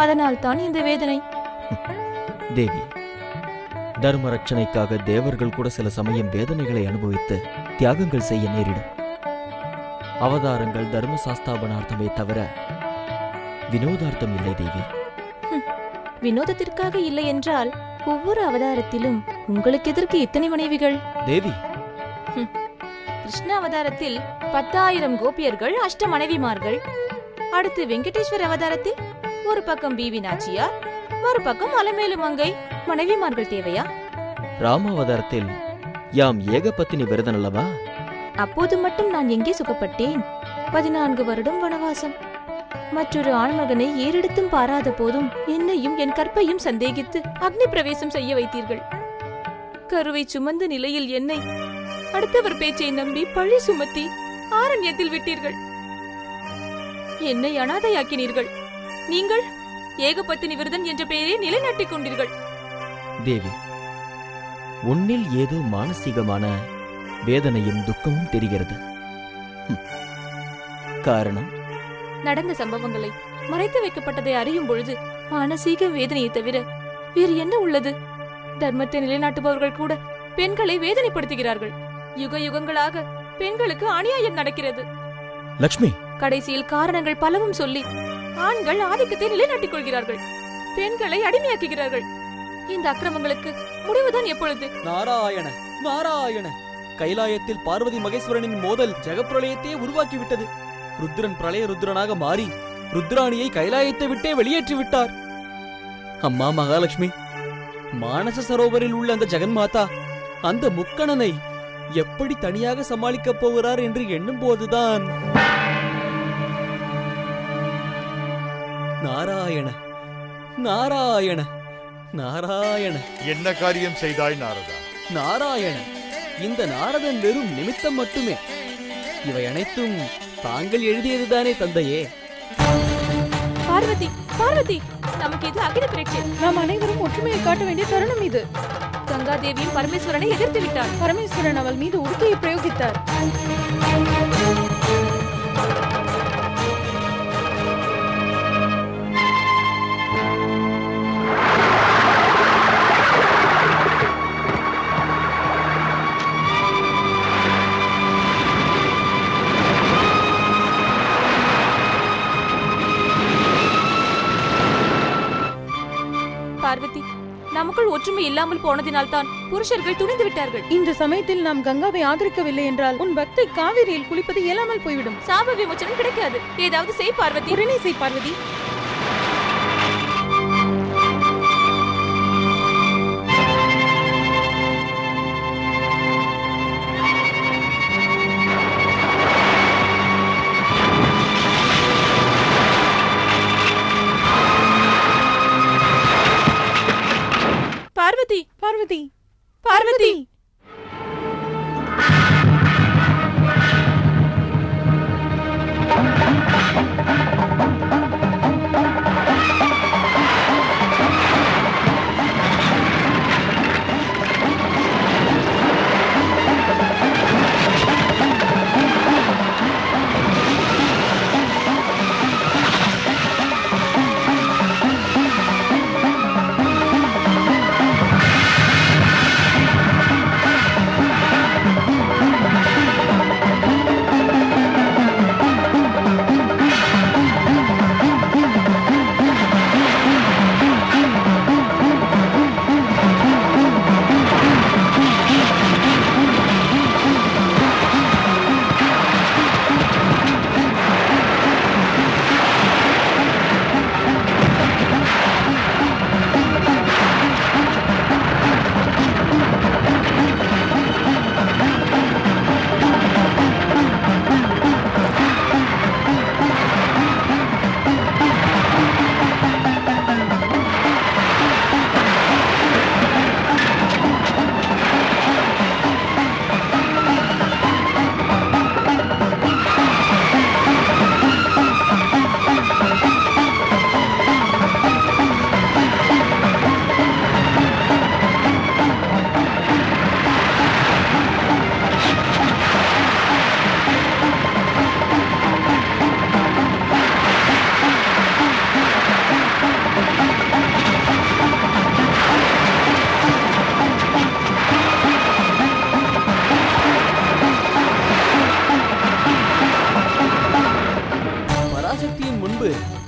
L: அதனால் தான் இந்த வேதனை.
D: தேவி, தர்ம ரட்சணைக்காக தேவர்கள் கூட சில சமயம் வேதனைகளை அனுபவித்து தியாகங்கள் செய்ய நேரிடும். அவதாரங்கள் தர்ம சாஸ்தாபனார்த்தமே தவிர வினோதார்த்தம் இல்லை தேவி.
L: வினோதத்திற்காக இல்லை என்றால் ஒவ்வொரு அவதாரத்திலும் உங்களுக்கு எதற்கு இத்தனை மனைவிகள்?
D: தேவி,
L: கிருஷ்ண அவதாரத்தில் 10,000 கோபியர்கள், அஷ்ட மனைவிமார்கள். அடுத்து வெங்கடேஸ்வர அவதாரத்தில் ஒரு பக்கம் பிவி நாச்சியார், மறுபக்கம் அலமேலு மங்கை மனைவிமார்கள் தேவையா?
D: ராமாவதாரத்தில் யாம் ஏகபத்தினி விரதன் அல்லவா?
L: அப்போது மட்டும் நான் எங்கே சுகப்பட்டேன்? 14 வருடம் வனவாசம். மற்றொரு ஆண்மகனை ஏறெடுத்தும் பாராத போதும் என்னையும் என் கற்பையும் சந்தேகித்து அக்னி பிரவேசம் செய்ய வைத்தீர்கள். கருவை சுமந்த நிலையில் என்னை அடுத்தவர் பேச்சை நம்பி பழி சுமத்தி ஆரண்யத்தில் விட்டீர்கள். என்னை அனாதையாக்கினீர்கள். நீங்கள் ஏகபத்தினி விரதன் என்ற பெயரை நிலைநாட்டிக் கொண்டீர்கள்.
D: தேவி, உன்னில் ஏதோ மானசீகமான வேதனையும் துக்கமும் தெரிகிறது. காரணம்?
L: நடந்த சம்பவங்களை மறைத்து வைக்கப்பட்டதை அறியும் பொழுது மானசீக வேதனையை தவிர வேறு என்ன உள்ளது? தர்மத்தை நிலைநாட்டுபவர்கள் கூட பெண்களை வேதனைப்படுத்துகிறார்கள். யுக யுகங்களாக பெண்களுக்கு அநியாயம் நடக்கிறது.
D: லக்ஷ்மி,
L: கடைசியில் காரணங்கள் பலவும் சொல்லி ஆண்கள் ஆதிக்கத்தை நிலைநாட்டிக் கொள்கிறார்கள், பெண்களை அடிமையாக்குகிறார்கள். இந்த அக்கிரமங்களுக்கு முடிவுதான் எப்பொழுது?
M: நாராயண நாராயண! கைலாயத்தில் பார்வதி மகேஸ்வரனின் மோதல் ஜெகப்பிரளயத்தையே உருவாக்கிவிட்டது. ருத்ரன் பிரளய ருத்ரனாக மாறி ருத்ராணியை கைலாயத்தை விட்டே வெளியேற்றி விட்டார். அம்மா மகாலட்சுமி, மானச சரோவரில் உள்ள அந்த ஜெகன்மாதா அந்த முக்கணனை எப்படி தனியாக சமாளிக்கப் போகிறார் என்று எண்ணும் போதுதான் நாராயண நாராயண நாராயண!
K: என்ன காரியம் செய்தாய் நாரதா?
M: நாராயண, இந்த நாரதன் வெறும் நிமித்தம் மட்டுமே. இவை அனைத்தும் தாங்கள் எழுதியதுதானே தந்தையே?
L: பார்வதி, பார்வதி, நமக்கு இது அகில பரீட்சை.
N: நாம் அனைவரும் ஒற்றுமையை காட்ட வேண்டிய தருணம் இது.
L: கங்காதேவியும் பரமேஸ்வரனை எதிர்த்து விட்டார்.
N: பரமேஸ்வரன் அவள் மீது உடுக்கையை பிரயோகித்தார்.
L: பார்வதி, நமக்குள் ஒற்றுமை இல்லாமல் போனதினால் தான் புருஷர்கள் துணிந்து விட்டார்கள்.
N: இந்த சமயத்தில் நாம் கங்காவை ஆதரிக்கவில்லை என்றால் உன் பக்தை காவிரியில் குளிப்பது இயலாமல் போய்விடும்.
L: சாப விமோச்சனம் கிடைக்காது. ஏதாவது செய் பார்வதி.
N: உடனே செய் பார்வதி.
L: பார்வதி,
N: பார்வதி,
L: பார்வதி!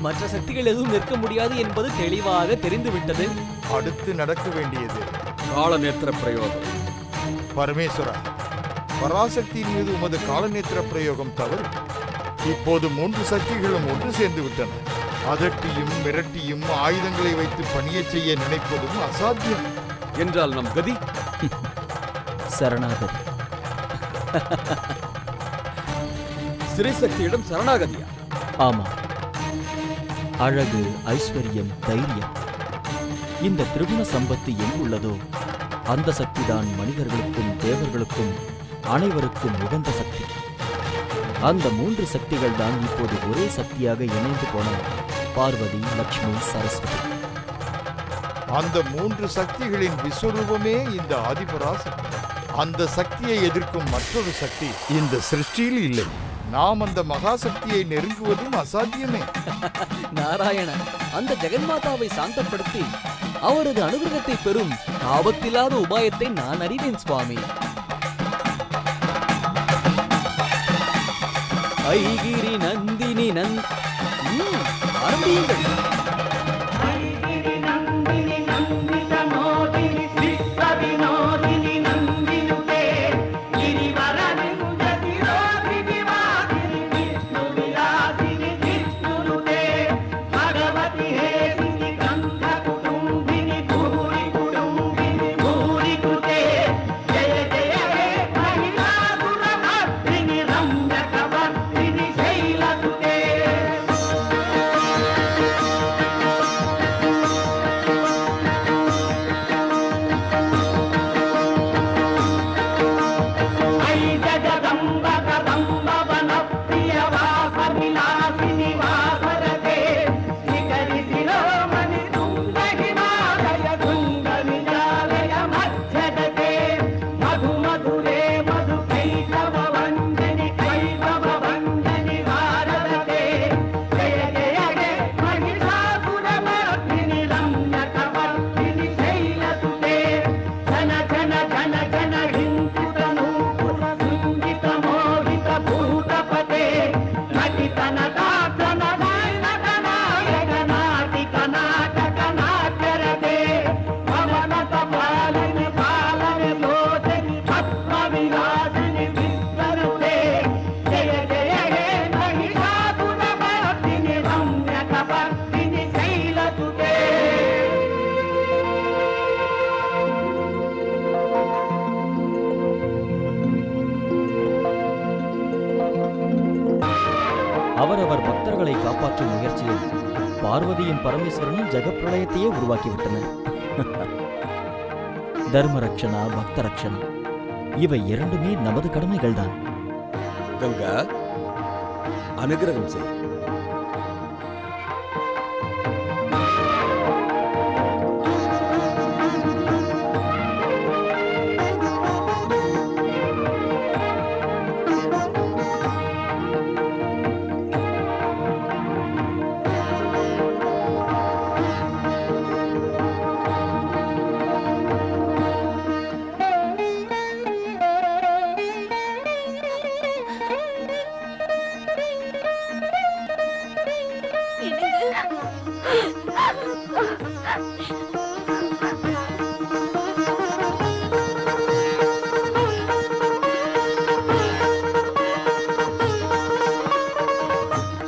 M: மற்ற சக்திகள் எதுவும் நிற்க முடியாது என்பது தெளிவாக தெரிந்துவிட்டது.
K: அடுத்து நடக்க வேண்டியது
O: காலநேத்திர பிரயோகம்.
K: பரமேஸ்வரா, பராசக்தியின் மீது உமது காலநேத்திர பிரயோகம் தவறு. இப்போது 3 சக்திகளும் ஒன்று சேர்ந்து விட்டன. அதட்டியும் மிரட்டியும் ஆயுதங்களை வைத்து பணியச் செய்ய நினைப்பதும் அசாத்தியம்.
O: என்றால் நம் கதி
M: சரணாகதி.
O: ஸ்ரீசக்தியிடம் சரணாகதியா?
D: ஆமா. அழகு, ஐஸ்வர்யம், தைரியம், இந்த திரிகுண சம்பத்து எங்குள்ளதோ அந்த சக்திதான் மனிதர்களுக்கும் தேவர்களுக்கும் அனைவருக்கும் உகந்த சக்தி. அந்த 3 சக்திகள் தான் இப்போது ஒரே சக்தியாக இணைந்து போன பார்வதி, லக்ஷ்மி, சரஸ்வதி.
K: அந்த 3 சக்திகளின் விஸ்வரூபமே இந்த ஆதிபராசக்தி. அந்த சக்தியை எதிர்க்கும் மற்றொரு சக்தி இந்த சிருஷ்டியில் இல்லை. நாம் அந்த மகாசக்தியை நெருங்குவதும் அசாத்தியமே.
M: நாராயணன் அந்த ஜெகன்மாதாவை சாந்தப்படுத்தி அவரது அனுகிரகத்தை பெறும் ஆபத்தில்லாத உபாயத்தை நான் அறிவேன் சுவாமி. ஐகிரி நந்தினி ஆரம்பியுங்கள். அவரவர் பக்தர்களை காப்பாற்றும் முயற்சியில் பார்வதியின் பரமேஸ்வரனும் ஜெகப்பிரளயத்தையே உருவாக்கிவிட்டனர். தர்மரக்ஷனா பக்தரக்ஷனா இவை இரண்டுமே நமது கடமைகள்தான்.
O: கங்கா, அனுகிரகம் செய்.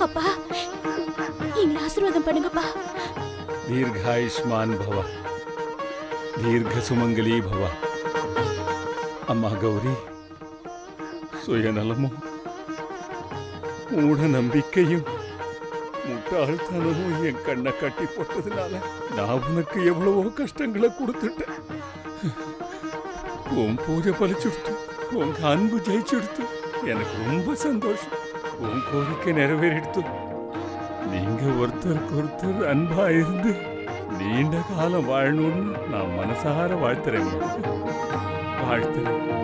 T: அப்பா, எங்களை ஆசீர்வாதம் பண்ணுங்கப்பா.
R: தீர்காயுஷ்மான் பவ, தீர்க்க சுமங்கலி பவ. அம்மா கௌரி, சுயநலமும் மூட நம்பிக்கையும் முட்டாள்தனமும் என் கண்ணை கட்டி போட்டதுனால நான் உனக்கு எவ்வளவோ கஷ்டங்களை கொடுத்துட்டேன். உன் பூஜை பலிச்சுடுத்து, உங்க அன்பு ஜெயிச்சுடுத்து, எனக்கு ரொம்ப சந்தோஷம். உன் கோரிக்கை நிறைவேறிடுத்து. நீங்க ஒருத்தருக்கு ஒருத்தர் அன்பா இருந்து நீண்ட காலம் வாழணும்னு நான் மனசார வாழ்த்துறேன். வாழ்த்துறேன்.